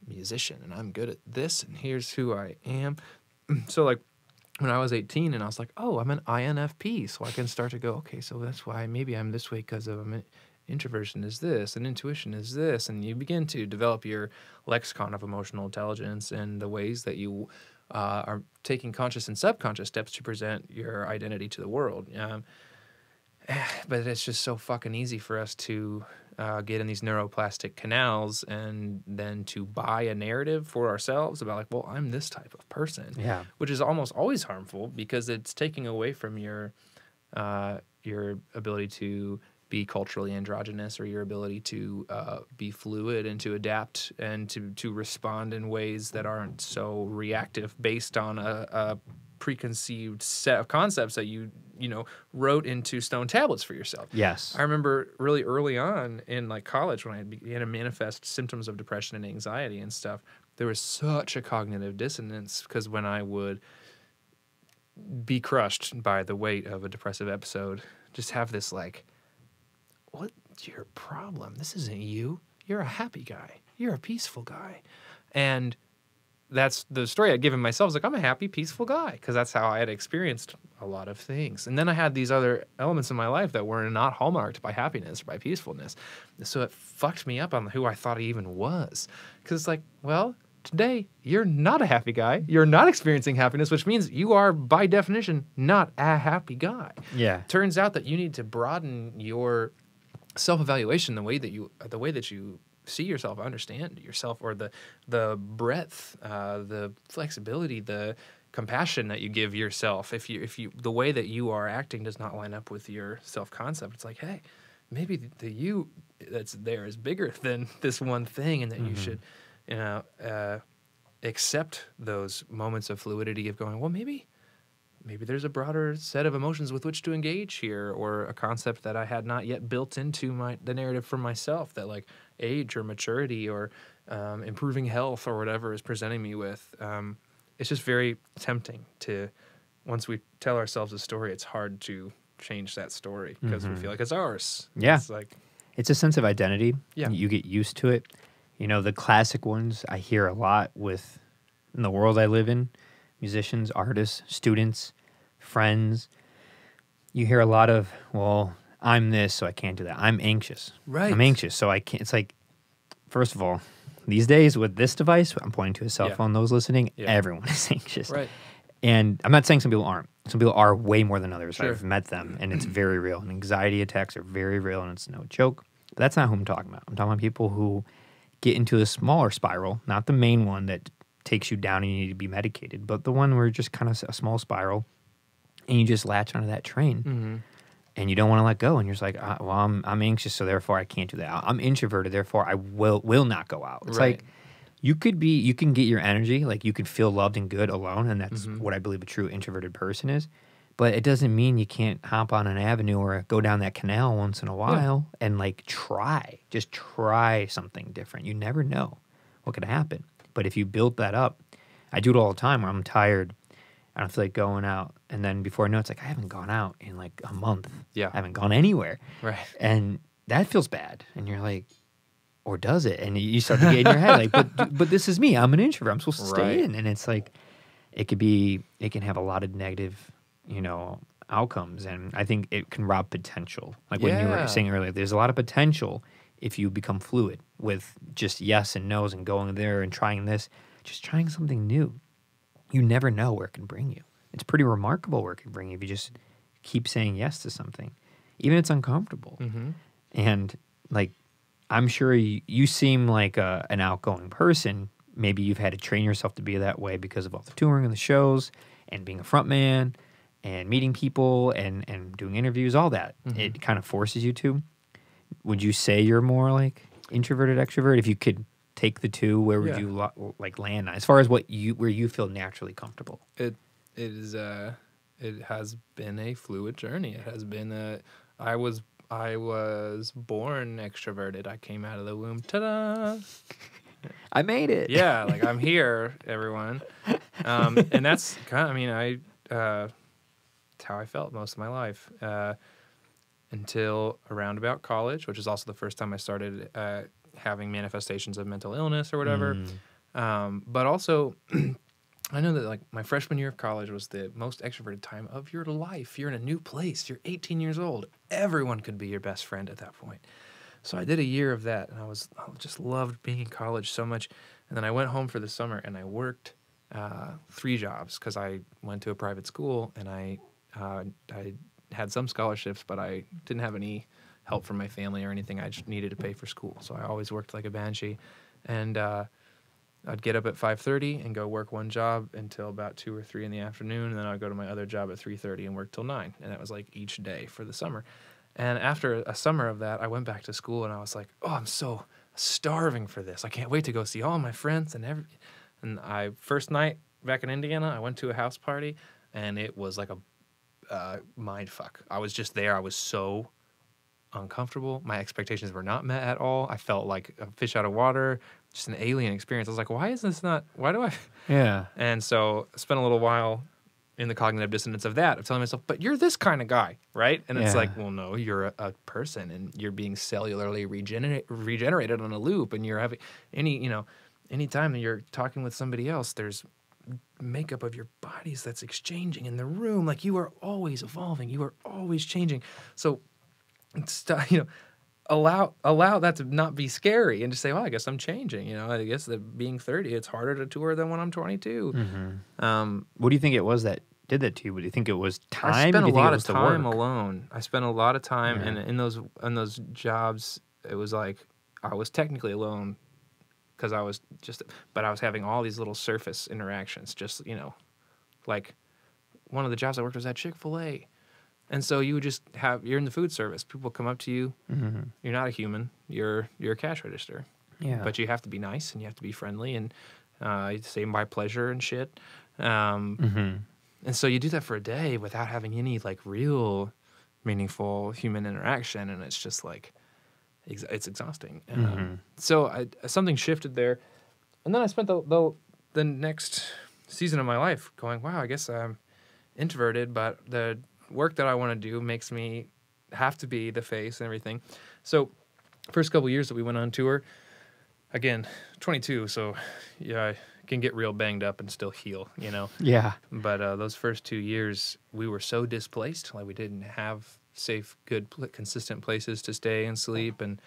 musician and I'm good at this and here's who I am. So like when I was 18 and I was like, oh, I'm an INFP, so I can start to go, okay, so that's why maybe I'm this way because of introversion is this and intuition is this, and you begin to develop your lexicon of emotional intelligence and the ways that you are taking conscious and subconscious steps to present your identity to the world. But it's just so fucking easy for us to get in these neuroplastic canals and then to buy a narrative for ourselves about like, well, I'm this type of person, which is almost always harmful because it's taking away from your ability to be culturally androgynous, or your ability to be fluid and to adapt and to respond in ways that aren't so reactive based on a preconceived set of concepts that you wrote into stone tablets for yourself. Yes. I remember really early on in like college when I began to manifest symptoms of depression and anxiety and stuff, there was such a cognitive dissonance because when I would be crushed by the weight of a depressive episode. Just have this like, what's your problem? This isn't you. You're a happy guy. You're a peaceful guy. And that's the story I'd given myself. I was like, I'm a happy, peaceful guy, because that's how I had experienced a lot of things. And then I had these other elements in my life that were not hallmarked by happiness or by peacefulness. So it fucked me up on who I thought I even was. Because it's like, well, today you're not a happy guy. You're not experiencing happiness, which means you are, by definition, not a happy guy. Yeah. Turns out that you need to broaden your self-evaluation, the way that you see yourself, understand yourself, or the breadth, the flexibility, the compassion that you give yourself. If you the way that you are acting does not line up with your self-concept, it's like, hey, maybe the you that's there is bigger than this one thing, and that you should, accept those moments of fluidity of going, well, maybe there's a broader set of emotions with which to engage here, or a concept that I had not yet built into the narrative for myself, that like age or maturity or improving health or whatever is presenting me with. It's just very tempting to, once we tell ourselves a story, it's hard to change that story because we feel like it's ours. Yeah. It's like, it's a sense of identity. Yeah. You get used to it. You know, the classic ones I hear a lot in the world I live in, musicians, artists, students, friends. You hear a lot of, well, I'm this, so I can't do that. I'm anxious. Right. I'm anxious, so I can't. It's like, first of all, these days with this device, I'm pointing to a cell phone, those listening, everyone is anxious. Right. And I'm not saying some people aren't. Some people are way more than others. Sure. I've met them, and it's very real. And anxiety attacks are very real, and it's no joke. But that's not who I'm talking about. I'm talking about people who get into a smaller spiral, not the main one that takes you down and you need to be medicated, but the one where just kind of a small spiral, and you just latch onto that train, and you don't want to let go, and you're just like, well, I'm anxious, so therefore I can't do that. I'm introverted, therefore I will not go out. It's like you can get your energy, like you can feel loved and good alone, and that's what I believe a true introverted person is. But it doesn't mean you can't hop on an avenue or go down that canal once in a while and like just try something different. You never know what could happen. But if you build that up, I do it all the time where I'm tired, I don't feel like going out, and then before I know it, it's like I haven't gone out in like a month. Yeah. I haven't gone anywhere. Right. And that feels bad. And you're like, or does it? And you start to get in your head like, but this is me. I'm an introvert. I'm supposed to stay in. And it's like, it can have a lot of negative, outcomes. And I think it can rob potential. Like when you were saying earlier, there's a lot of potential if you become fluid with just yes and no's and going there and trying this, just trying something new. You never know where it can bring you. It's pretty remarkable where it can bring you if you just keep saying yes to something, even if it's uncomfortable. And like, I'm sure you seem like an outgoing person. Maybe you've had to train yourself to be that way because of all the touring and the shows and being a front man and meeting people and doing interviews, all that. It kind of forces you to. Would you say you're more like introverted, extrovert? If you could take the two, where would you like land as far as where you feel naturally comfortable? It has been a fluid journey. It has been I was born extroverted. I came out of the womb. Ta-da! I made it. Yeah, like I'm here, everyone. And that's kind of, it's how I felt most of my life. Until around about college, which is also the first time I started having manifestations of mental illness or whatever. But also, I know that like my freshman year of college was the most extroverted time of your life. You're in a new place. You're 18 years old. Everyone could be your best friend at that point. So I did a year of that, and I just loved being in college so much. And then I went home for the summer, and I worked 3 jobs because I went to a private school, and I had some scholarships, but I didn't have any help from my family or anything. I just needed to pay for school. So I always worked like a banshee. And I'd get up at 5:30 and go work one job until about 2 or 3 in the afternoon. And then I'd go to my other job at 3:30 and work till 9. And that was like each day for the summer. And after a summer of that, I went back to school and I was like, oh, I'm so starving for this. I can't wait to go see all my friends. And first night back in Indiana, I went to a house party and it was like a mind fuck. I was just there. I was so uncomfortable. My expectations were not met at all. I felt like a fish out of water, just an alien experience. I was like, why do I? Yeah. And so I spent a little while in the cognitive dissonance of that, of telling myself, but you're this kind of guy, right? And it's like, well, no, you're a person, and you're being cellularly regenerated on a loop, and you're having any time that you're talking with somebody else, there's makeup of your bodies that's exchanging in the room. Like, you are always evolving, you are always changing. So, allow that to not be scary, and just say, well, I guess I'm changing. I guess that being 30, it's harder to tour than when I'm 22. What do you think it was that did that to you? Do you think it was time? I spent a lot of time work? alone. I spent a lot of time, and in those jobs, it was like I was technically alone because I was having all these little surface interactions. Just like one of the jobs I worked was at Chick-fil-A. And so you would just you're in the food service. People come up to you. You're not a human. You're a cash register. Yeah. But you have to be nice, and you have to be friendly, and say my pleasure and shit. And so you do that for a day without having any like real meaningful human interaction, and it's just like it's exhausting. So something shifted there, and then I spent the next season of my life going, wow, I guess I'm introverted, but the work that I want to do makes me have to be the face and everything. So first couple years that we went on tour, again, 22, so yeah, I can get real banged up and still heal, Yeah. But those first 2 years, we were so displaced. Like, we didn't have safe, good, consistent places to stay and sleep, and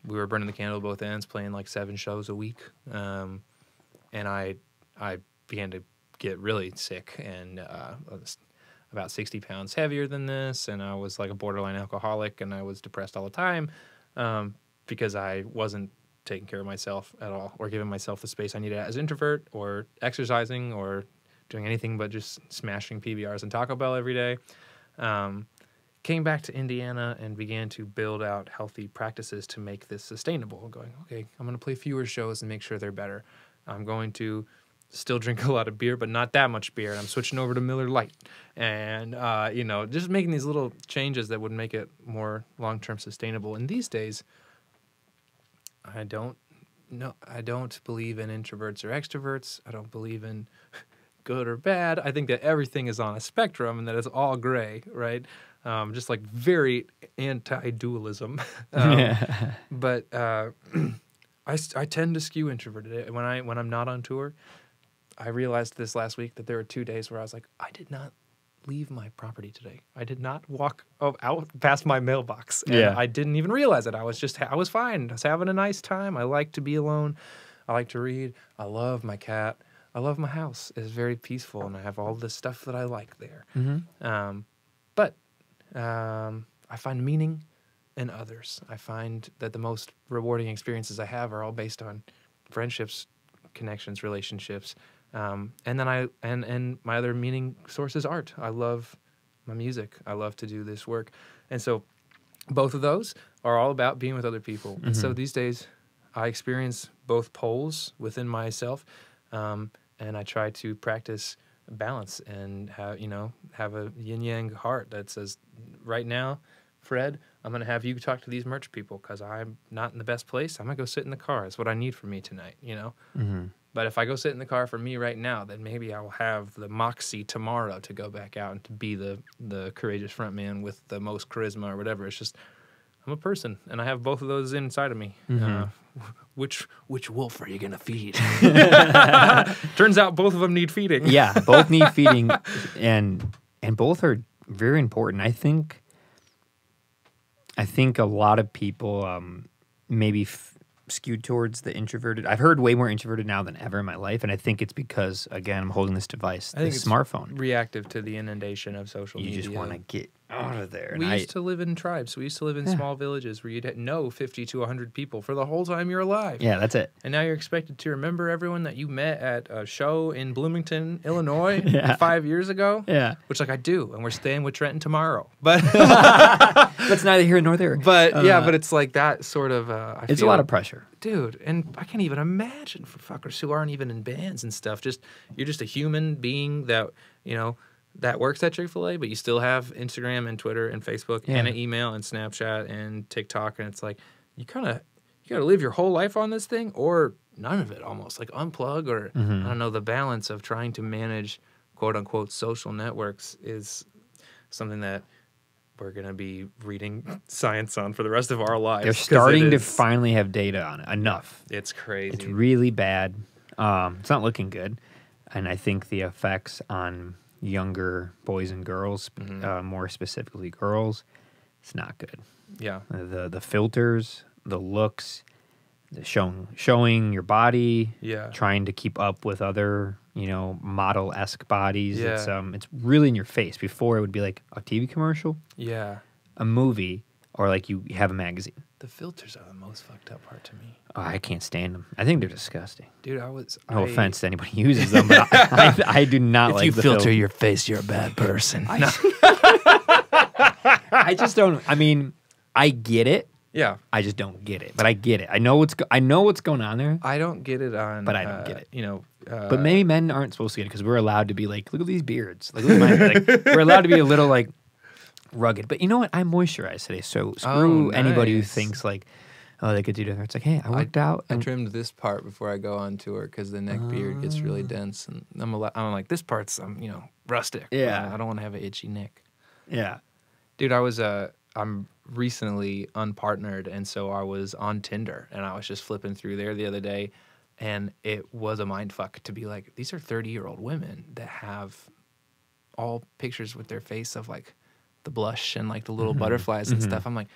we were burning the candle at both ends, playing like 7 shows a week. And I began to get really sick, and about 60 pounds heavier than this, and I was like a borderline alcoholic, and I was depressed all the time because I wasn't taking care of myself at all, or giving myself the space I needed as an introvert, or exercising, or doing anything but just smashing PBRs and Taco Bell every day. Came back to Indiana and began to build out healthy practices to make this sustainable. Going, okay, I'm going to play fewer shows and make sure they're better. I'm going to still drink a lot of beer, but not that much beer. And I'm switching over to Miller Lite, and just making these little changes that would make it more long-term sustainable. And these days, I don't believe in introverts or extroverts. I don't believe in good or bad. I think that everything is on a spectrum, and that it's all gray, right? Just like very anti-dualism. But I tend to skew introverted. When I'm not on tour, I realized this last week that there were 2 days where I was like, I did not leave my property today. I did not walk out past my mailbox. And I didn't even realize it. I was fine. I was having a nice time. I like to be alone. I like to read. I love my cat. I love my house. It's very peaceful, and I have all this stuff that I like there. But I find meaning in others. I find that the most rewarding experiences I have are all based on friendships, connections, relationships. And then and my other meaning source is art. I love my music. I love to do this work. And so both of those are all about being with other people. And so these days I experience both poles within myself, and I try to practice balance and have a yin-yang heart that says, right now, Fred, I'm going to have you talk to these merch people because I'm not in the best place. I'm going to go sit in the car. It's what I need from me tonight, But if I go sit in the car for me right now, then maybe I will have the moxie tomorrow to go back out and to be the courageous front man with the most charisma or whatever. It's just, I'm a person, and I have both of those inside of me. Which wolf are you going to feed? Turns out both of them need feeding. Yeah, both need feeding, and both are very important. I think a lot of people maybe skewed towards the introverted. I've heard way more introverted now than ever in my life, and I think it's because, again, I'm holding this device, this smartphone. Reactive to the inundation of social media. You just want to get out of there. We used to live in tribes. We used to live in small villages where you'd know 50 to 100 people for the whole time you're alive. Yeah, that's it. And now you're expected to remember everyone that you met at a show in Bloomington, Illinois 5 years ago. Yeah. Which, I do, and we're staying with Trenton tomorrow. But that's neither here nor there. But but it's like that sort of... it's a lot of pressure. Dude, and I can't even imagine for fuckers who aren't even in bands and stuff. You're just a human being that, that works at Chick-fil-A, but you still have Instagram and Twitter and Facebook and an email and Snapchat and TikTok, and it's like you gotta live your whole life on this thing, or none of it almost. Like unplug, or I don't know, the balance of trying to manage quote unquote social networks is something that we're going to be reading science on for the rest of our lives. They're starting to finally have data on it. Enough. It's crazy. It's really bad. It's not looking good. And I think the effects on younger boys and girls, more specifically girls, it's not good. Yeah. The filters, the looks, the showing your body, trying to keep up with other, model-esque bodies. Yeah. It's really in your face. Before it would be like a TV commercial, a movie, or like you have a magazine. The filters are the most fucked up part to me. Oh, I can't stand them. I think they're disgusting. Dude, No offense to anybody who uses them, but I do not like the If you filter your face, you're a bad person. I just don't. I mean, I get it. Yeah. I just don't get it. But I get it. I know what's going on there. I don't get it on... But I don't get it. But maybe men aren't supposed to get it because we're allowed to be like, look at these beards. Like, look at mine. Like, we're allowed to be a little, like, rugged. But you know what? I moisturized today. So screw anybody who thinks, like, oh, they could do that. It's like, hey, I worked out. I trimmed this part before I go on tour because the neck beard gets really dense. And I'm like, this part's, rustic. Yeah. I don't want to have an itchy neck. Yeah. Dude, I'm recently unpartnered, and so I was on Tinder, and I was just flipping through there the other day, and it was a mind fuck to be like, these are 30-year-old women that have all pictures with their face of like the blush and like the little butterflies and stuff. I'm like,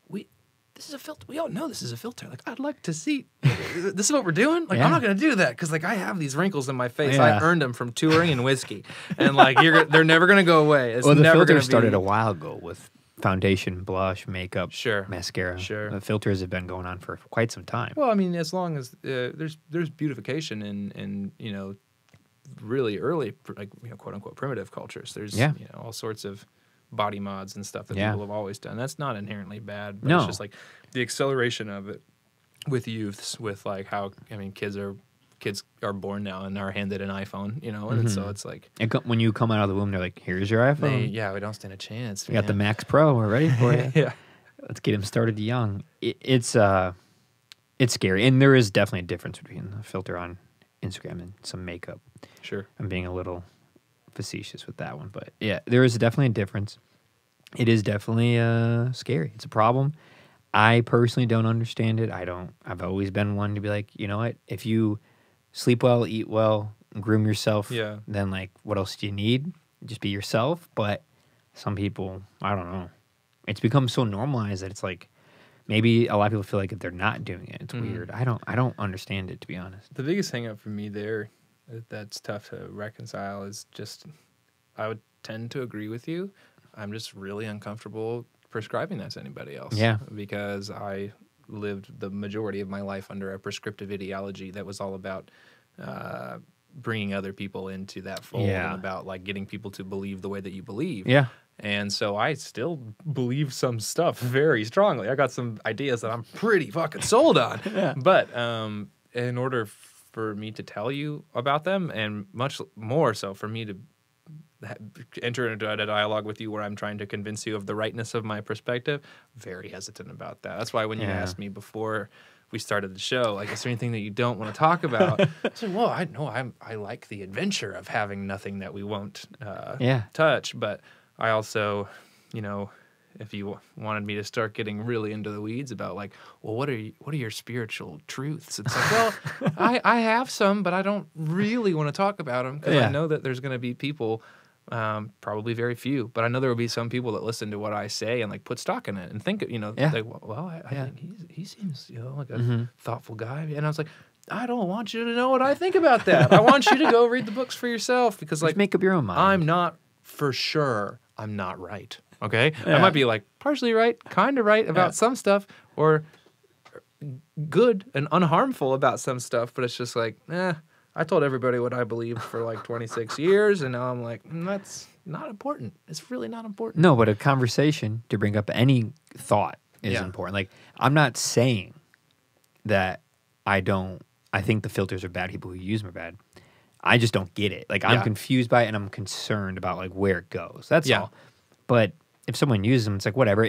this is a filter. We all know this is a filter. Like, I'd like to see. This is what we're doing. Like, I'm not gonna do that because like I have these wrinkles in my face. Yeah. I earned them from touring and whiskey, and like they're never gonna go away. It's Well, the never filter started a while ago with foundation, blush, makeup, mascara. Sure. The filters have been going on for quite some time. Well, I mean, as long as there's beautification in really early quote unquote primitive cultures. There's all sorts of body mods and stuff that people have always done. That's not inherently bad. But it's just like the acceleration of it with youths, with like how kids are born now and are handed an iPhone, and so it's like when you come out of the womb, they're like, "Here's your iPhone." We don't stand a chance. We got the Max Pro. We're ready for you. Let's get them started young. It's scary, and there is definitely a difference between the filter on Instagram and some makeup. Sure, I'm being a little facetious with that one, but yeah, there is definitely a difference. It is definitely scary. It's a problem. I personally don't understand it. I've always been one to be like, you know what? If you sleep well, eat well, groom yourself, then like, what else do you need? Just be yourself. But some people, I don't know. It's become so normalized that it's like, maybe a lot of people feel like if they're not doing it, it's weird. I don't understand it, to be honest. The biggest hang up for me there that's tough to reconcile is just, I would tend to agree with you. I'm just really uncomfortable prescribing that to anybody else. Yeah. Because I lived the majority of my life under a prescriptive ideology that was all about bringing other people into that fold and about like getting people to believe the way that you believe. Yeah. And so I still believe some stuff very strongly. I got some ideas that I'm pretty fucking sold on. But in order for me to tell you about them, and much more so for me to enter into a dialogue with you where I'm trying to convince you of the rightness of my perspective, very hesitant about that. That's why when you asked me before we started the show, like, is there anything that you don't want to talk about? I said, well, I like the adventure of having nothing that we won't touch, but I also, if you wanted me to start getting really into the weeds about like, well, what are your spiritual truths? It's like, well, I have some, but I don't really want to talk about them because I know that there's going to be people, probably very few, but I know there will be some people that listen to what I say and like put stock in it and think, like, well, I think he seems, like a thoughtful guy. And I was like, I don't want you to know what I think about that. I want you to go read the books for yourself because like, just make up your own mind. I'm not for sure. I'm not right. Okay? I might be like partially right, kind of right about some stuff, or good and unharmful about some stuff, but it's just like, I told everybody what I believed for like 26 years, and now I'm like, that's not important. It's really not important. No, but a conversation to bring up any thought is important. Like, I'm not saying that I think the filters are bad, people who use them are bad. I just don't get it. Like, I'm confused by it, and I'm concerned about, like, where it goes. That's all. But if someone uses them, it's like, whatever.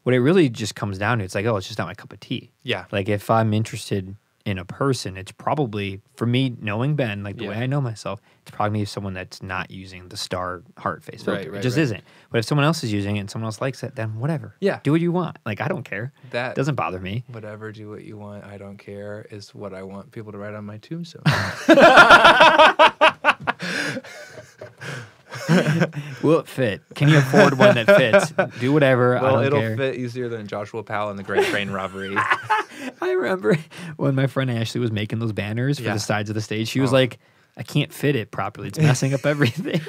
What it really just comes down to, it's like, oh, it's just not my cup of tea. Yeah. Like, if I'm interested in a person, it's probably, for me, knowing Ben, like the way I know myself, it's probably someone that's not using the star heart face filter. It just isn't. But if someone else is using it and someone else likes it, then whatever. Yeah. Do what you want. Like, I don't care. That it doesn't bother me. Whatever, do what you want, I don't care, is what I want people to write on my tombstone. Will it fit? Can you afford one that fits? Do whatever. Well, I don't it'll care. fit easier than Joshua Powell and the Great Train Robbery. I remember when my friend Ashley was making those banners for the sides of the stage. She was like, I can't fit it properly. It's messing up everything.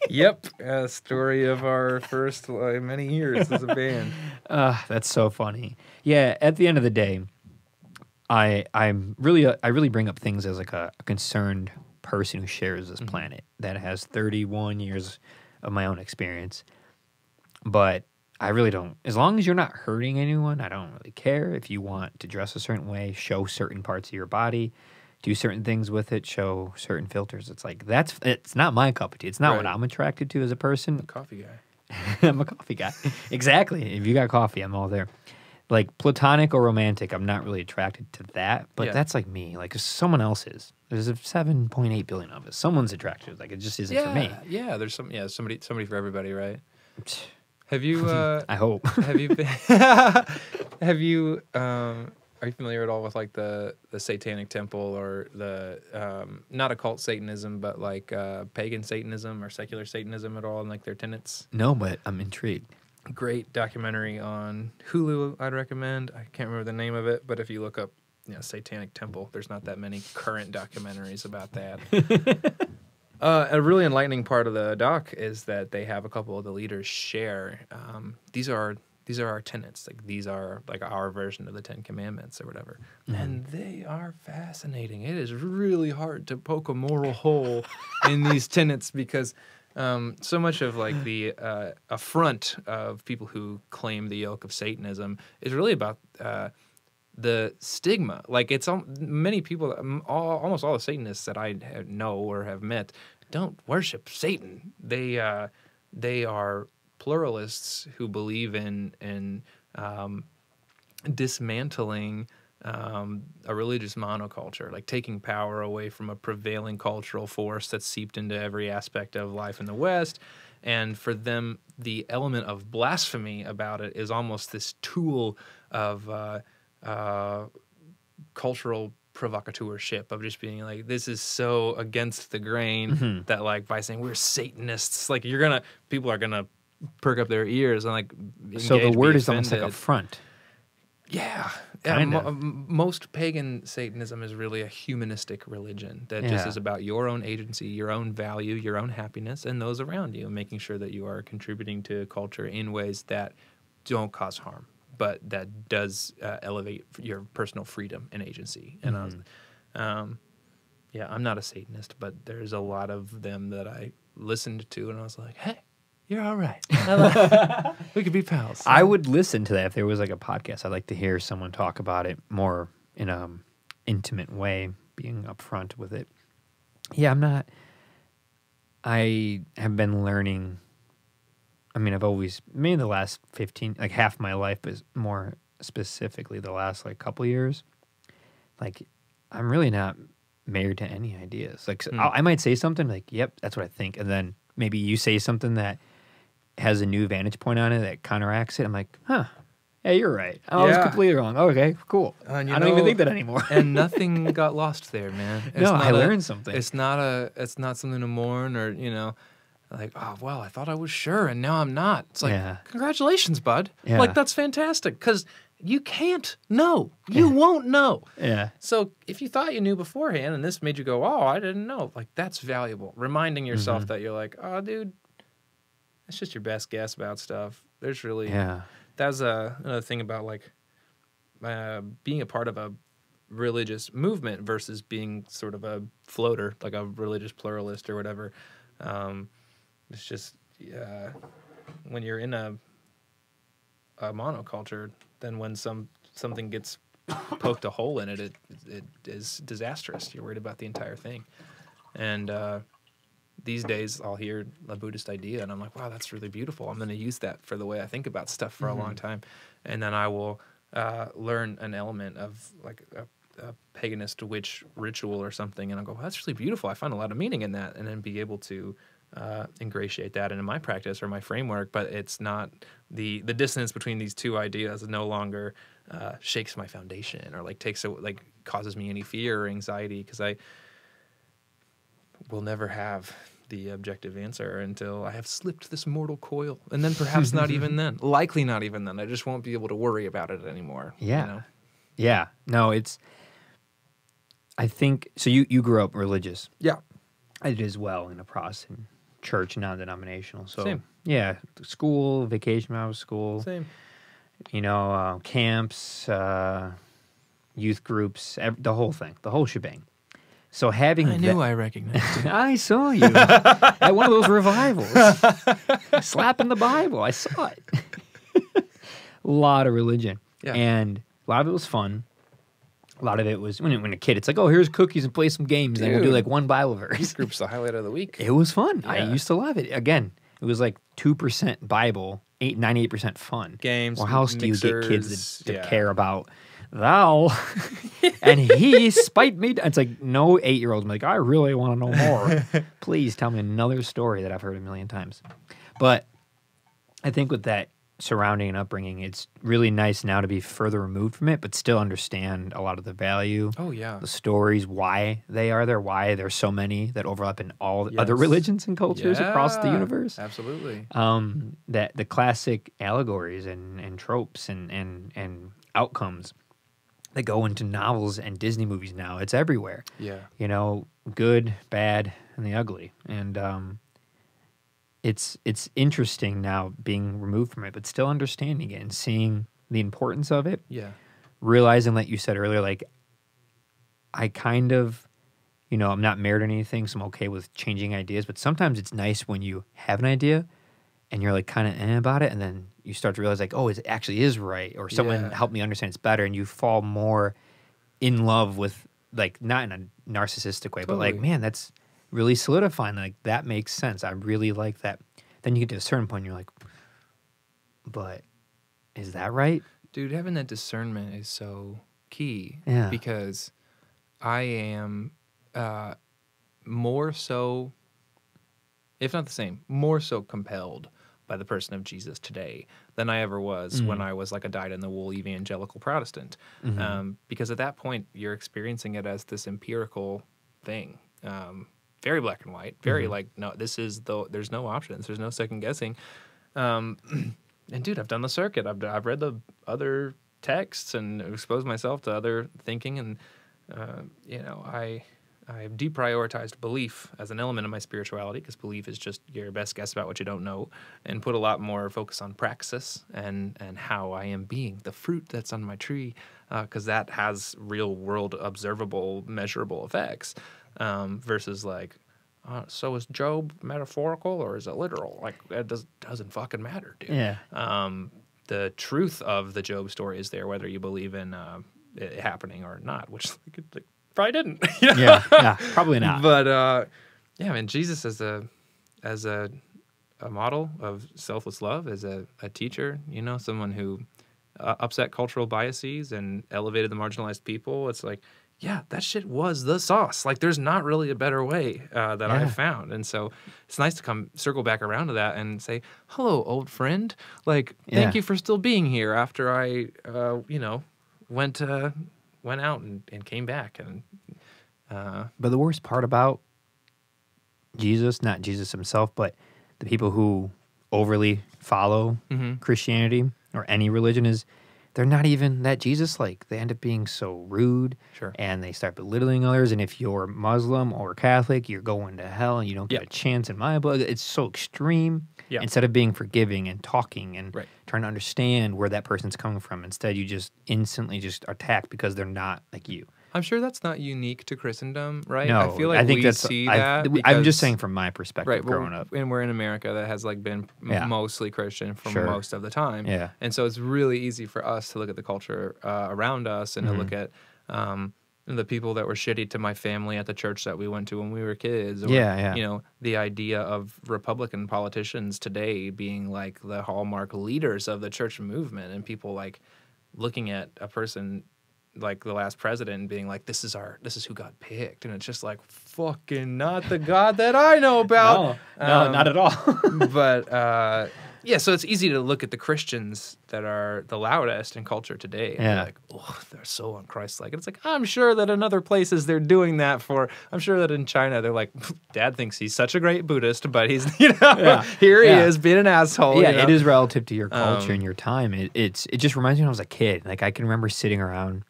Yep. Story of our first many years as a band. That's so funny. Yeah, at the end of the day, I really bring up things as like a concerned person who shares this planet that has 31 years of my own experience. But I really don't. As long as you're not hurting anyone, I don't really care. If you want to dress a certain way, show certain parts of your body, do certain things with it, show certain filters. It's like, it's not my cup of tea. It's not what I'm attracted to as a person. Coffee guy. I'm a coffee guy. Exactly. If you got coffee, I'm all there. Like platonic or romantic, I'm not really attracted to that, but that's like me. Like if someone else is, there's a 7.8 billion of us. Someone's attracted. Like it just isn't for me. Yeah, there's somebody for everybody, right? Have you? I hope. Have you been? Have you? Are you familiar at all with like the Satanic Temple or the not occult Satanism, but like pagan Satanism or secular Satanism at all, and like their tenets? No, but I'm intrigued. Great documentary on Hulu, I'd recommend. I can't remember the name of it, but if you look up, Satanic Temple, there's not that many current documentaries about that. A really enlightening part of the doc is that they have a couple of the leaders share. These are our tenets. Like these are like our version of the Ten Commandments or whatever, and they are fascinating. It is really hard to poke a moral hole in these tenets because. So much of like the affront of people who claim the yoke of Satanism is really about the stigma. Like it's many people, almost all the Satanists that I know or have met, don't worship Satan. They are pluralists who believe in dismantling a religious monoculture, like taking power away from a prevailing cultural force that's seeped into every aspect of life in the West. And for them, the element of blasphemy about it is almost this tool of cultural provocateurship, of just being like, this is so against the grain that like by saying we're Satanists, like people are gonna perk up their ears and like so the word is almost like a front. Yeah. Most pagan Satanism is really a humanistic religion that just is about your own agency, your own value, your own happiness, and those around you, making sure that you are contributing to culture in ways that don't cause harm, but that does elevate your personal freedom and agency. And I'm not a Satanist, but there's a lot of them that I listened to, and I was like, hey, you're all right. We could be pals. I would listen to that if there was like a podcast. I'd like to hear someone talk about it more in a intimate way, being upfront with it. Yeah, I have been learning. I mean, maybe the last 15, like half my life, but more specifically the last like couple years. Like, I'm really not married to any ideas. Like, I might say something like, yep, that's what I think. And then maybe you say something that has a new vantage point on it that counteracts it. I'm like, huh, yeah, you're right. I was completely wrong. Okay, cool. I don't even think that anymore. And nothing got lost there, man. I learned something. It's not something to mourn or, like, oh, well, I thought I was sure and now I'm not. It's like, congratulations, bud. Yeah. Like, that's fantastic because you can't know. You won't know. Yeah. So if you thought you knew beforehand and this made you go, oh, I didn't know, like that's valuable. Reminding yourself that you're like, oh, dude, it's just your best guess about stuff. There's really, that's another thing about like being a part of a religious movement versus being sort of a floater, like a religious pluralist or whatever. It's just when you're in a monoculture, then when something gets poked a hole in it, it is disastrous. You're worried about the entire thing. And these days I'll hear a Buddhist idea and I'm like, wow, that's really beautiful. I'm going to use that for the way I think about stuff for a long time. And then I will learn an element of like paganist witch ritual or something, and I'll go, well, that's really beautiful. I find a lot of meaning in that, and then be able to ingratiate that into my practice or my framework. But it's not the dissonance between these two ideas no longer shakes my foundation or like causes me any fear or anxiety, because I will never have the objective answer until I have slipped this mortal coil, and then perhaps not even then, likely not even then. I just won't be able to worry about it anymore. Yeah. You know? Yeah. No, I think, so you grew up religious. Yeah. I did as well in a Protestant church, non-denominational. So, Same. Yeah, school, vacation Bible school. Same. You know, camps, youth groups, the whole thing, the whole shebang. So having I knew I recognized it. I saw you at one of those revivals, slapping the Bible. I saw it. A lot of religion, and a lot of it was fun. A lot of it was when a kid, it's like, oh, here's cookies and play some games, and we'll do like one Bible verse. Youth group's the highlight of the week. It was fun. Yeah. I used to love it. Again, it was like 2% Bible, 98% fun. Games, or how else do you get mixers, kids to care about thou and he spite me? It's like no 8-year-old. I'm like, I really want to know more. Please tell me another story that I've heard a million times. But I think with that surrounding and upbringing, it's really nice now to be further removed from it, but still understand a lot of the value. Oh, yeah. The stories, why they are there, why there's so many that overlap in all other religions and cultures across the universe. Absolutely. That the classic allegories and tropes and outcomes that go into novels and Disney movies now. It's everywhere. Yeah. You know, good, bad, and the ugly. And it's interesting now being removed from it, but still understanding it and seeing the importance of it. Yeah. Realizing, like you said earlier, like I kind of, you know, I'm not married or anything, so I'm okay with changing ideas. But sometimes it's nice when you have an idea and you're like kind of about it, and then you start to realize like, oh, it actually is right, or someone helped me understand it's better, and you fall more in love with, like, not in a narcissistic way, but like, man, that's really solidifying. Like, that makes sense. I really like that. Then you get to a certain point and you're like, but is that right? Dude, having that discernment is so key. Yeah. Because I am more so, if not the same, more so compelled by the person of Jesus today than I ever was when I was like a dyed-in-the-wool evangelical Protestant. Because at that point, you're experiencing it as this empirical thing. Very black and white, very like, no, there's no options, there's no second guessing. And dude, I've done the circuit. I've read the other texts and exposed myself to other thinking, and you know, I've deprioritized belief as an element of my spirituality, because belief is just your best guess about what you don't know, and put a lot more focus on praxis and how I am being, the fruit that's on my tree, because that has real world observable, measurable effects, versus like, so is Job metaphorical or is it literal? Like, it doesn't fucking matter, dude. Yeah. The truth of the Job story is there, whether you believe in it happening or not, which like, probably didn't. You know? Yeah, probably not. But yeah, I mean, Jesus as a model of selfless love, as a teacher, you know, someone who upset cultural biases and elevated the marginalized people. It's like, yeah, that shit was the sauce. Like, there's not really a better way that I've found. And so it's nice to circle back around to that and say, hello, old friend. Like, thank you for still being here after I, you know, went out and came back. And but the worst part about Jesus, not Jesus himself, but the people who overly follow Christianity or any religion, is they're not even that Jesus-like. They end up being so rude, and they start belittling others. And if you're Muslim or Catholic, you're going to hell, and you don't get a chance in my book. It's so extreme. Instead of being forgiving and talking and trying to understand where that person's coming from, instead you just instantly just attack because they're not like you. I'm sure that's not unique to Christendom, right? No, I feel like we see that. I'm just saying from my perspective, right, growing up. And we're in America that has like been mostly Christian for most of the time. Yeah. And so it's really easy for us to look at the culture around us and to look at the people that were shitty to my family at the church that we went to when we were kids. Or, you know, the idea of Republican politicians today being like the hallmark leaders of the church movement, and people like looking at a person like the last president and being like, this is who God picked, and it's just like fucking not the God that I know about. No, not at all. But yeah, so it's easy to look at the Christians that are the loudest in culture today and be like, oh, they're so un-Christ-like. And it's like, I'm sure that in other places they're doing that for, I'm sure that in China they're like, Dad thinks he's such a great Buddhist, but he's, here he is being an asshole. Yeah, you know? it is relative to your culture and your time. It just reminds me when I was a kid. Like I can remember sitting around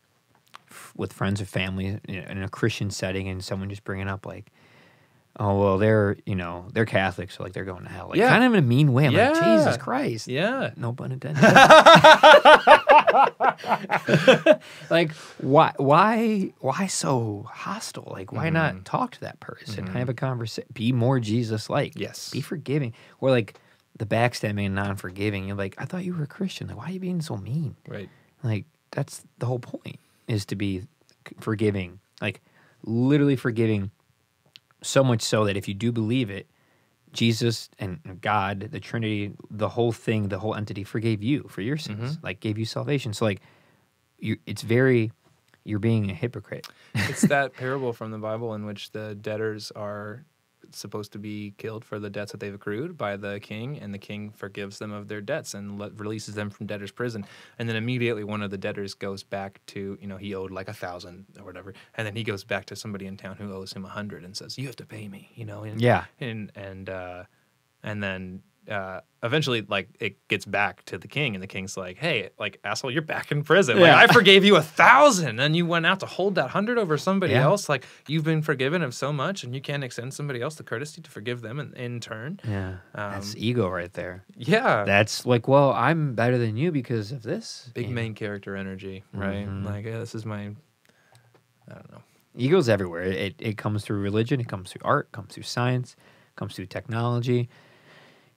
with friends or family in a Christian setting and someone just bringing up like, oh, well, they're Catholic, so like they're going to hell. Like kind of in a mean way. I'm like, Jesus Christ. Yeah. No pun intended. Like, why so hostile? Like, why not talk to that person, have a conversation, be more Jesus-like. Yes. Be forgiving. Or like the backstabbing and non-forgiving. You're like, I thought you were a Christian. Like, why are you being so mean? Right. Like, that's the whole point, is to be forgiving. Like, literally forgiving. So much so that if you do believe it, Jesus and God, the Trinity, the whole thing, the whole entity forgave you for your sins, like gave you salvation. So like, you're being a hypocrite. It's that parable from the Bible in which the debtors are supposed to be killed for the debts that they've accrued by the king, and the king forgives them of their debts and releases them from debtor's prison. And then immediately one of the debtors goes back to, he owed like 1,000 or whatever, and then he goes back to somebody in town who owes him 100 and says, you have to pay me, and then eventually, like, it gets back to the king, and the king's like, hey, like, asshole, you're back in prison. Like, I forgave you 1,000, and you went out to hold that 100 over somebody else. Like, you've been forgiven of so much, and you can't extend somebody else the courtesy to forgive them in turn. Yeah, that's ego right there. Yeah. That's like, well, I'm better than you because of this. Big main character energy, right? Like, this is I don't know. Ego's everywhere. It comes through religion, it comes through art, it comes through science, it comes through technology.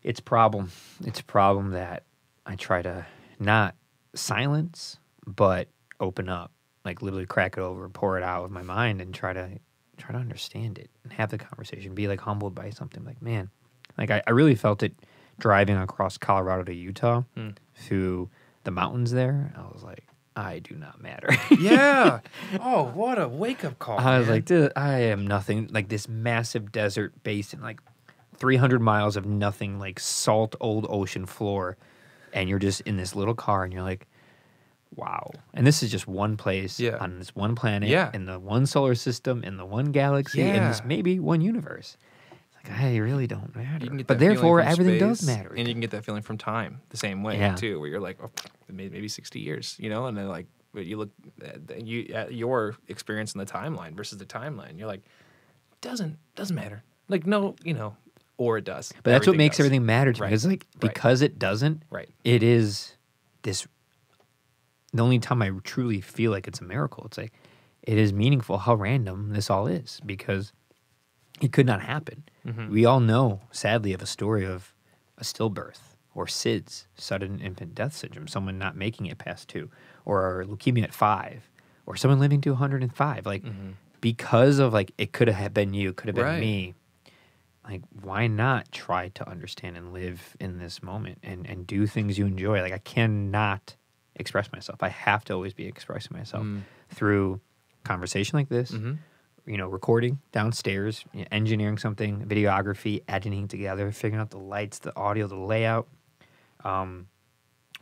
It's a problem. It's a problem that I try to not silence, but open up, like literally crack it over, pour it out with my mind, and try to understand it and have the conversation. Be like humbled by something. Like, man, like I really felt it driving across Colorado to Utah through the mountains there. I was like, I do not matter. Yeah. Oh, what a wake up call. I was like, dude, I am nothing. Like this massive desert basin, like 300 miles of nothing, like salt old ocean floor, and you're just in this little car, and you're like, wow. And this is just one place on this one planet, in the one solar system, in the one galaxy, in this maybe one universe. It's like, I really don't matter. But therefore, everything does matter. And you can get that feeling from time the same way, too, where you're like, oh, maybe 60 years, and then like, you look at your experience in the timeline versus the timeline, you're like, doesn't matter. Like, no, or it does. But that's what makes everything matter to me. Because it doesn't, it is this, the only time I truly feel like it's a miracle. It's like, it is meaningful how random this all is, because it could not happen. We all know, sadly, of a story of a stillbirth, or SIDS, sudden infant death syndrome, someone not making it past 2, or leukemia at 5, or someone living to 105. Like, because of, like, it could have been you, could have been me. Like, why not try to understand and live in this moment and do things you enjoy? Like, I cannot express myself. I have to always be expressing myself through conversation like this, recording downstairs, engineering something, videography, editing together, figuring out the lights, the audio, the layout,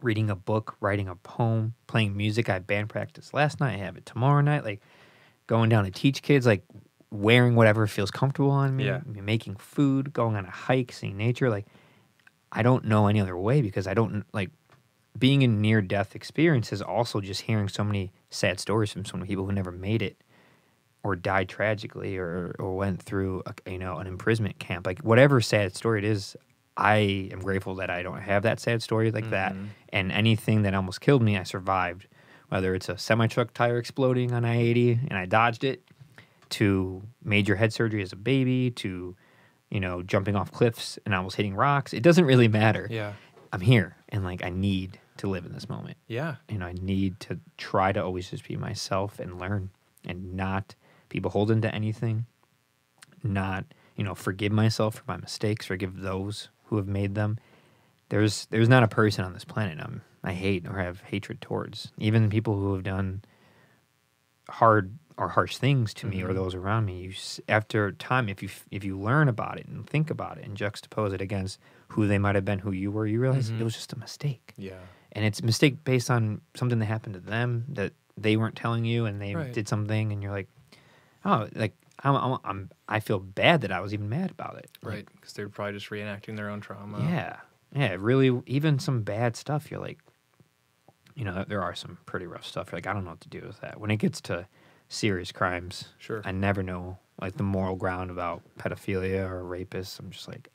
reading a book, writing a poem, playing music. I had band practice last night. I have it tomorrow night. Like, going down to teach kids, like, wearing whatever feels comfortable on me, making food, going on a hike, seeing nature. Like, I don't know any other way, because I don't, like, being in near-death experiences, also just hearing so many sad stories from so many people who never made it or died tragically or went through, an imprisonment camp. Like, whatever sad story it is, I am grateful that I don't have that sad story like that. And anything that almost killed me, I survived. Whether it's a semi-truck tire exploding on I-80 and I dodged it, to major head surgery as a baby, to, jumping off cliffs and almost hitting rocks. It doesn't really matter. Yeah. I'm here, and, like, I need to live in this moment. Yeah. I need to try to always just be myself and learn and not be beholden to anything, not, forgive myself for my mistakes, forgive those who have made them. There's not a person on this planet I hate or have hatred towards. Even people who have done hard or harsh things to me or those around me, after time, if you learn about it and think about it and juxtapose it against who they might have been, who you were, you realize it was just a mistake. Yeah. And it's a mistake based on something that happened to them that they weren't telling you, and they did something, and you're like, oh, like I feel bad that I was even mad about it. Right, because they're probably just reenacting their own trauma. Yeah, really, even some bad stuff, you're like, you know, there are some pretty rough stuff. You're like, I don't know what to do with that. When it gets to serious crimes, I never know, like, the moral ground about pedophilia or rapists. I'm just like,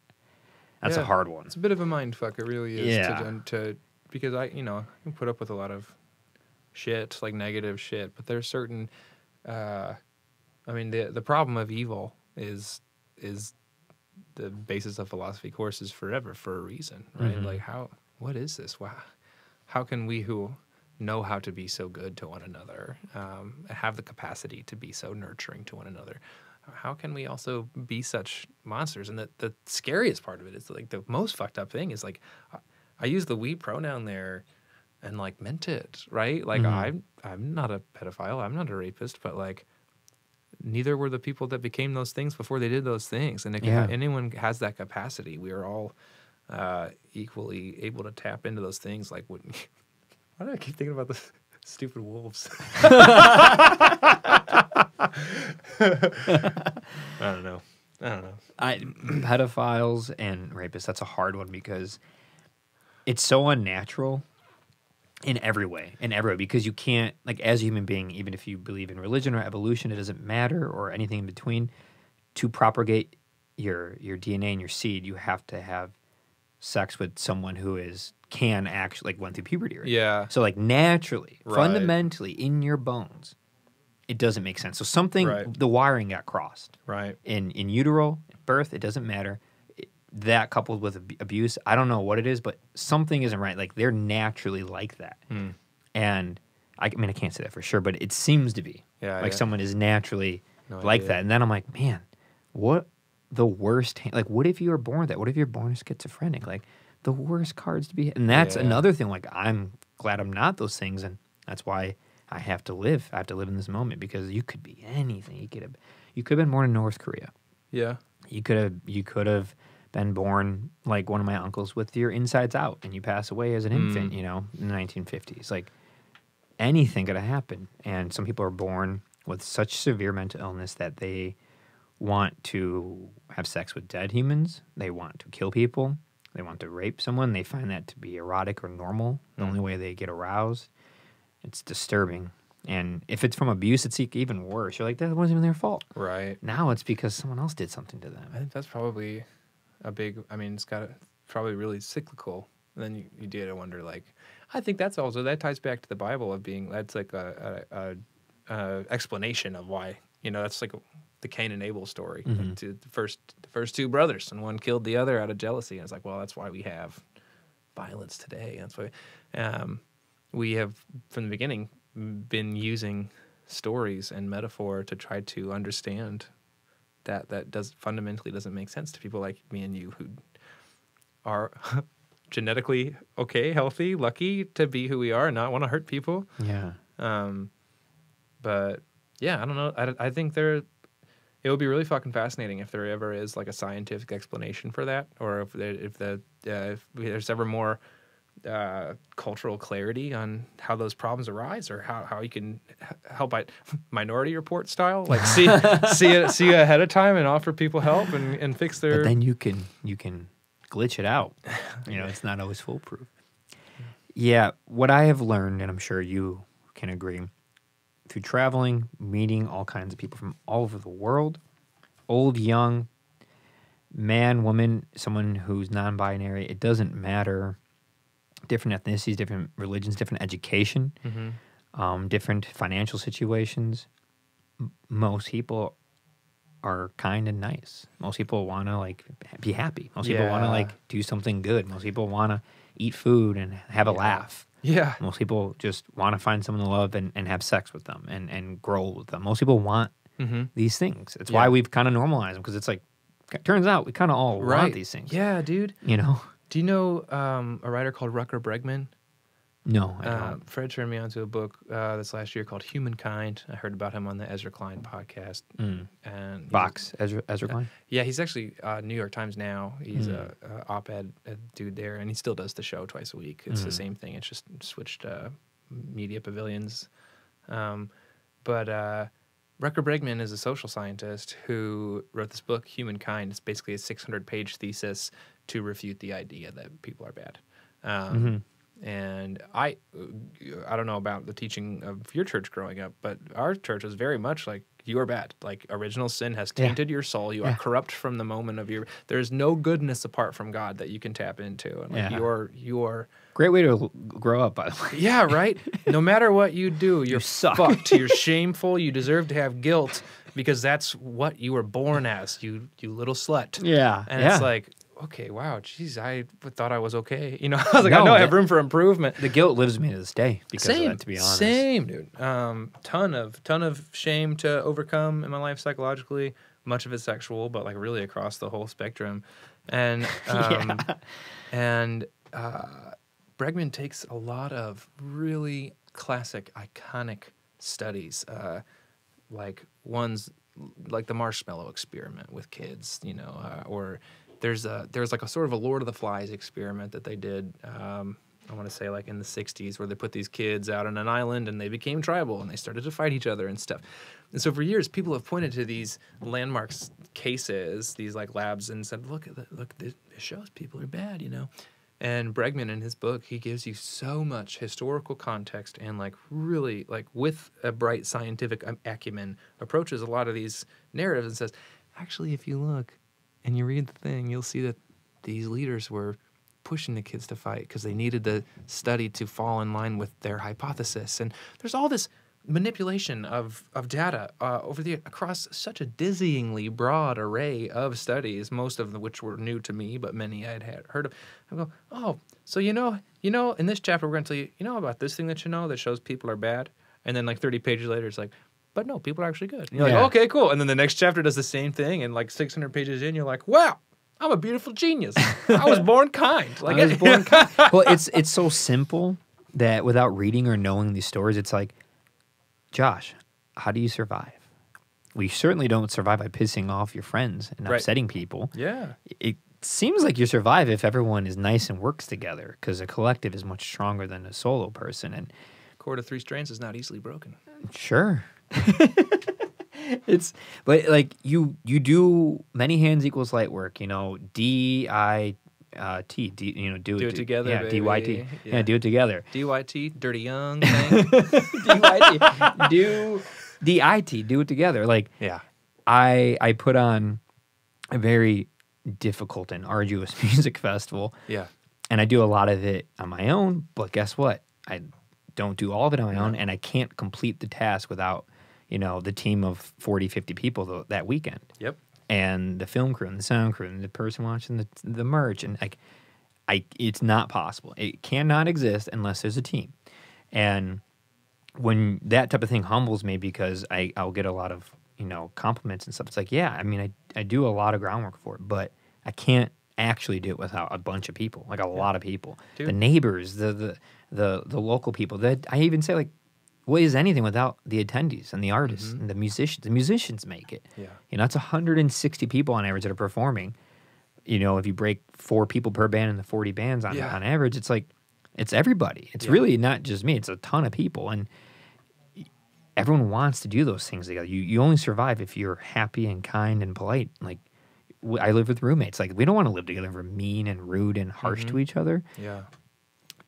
that's a hard one. It's a bit of a mind fuck, it really is. Yeah. Because I can put up with a lot of shit, like negative shit, but there's certain, I mean, the problem of evil is the basis of philosophy courses forever for a reason, right? Like, what is this? Wow. How can we who know how to be so good to one another, have the capacity to be so nurturing to one another, how can we also be such monsters? And the scariest part of it is, like, the most fucked up thing is, like, I use the we pronoun there and, like, meant it, right? Like, I'm not a pedophile, I'm not a rapist, but, like, neither were the people that became those things before they did those things. And if anyone has that capacity, we are all equally able to tap into those things. Like, why do I keep thinking about the stupid wolves? I don't know. Pedophiles and rapists, that's a hard one because it's so unnatural in every way, because you can't, like, as a human being, even if you believe in religion or evolution, it doesn't matter, or anything in between, to propagate your DNA and your seed, you have to have sex with someone who can actually, like, went through puberty already. Yeah. So, like, naturally, fundamentally, in your bones, it doesn't make sense. So something, the wiring got crossed. Right. In utero, birth, it doesn't matter. That coupled with abuse, I don't know what it is, but something isn't right. Like, they're naturally like that. And I mean, I can't say that for sure, but it seems to be. Like, someone is naturally like that. And then I'm like, man, what the worst, like, what if you were born that? What if you're born schizophrenic? Like, the worst cards to be. And that's another thing. Like, I'm glad I'm not those things, and that's why I have to live. I have to live in this moment, because you could be anything. You could have been born in North Korea. Yeah. You could have been born like one of my uncles with your insides out, and you pass away as an infant, you know, in the 1950s. Like, anything could have happened. And some people are born with such severe mental illness that they want to have sex with dead humans. They want to kill people. They want to rape someone. They find that to be erotic or normal, the only way they get aroused. It's disturbing. And if it's from abuse, it's even worse. You're like, that wasn't even their fault. Right. Now it's because someone else did something to them. I think that's probably it's probably really cyclical. And then you did wonder, like, I think that ties back to the Bible of being, that's like a explanation of why, you know, that's like the Cain and Abel story. Like, the first two brothers, and one killed the other out of jealousy. And it's like, well, that's why we have violence today. That's why we have, from the beginning, been using stories and metaphor to try to understand that fundamentally doesn't make sense to people like me and you, who are genetically okay, healthy, lucky to be who we are and not want to hurt people. Yeah. But yeah, I don't know. I think it would be really fucking fascinating if there ever is, like, a scientific explanation for that, or if there's ever more cultural clarity on how those problems arise, or how you can help by Minority Report style, like see it ahead of time and offer people help and fix their. But then you can glitch it out. You know, it's not always foolproof. Yeah, what I have learned, and I'm sure you can agree, through traveling, meeting all kinds of people from all over the world, old, young, man, woman, someone who's non-binary, it doesn't matter. Different ethnicities, different religions, different education, different financial situations. Most people are kind and nice. Most people want to, like, be happy. Most people want to, like, do something good. Most people want to eat food and have a laugh. Yeah. Most people just want to find someone to love and have sex with them and grow with them. Most people want these things. It's why we've kind of normalized them, because it's like, it turns out we kind of all want these things. Yeah, dude. You know? Do you know a writer called Rutger Bregman? No, I don't. Fred turned me onto a book this last year called Humankind. I heard about him on the Ezra Klein podcast. And Vox, Ezra Klein? Yeah, he's actually New York Times Now. He's a op-ed dude there, and he still does the show twice a week. It's the same thing. It's just switched media pavilions. But Rutger Bregman is a social scientist who wrote this book, Humankind. It's basically a 600-page thesis to refute the idea that people are bad. And I don't know about the teaching of your church growing up, but our church was very much like, you are bad. Like, original sin has tainted your soul. You are corrupt from the moment of your... There's no goodness apart from God that you can tap into. And like you're... Great way to grow up, by the way. Yeah, right? No matter what you do, you're suck. fucked. You're shameful. You deserve to have guilt because that's what you were born as, you little slut. Yeah. And it's like... Okay, wow, geez, I thought I was okay. You know, I was like, I know I have room for improvement. The guilt lives me to this day because of that, to be honest. Same, dude. Ton of shame to overcome in my life psychologically. Much of it sexual, but like really across the whole spectrum. And Bregman takes a lot of really classic, iconic studies, like ones like the marshmallow experiment with kids, you know, or there's like a sort of a Lord of the Flies experiment that they did, I want to say like in the 60s, where they put these kids out on an island and they became tribal and they started to fight each other and stuff. And so for years, people have pointed to these landmark cases, these like labs, and said, look, this shows people are bad, you know. And Bregman, in his book, he gives you so much historical context and like really like with a bright scientific acumen approaches a lot of these narratives and says, actually, if you look and you read the thing, you'll see that these leaders were pushing the kids to fight because they needed the study to fall in line with their hypothesis. And there's all this manipulation of data across such a dizzyingly broad array of studies, most of which were new to me, but many I had heard of. I go, oh, so you know, in this chapter we're going to tell you, you know about this thing that you know that shows people are bad? And then like 30 pages later, it's like, but no, people are actually good. And you're like, okay, cool. And then the next chapter does the same thing, and like 600 pages in, you're like, wow, I'm a beautiful genius. I was born kind. Like I was born kind. Well, it's so simple that without reading or knowing these stories, it's like, Josh, how do you survive? We certainly don't survive by pissing off your friends and upsetting people. Yeah. It seems like you survive if everyone is nice and works together, because a collective is much stronger than a solo person. And cord of 3 strands is not easily broken. Sure. But like you do many hands equals light work, you know, DIT, you know, do it together. Yeah, baby. DYT. Yeah, do it together. DYT, dirty young thing. DYT. DIT, do it together. Like, yeah. I put on a very difficult and arduous music festival. Yeah. And I do a lot of it on my own, but guess what? I don't do all of it on my own, and I can't complete the task without, you know, the team of 40, 50 people that weekend. Yep. And the film crew and the sound crew and the person watching the merch. And like, it's not possible. It cannot exist unless there's a team. And when that type of thing humbles me, because I'll get a lot of, you know, compliments and stuff. It's like, yeah, I mean, I do a lot of groundwork for it, but I can't actually do it without a bunch of people, like a lot of people. Dude. The neighbors, the local people. That I even say, like, what is anything without the attendees and the artists and the musicians? The musicians make it. Yeah. You know, it's 160 people on average that are performing. You know, if you break 4 people per band in the 40 bands on average, it's like, it's everybody. It's really not just me. It's a ton of people. And everyone wants to do those things together. You only survive if you're happy and kind and polite. Like, I live with roommates. Like, we don't want to live together if we're mean and rude and harsh to each other. Yeah.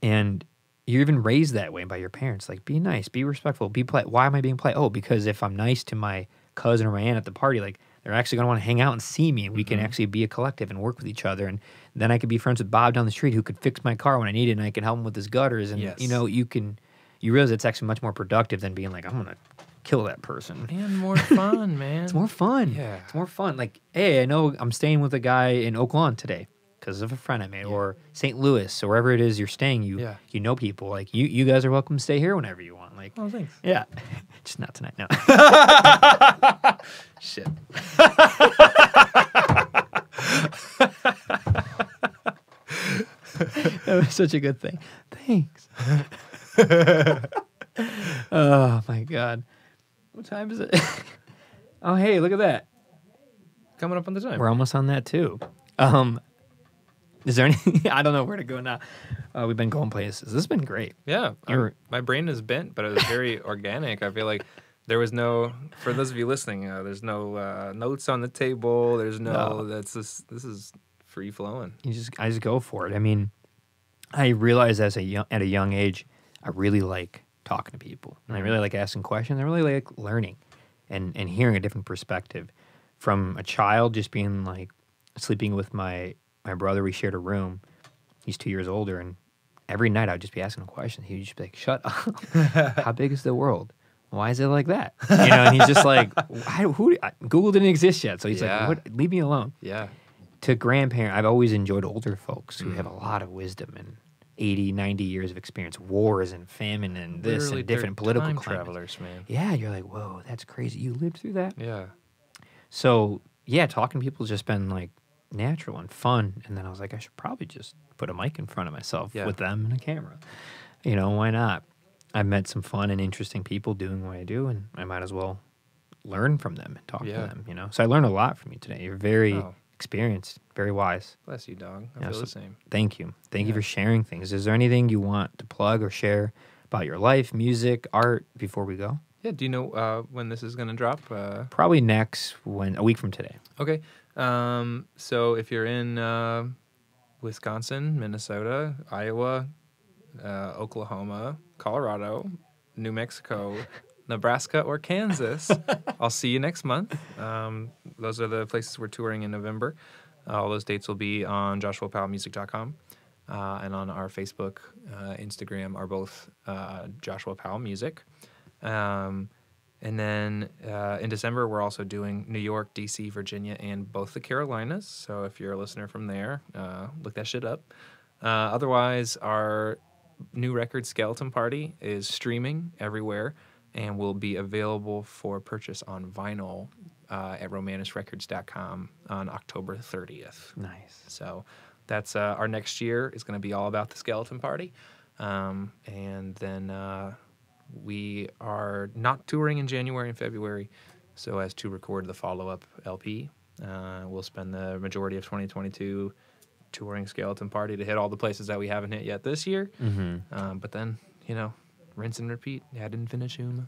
And you're even raised that way by your parents. Like, be nice, be respectful, be polite. Why am I being polite? Oh, because if I'm nice to my cousin or my aunt at the party, like, they're actually going to want to hang out and see me, and we can actually be a collective and work with each other. And then I could be friends with Bob down the street who could fix my car when I need it, and I can help him with his gutters. And, you know, you realize it's actually much more productive than being like, I'm going to kill that person. And more fun, man. It's more fun. Yeah. It's more fun. Like, hey, I know I'm staying with a guy in Oak Lawn today because of a friend I made, or St. Louis, or wherever it is you're staying. You know people. Like, you guys are welcome to stay here whenever you want. Like, oh, thanks. Yeah. Just not tonight, no. Shit. That was such a good thing. Thanks. Oh my God. What time is it? Oh, hey, look at that. Coming up on the time. We're almost on that too. Is there any? I don't know where to go now. We've been going places. This has been great. Yeah, You're- my brain is bent, but it was very organic. I feel like there was no, for those of you listening, there's no notes on the table. There's no. This is free flowing. I just go for it. I mean, I realized at a young age, I really like talking to people, and I really like asking questions. I really like learning, and hearing a different perspective. From a child, just being like sleeping with my brother, we shared a room. He's 2 years older, and every night I'd just be asking him questions. He'd just be like, "Shut up! How big is the world? Why is it like that?" And he's just like, Google didn't exist yet, so he's like, "What? Leave me alone." Yeah. To grandparent, I've always enjoyed older folks who have a lot of wisdom and 80, 90 years of experience, wars and famine and this Literally, and different they're political time climates. travelers, man. Yeah, you're like, whoa, that's crazy. You lived through that? Yeah. So, yeah, talking to people has just been like natural and fun. And then I was like, I should probably just put a mic in front of myself with them and a camera. Why not? I've met some fun and interesting people doing what I do, and I might as well learn from them and talk to them, So I learned a lot from you today. You're very experienced, very wise. Bless you, dog. I feel the same. Thank you. Thank you for sharing things. Is there anything you want to plug or share about your life, music, art before we go? Yeah. Do you know when this is going to drop? Probably a week from today. Okay. So if you're in Wisconsin, Minnesota, Iowa, Oklahoma, Colorado, New Mexico, Nebraska, or Kansas, I'll see you next month. Those are the places we're touring in November. All those dates will be on joshuapowellmusic.com. And on our Facebook, Instagram are both Joshua Powell Music. And then in December, we're also doing New York, D.C., Virginia, and both the Carolinas. So if you're a listener from there, look that shit up. Otherwise, our new record, Skeleton Party, is streaming everywhere and will be available for purchase on vinyl at romanusrecords.com on October 30th. Nice. So that's our next year is going to be all about the Skeleton Party. And then we are not touring in January and February so as to record the follow-up LP. We'll spend the majority of 2022 touring Skeleton Party to hit all the places that we haven't hit yet this year. Mm-hmm. But then, rinse and repeat. Ad infinitum.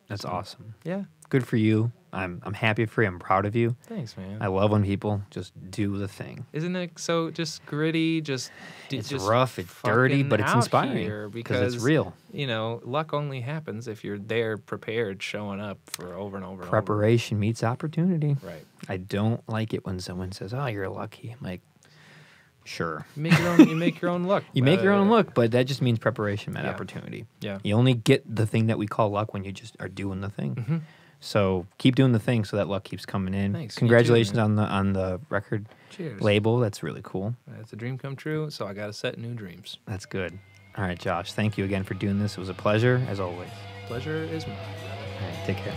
That's awesome. Yeah. Good for you. I'm happy for you. I'm proud of you. Thanks, man. I love when people just do the thing. Isn't it so just gritty? It's just rough, it's dirty, but it's out inspiring here because it's real. Luck only happens if you're there, prepared, showing up for over and over. And Preparation meets opportunity. Right. I don't like it when someone says, "Oh, you're lucky." I'm like, sure. You make your own luck. You make your own luck, but that just means preparation met opportunity. Yeah. You only get the thing that we call luck when you just are doing the thing. Mm-hmm. So keep doing the thing so that luck keeps coming in. Thanks. Congratulations You too, on the record Cheers. label. That's really cool. It's a dream come true, so I got to set new dreams. That's good. All right, Josh. Thank you again for doing this. It was a pleasure, as always. Pleasure is mine. All right, take care.